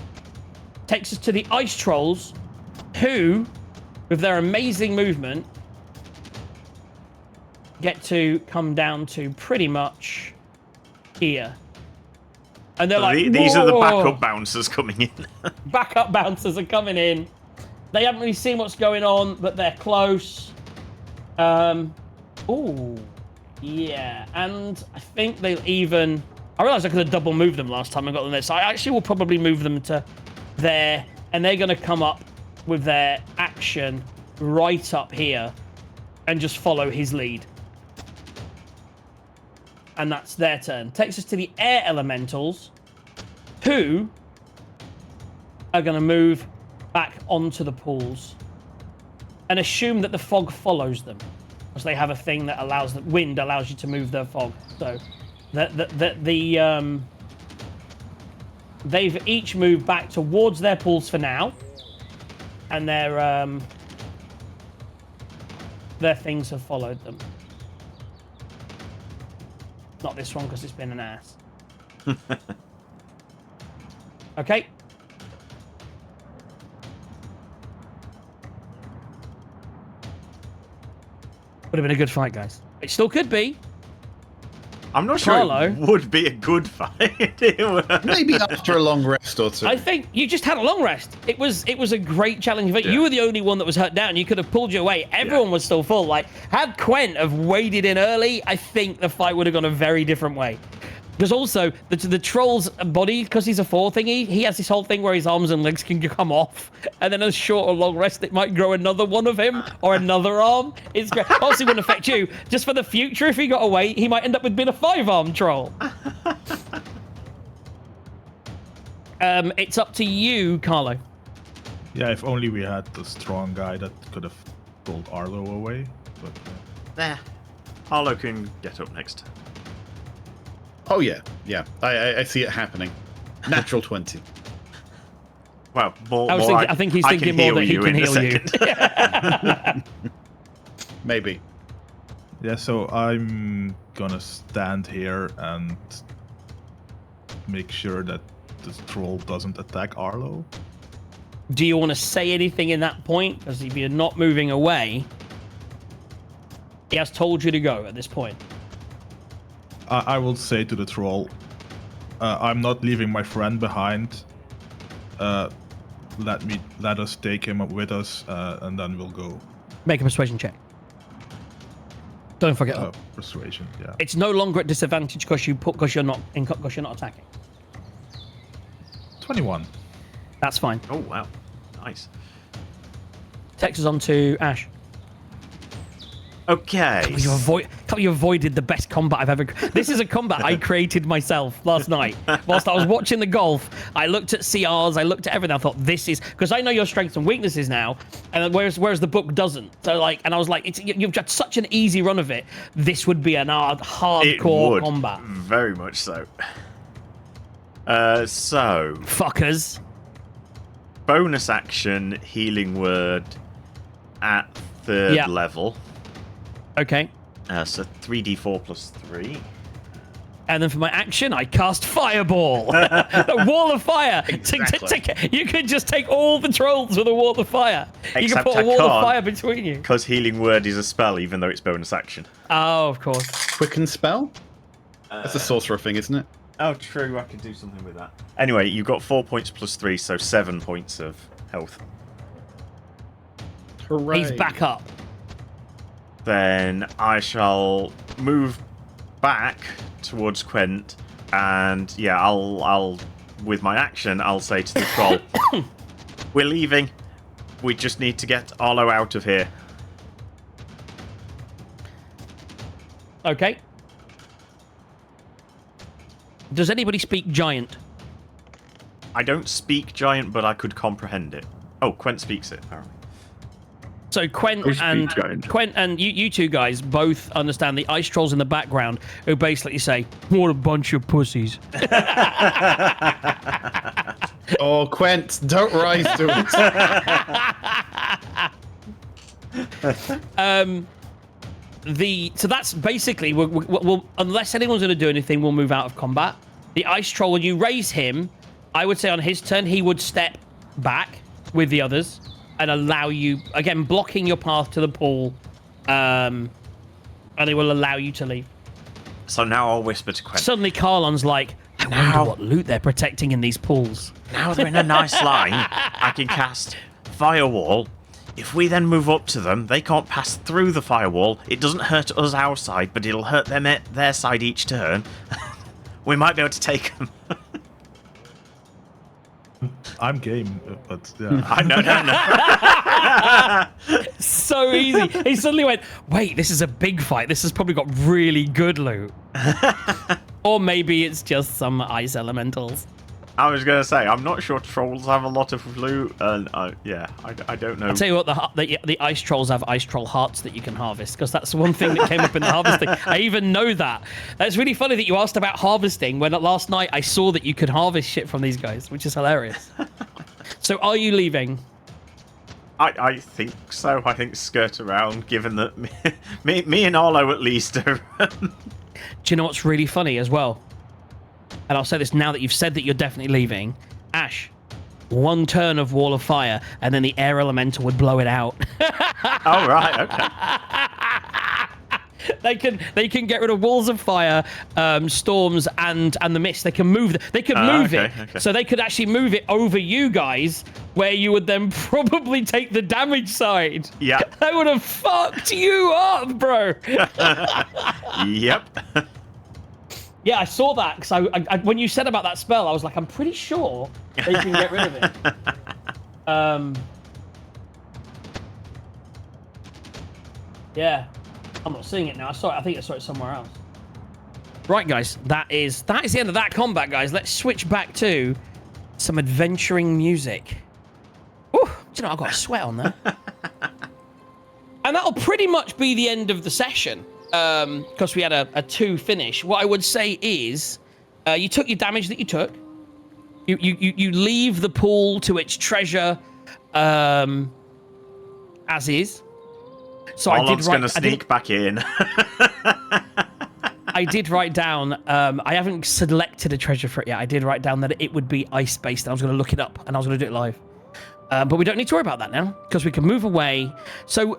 Takes us to the ice trolls, who, with their amazing movement, get to come down to pretty much here. And they're like, these are the "Whoa." backup bouncers coming in. Backup bouncers are coming in. They haven't really seen what's going on, but they're close. Ooh. Yeah, and I think they'll even... I realized I could have double moved them last time I got them there, so I actually will probably move them to there, and they're going to come up with their action right up here and just follow his lead. And that's their turn. Takes us to the air elementals, who are going to move back onto the pools and assume that the fog follows them, because they have a thing that allows the wind allows you to move the fog. So they've each moved back towards their pools for now, and their things have followed them. Not this one because it's been an ass. Okay. Would have been a good fight, guys. It still could be. I'm not sure it would be a good fight. Maybe after a long rest or two. I think you just had a long rest. It was a great challenge. But you were the only one that was hurt down. You could have pulled you away. Everyone was still full. Like, had Quent have waded in early, I think the fight would have gone a very different way. Because also, the troll's body, because he's a 4 thingy, he has this whole thing where his arms and legs can come off. And then a short or long rest, it might grow another one of him or another arm. It's great. Obviously, wouldn't affect you. Just for the future, if he got away, he might end up with being a 5-armed troll. It's up to you, Carlo. Yeah, if only we had the strong guy that could have pulled Arlo away. But Nah. Arlo can get up next. Oh yeah. I see it happening. Natural 20. Well, I think he's thinking more that he can heal you. Maybe. yeah, so I'm gonna stand here and make sure that the troll doesn't attack Arlo. Do you want to say anything in that point? Because if you're not moving away, he has told you to go at this point. I will say to the troll, I'm not leaving my friend behind. Let us take him up with us, and then we'll go. Make a persuasion check. Don't forget. Persuasion, yeah. It's no longer at disadvantage because you're not attacking. 21. That's fine. Oh wow, nice. Takes us on to Ash. Okay. You avoided the best combat I've ever. This is a combat I created myself last night. Whilst I was watching the golf, I looked at CRs, I looked at everything. I thought this is because I know your strengths and weaknesses now, and whereas the book doesn't. So and I was like, you've got such an easy run of it. This would be an hardcore combat. Very much so. So fuckers. bonus action healing word at third level. Okay. So 3d4 plus 3. And then for my action, I cast Fireball. A wall of fire. Exactly. You could just take all the trolls with a wall of fire. You can put a wall of fire between you. Because healing word is a spell, even though it's bonus action. Oh, of course. Quicken spell? That's a sorcerer thing, isn't it? Oh, true. I could do something with that. Anyway, you've got 4 points plus 3, so 7 points of health. Hooray. He's back up. Then I shall move back towards Quent, and yeah, I'll with my action, I'll say to the troll, "We're leaving. We just need to get Arlo out of here." Okay. Does anybody speak giant? I don't speak giant, but I could comprehend it. Oh, Quent speaks it, apparently. So Quent and you two guys both understand the ice trolls in the background who basically say, "What a bunch of pussies." Oh, Quent, don't rise to it. So that's basically we'll unless anyone's going to do anything, we'll move out of combat. The ice troll, when you raise him, I would say on his turn he would step back with the others and allow you, again, blocking your path to the pool, and it will allow you to leave. So now I'll whisper to Quent. Suddenly Carlon's like, I wonder what loot they're protecting in these pools. Now they're in a nice line, I can cast Firewall. If we then move up to them, they can't pass through the firewall. It doesn't hurt us our side, but it'll hurt them their side each turn. We might be able to take them. I'm game, but yeah. I know. So easy. He suddenly went, wait, this is a big fight. This has probably got really good loot. Or maybe it's just some ice elementals. I was going to say, I'm not sure trolls have a lot of loot, and I don't know. I'll tell you what, the ice trolls have ice troll hearts that you can harvest, because that's one thing that came up in the harvesting. I even know that. That's really funny that you asked about harvesting, when last night I saw that you could harvest shit from these guys, which is hilarious. So are you leaving? I think so. I think skirt around, given that me and Arlo at least are... Do you know what's really funny as well? And I'll say this now that you've said that you're definitely leaving. Ash, one turn of Wall of Fire, and then the air elemental would blow it out. Oh, right, okay. They can get rid of walls of fire, storms, and the mist. They can move. They could move it, so they could actually move it over you guys, where you would then probably take the damage side. Yeah. That would have fucked you up, bro. Yep. Yeah, I saw that because I when you said about that spell, I was like, I'm pretty sure they can get rid of it. Yeah, I'm not seeing it now. I saw it. I think I saw it somewhere else. Right, guys, that is the end of that combat, guys. Let's switch back to some adventuring music. Ooh, do you know, I've got a sweat on there. And that'll pretty much be the end of the session. Because we had a 2 finish. What I would say is, you took your damage that you took. You leave the pool to its treasure, as is. So Arlon's going to sneak back in. I did write down. I haven't selected a treasure for it yet. I did write down that it would be ice-based, and I was going to look it up, and I was going to do it live. But we don't need to worry about that now because we can move away. So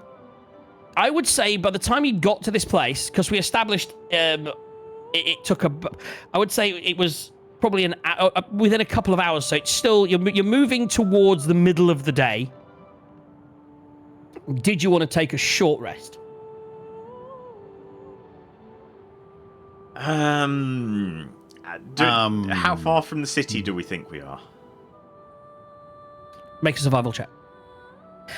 I would say by the time you got to this place, because we established it took I would say it was probably within a couple of hours. So it's still, you're moving towards the middle of the day. Did you want to take a short rest? How far from the city do we think we are? Make a survival check.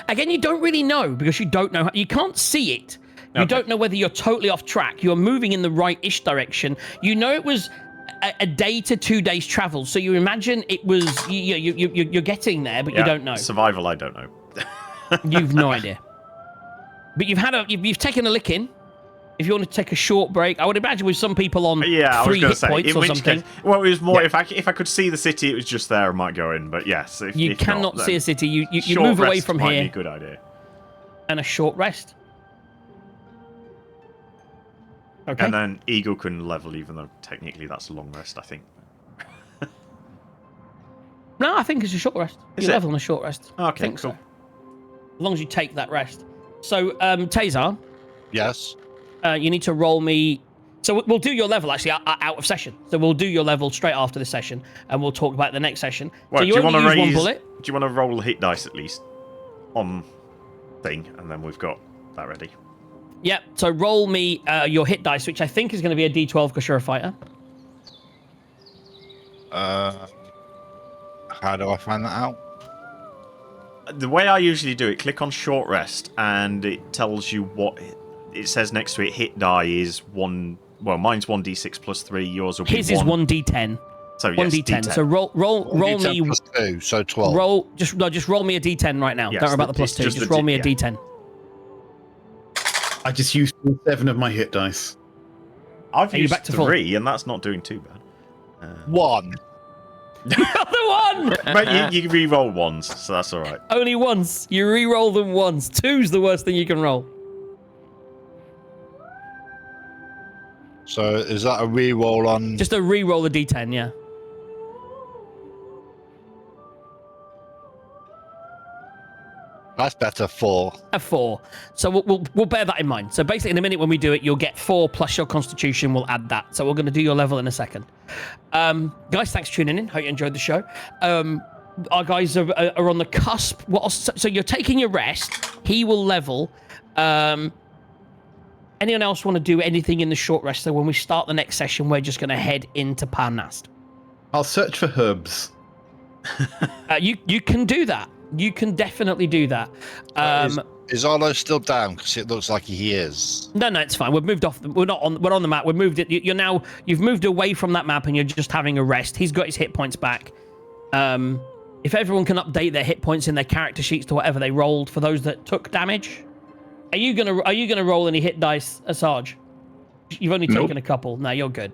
Again, you don't really know because you don't know. You can't see it. You don't know whether you're totally off track. You're moving in the right-ish direction. You know it was a day to 2 days travel. So you imagine it was you're getting there, but you don't know. Survival, I don't know. You've no idea. But you've taken a licking. If you want to take a short break, I would imagine with some people on Yeah, I was 3 going to hit say. points In or which something. case, well, it was more if I could see the city, it was just there. I might go in. But yes, You if cannot not, see then a city. You short move away rest from might here. Be a good idea. And a short rest. Okay. And then Eagle can level, even though technically that's a long rest, I think. No, I think it's a short rest. Is You're it? leveling a short rest. Okay, I think cool. so. As long as you take that rest. So, Tazar, Yes. you need to roll me. So we'll do your level actually out of session. So we'll do your level straight after the session, and we'll talk about the next session. Well, so you do you only want to use raise? one bullet. Do you want to roll hit dice at least on thing, and then we've got that ready. Yep. So roll me your hit dice, which I think is going to be a D12 because you're a fighter. How do I find that out? The way I usually do it, click on short rest, and it tells you what it says next to it. Hit die is 1. Well, mine's 1d6 plus 3. Yours will be His is 1d10. So yes, 1d10. So roll me. Plus 2, so 12. Roll just roll me a d10 right now. Yes, Don't worry about the plus it's 2. just Just the roll D- me a yeah. d10. I just used 7 of my hit dice. I've Are you used back to full? 3, and that's not doing too bad. 1. The one. But you re-roll ones, so that's all right. Only once. You re-roll them once. 2's the worst thing you can roll. So is that a re-roll on? Just a re-roll a d10, yeah. That's better. 4. A 4. So we'll bear that in mind. So basically, in a minute when we do it, you'll get 4 plus your constitution. We'll add that. So we're going to do your level in a second. Guys, thanks for tuning in. Hope you enjoyed the show. Our guys are on the cusp. So you're taking your rest. He will level. Anyone else want to do anything in the short rest? So when we start the next session, we're just going to head into Parnast. I'll search for herbs. You can do that. You can definitely do that. Is Arlo still down? Because it looks like he is. No, it's fine. We've moved off. We're on the map. We've moved it. You've moved away from that map, and you're just having a rest. He's got his hit points back. If everyone can update their hit points in their character sheets to whatever they rolled for those that took damage, are you gonna roll any hit dice, Sarge? You've only taken a couple. No, you're good.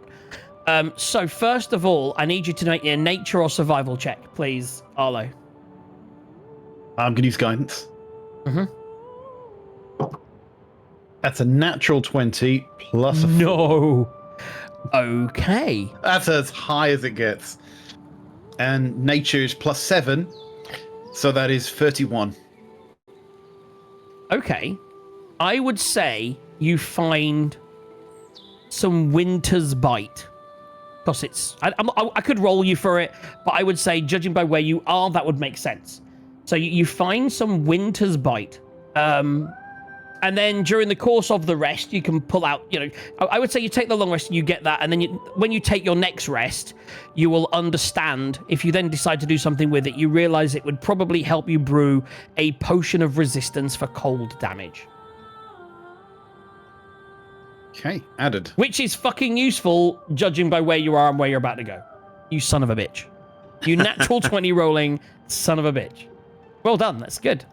So first of all, I need you to make a nature or survival check, please, Arlo. I'm going to use guidance. Mm-hmm. That's a natural 20 plus a 4. No. Okay. That's as high as it gets. And nature is plus 7. So that is 31. Okay. I would say you find some winter's bite. Because it's... I could roll you for it, but I would say, judging by where you are, that would make sense. So you find some winter's bite. And then during the course of the rest, you can pull out, I would say you take the long rest and you get that. And then when you take your next rest, you will understand. If you then decide to do something with it, you realize it would probably help you brew a potion of resistance for cold damage. Okay, added. Which is fucking useful, judging by where you are and where you're about to go. You son of a bitch. You natural 20 rolling son of a bitch. Well done, that's good.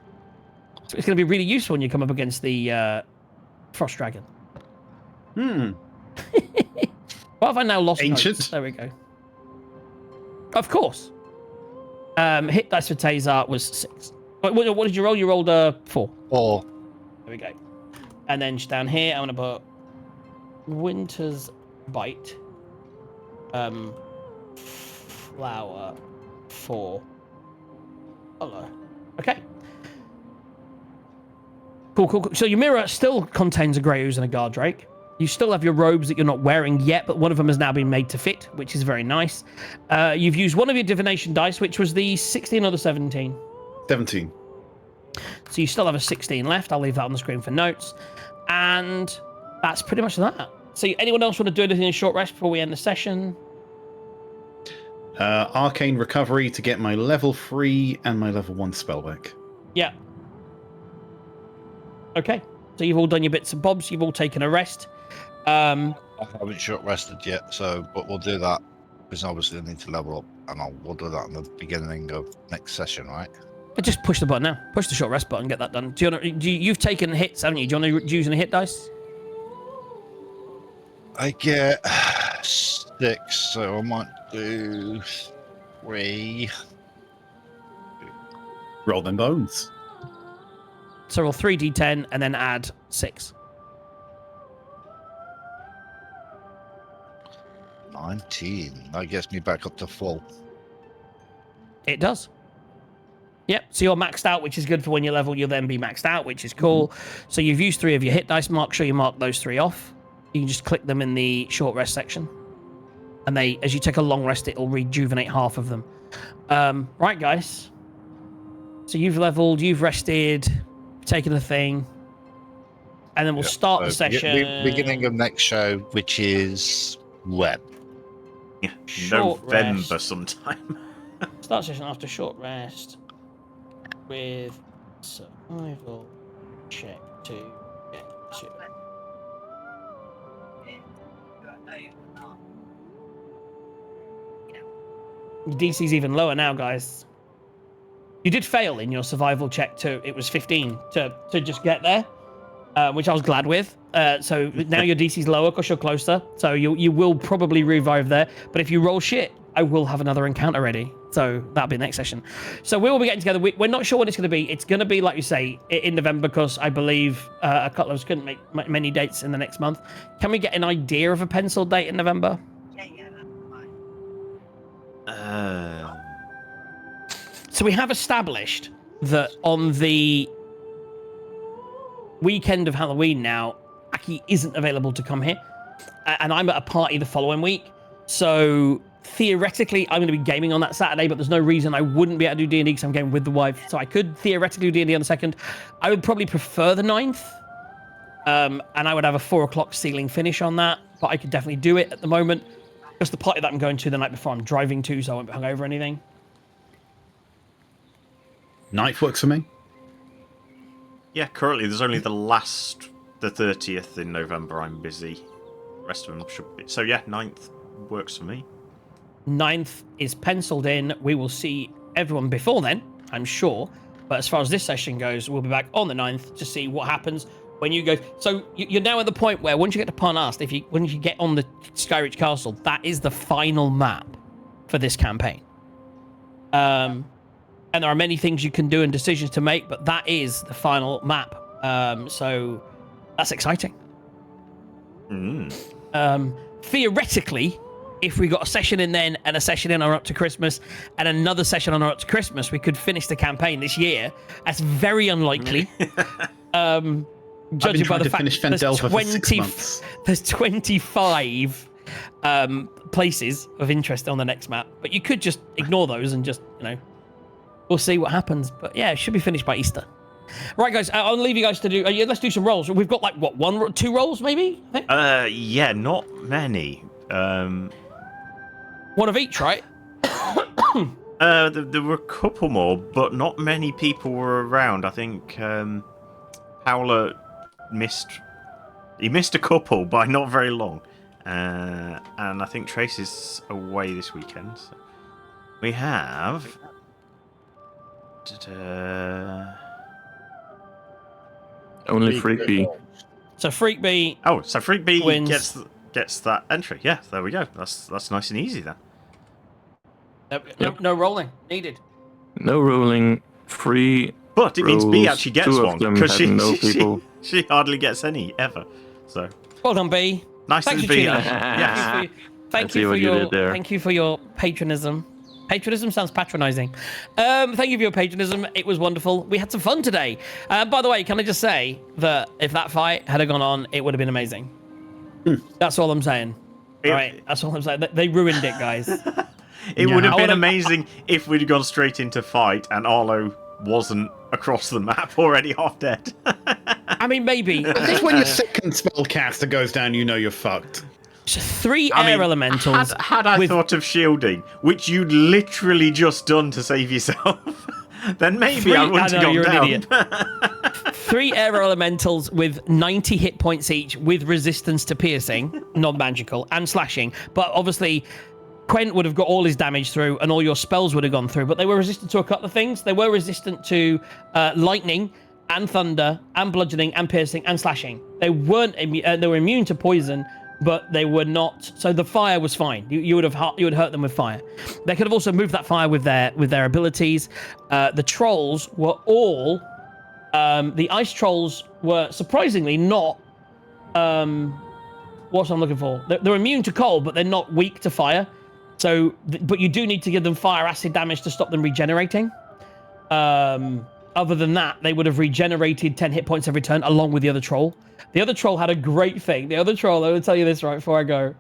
So it's going to be really useful when you come up against the Frost Dragon. What have I now lost? Ancient. Notes? There we go. Of course. Hit dice for Tazar was 6. What did you roll? You rolled a 4. 4. There we go. And then just down here, I'm going to put Winter's Bite. Flower 4. Hello. Okay. Cool. So your mirror still contains a grey ooze and a guard drake. You still have your robes that you're not wearing yet, but one of them has now been made to fit, which is very nice. You've used one of your divination dice, which was the 16 or the 17? 17. So you still have a 16 left. I'll leave that on the screen for notes. And that's pretty much that. So anyone else want to do anything in short rest before we end the session? Arcane recovery to get my level 3 and my level 1 spell back. Yeah. Okay. So you've all done your bits and bobs. You've all taken a rest. I haven't short rested yet, but we'll do that because obviously I need to level up, and we'll do that in the beginning of next session, right? Just push the button now. Push the short rest button. Get that done. You've taken hits, haven't you? Do you want to use any hit dice? I get 6, so I might do 3. Roll them bones. So roll 3d10 and then add 6. 19. That gets me back up to full. It does. Yep, so you're maxed out, which is good for when you level, you'll then be maxed out, which is cool. So you've used 3 of your hit dice. Make sure you mark those 3 off. You can just click them in the short rest section. And they, as you take a long rest, it'll rejuvenate half of them. Right, guys. So you've leveled, you've rested, taken the thing. And then we'll start the session. Beginning of next show, which is when? Yeah, Short November rest. sometime. Start session after short rest with survival check 2. Get 2. Your DC's even lower now, guys. You did fail in your survival check too. It was 15 to just get there, which I was glad with. So now your DC's lower because you're closer. So you will probably revive there. But if you roll shit, I will have another encounter ready. So that'll be next session. So we will be getting together. We're not sure what it's going to be. It's going to be, like you say, in November because I believe a couple of us couldn't make many dates in the next month. Can we get an idea of a penciled date in November? So we have established that on the weekend of Halloween now, Aki isn't available to come here. And I'm at a party the following week. So theoretically, I'm going to be gaming on that Saturday, but there's no reason I wouldn't be able to do D&D because I'm gaming with the wife. So I could theoretically do D&D on the 2nd. I would probably prefer the 9th. And I would have a 4 o'clock ceiling finish on that. But I could definitely do it at the moment. Just the party that I'm going to the night before I'm driving to, so I won't be hungover or anything. 9th works for me. Yeah, currently there's only the 30th in November I'm busy. The rest of them should be. So yeah, 9th works for me. 9th is penciled in. We will see everyone before then, I'm sure. But as far as this session goes, we'll be back on the 9th to see what happens when you go. So you're now at the point where once you get to Parnast, when you get on the Skyreach Castle, that is the final map for this campaign. And there are many things you can do and decisions to make, but that is the final map. So that's exciting. Theoretically, if we got a session in then and a session in or up to Christmas and another session on or up to Christmas, we could finish the campaign this year. That's very unlikely. Judging by the fact there's 25 places of interest on the next map, but you could just ignore those and just, we'll see what happens. But yeah, it should be finished by Easter. Right, guys, I'll leave you guys to do. Let's do some rolls. We've got like what, 2 rolls maybe? I think? Yeah, not many. One of each, right? There were a couple more, but not many people were around. I think Paula missed a couple by not very long, and I think Trace is away this weekend. So we have. Only Freak B. So Freak B. Oh, so Freak B wins. gets that entry. Yeah, there we go. That's nice and easy then. No rolling needed. No rolling. Free. But it means B rolls. actually gets 2 one of them because had she hardly gets any ever. So Well done, B. nice Thanks to for be. tuning in. Yes. Thank see you for what you your did there. thank you for your patronism. Patronism sounds patronizing. Thank you for your patronism. It was wonderful. We had some fun today. By the way, can I just say that if that fight had gone on, it would have been amazing. That's all I'm saying. Right, that's all I'm saying. They ruined it, guys. It would have I been wanna- amazing if we'd gone straight into fight and Arlo wasn't across the map already half dead. I mean, maybe. I think when your second spellcaster goes down, you know you're fucked. 3 air elementals. Had I with- thought of shielding, which you'd literally just done to save yourself, then maybe I wouldn't have gone you're down. an idiot. 3 air elementals with 90 hit points each, with resistance to piercing, non-magical, and slashing. But obviously, Quent would have got all his damage through, and all your spells would have gone through. But they were resistant to a couple of things. They were resistant to lightning, and thunder, and bludgeoning, and piercing, and slashing. They weren't. They were immune to poison, but they were not. So the fire was fine. You would hurt them with fire. They could have also moved that fire with their abilities. The trolls were all the ice trolls were surprisingly not. What's I'm looking for? They're immune to cold, but they're not weak to fire. So, but you do need to give them fire acid damage to stop them regenerating. Other than that, they would have regenerated 10 hit points every turn, along with the other troll. The other troll had a great thing. The other troll, I will tell you this right before I go.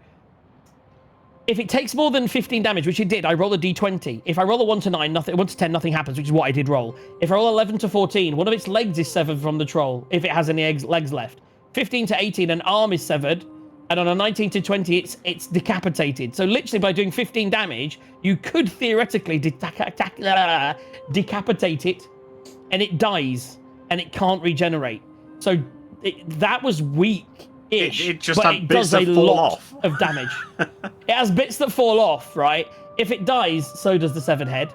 If it takes more than 15 damage, which it did, I roll a d20. If I roll a 1 to 9, 1 to 10, nothing happens, which is what I did roll. If I roll 11 to 14, one of its legs is severed from the troll, if it has any legs left. 15 to 18, an arm is severed. And on a 19 to 20, it's decapitated. So literally by doing 15 damage, you could theoretically decapitate it, and it dies, and it can't regenerate. So that was weak-ish, it just but had it bits does a that fall lot off. of damage. It has bits that fall off, right? If it dies, so does the severed head.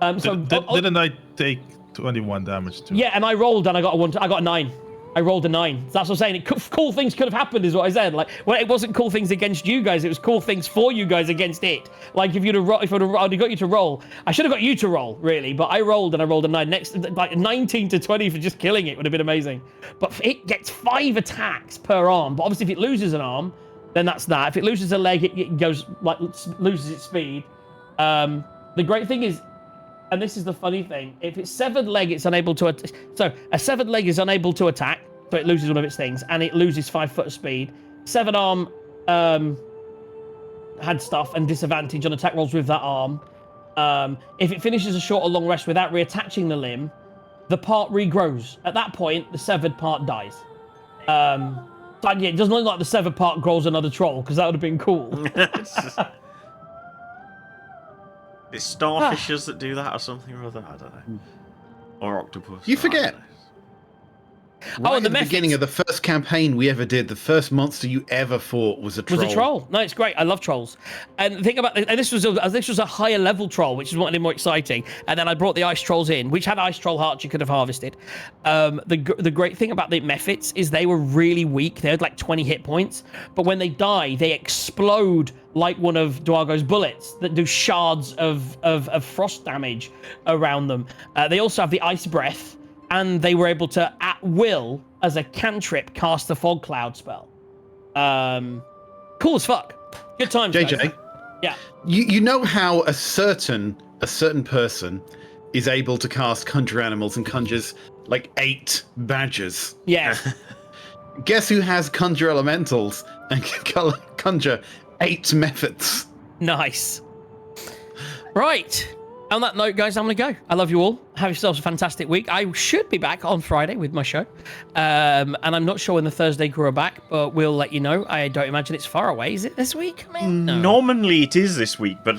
Didn't I take 21 damage too? Yeah, and I rolled and I got a 9. I rolled a 9. That's what I'm saying. Cool things could have happened, is what I said. Like, well, it wasn't cool things against you guys. It was cool things for you guys against it. Like, if I'd have got you to roll, I should have got you to roll, really. But I rolled and I rolled a 9. Next, like 19 to 20 for just killing it would have been amazing. But it gets 5 attacks per arm. But obviously, if it loses an arm, then that's that. If it loses a leg, it goes like loses its speed. The great thing is, and this is the funny thing, if it's severed leg, it's unable to... So, a severed leg is unable to attack, so it loses one of its things, and it loses 5 foot of speed. Severed arm had stuff and disadvantage on attack rolls with that arm. If it finishes a short or long rest without reattaching the limb, the part regrows. At that point, the severed part dies. But yeah, it doesn't look like the severed part grows another troll, because that would have been cool. It's starfishes that do that or something or other. I don't know. Or octopus. You forget. Right at the beginning of the first campaign we ever did, the first monster you ever fought was a troll. Was a troll. No, it's great. I love trolls. And the thing about and this was a higher level troll, which is what made it more exciting. And then I brought the ice trolls in, which had ice troll hearts you could have harvested. The great thing about the mephits is they were really weak. They had like 20 hit points, but when they die, they explode like one of Dwago's bullets that do shards of frost damage around them. They also have the ice breath. And they were able to, at will, as a cantrip, cast the fog cloud spell. Cool as fuck. Good times, JJ. guys. Yeah. You know how a certain person is able to cast conjure animals and conjures like 8 badgers. Yeah. Guess who has conjure elementals and can conjure 8 mephits? Nice. Right. On that note, guys, I'm going to go. I love you all. Have yourselves a fantastic week. I should be back on Friday with my show. And I'm not sure when the Thursday crew are back, but we'll let you know. I don't imagine it's far away. Is it this week? I mean, no. Normally it is this week, but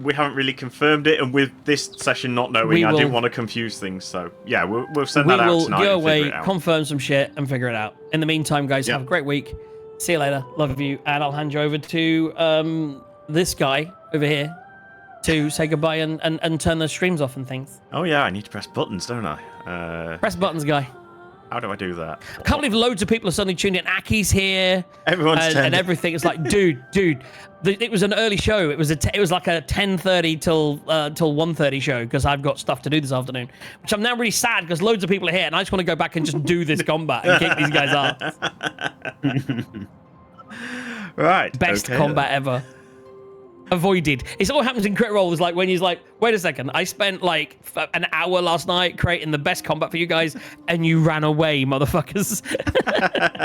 we haven't really confirmed it. And with this session not knowing, I didn't want to confuse things. So, yeah, we'll send that out tonight. We will go and figure away, it out. confirm some shit, and figure it out. In the meantime, guys, have a great week. See you later. Love you. And I'll hand you over to this guy over here to say goodbye and turn the streams off and things. Oh yeah, I need to press buttons, don't I? Press buttons, guy. How do I do that? I can't believe loads of people are suddenly tuning in. Aki's here. Everyone's and everything. It's like, dude. It was an early show. It was like a 10:30 till 1:30 show because I've got stuff to do this afternoon. Which I'm now really sad because loads of people are here and I just want to go back and just do this combat and kick these guys' ass. Right. Best combat ever. Avoided. It's what happens in crit roll is like when he's like, wait a second, I spent like an hour last night creating the best combat for you guys and you ran away, motherfuckers.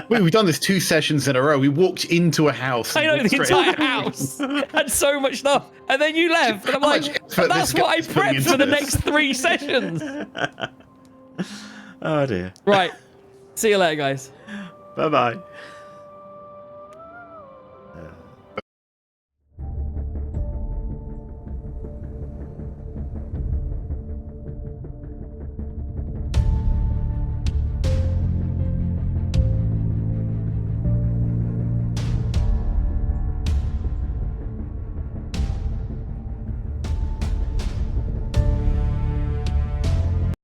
We've done this 2 sessions in a row. We walked into a house. I know, the entire house had so much stuff and then you left and I'm like, that's what I prepped for the next 3 sessions. Oh dear. Right. See you later, guys. Bye-bye.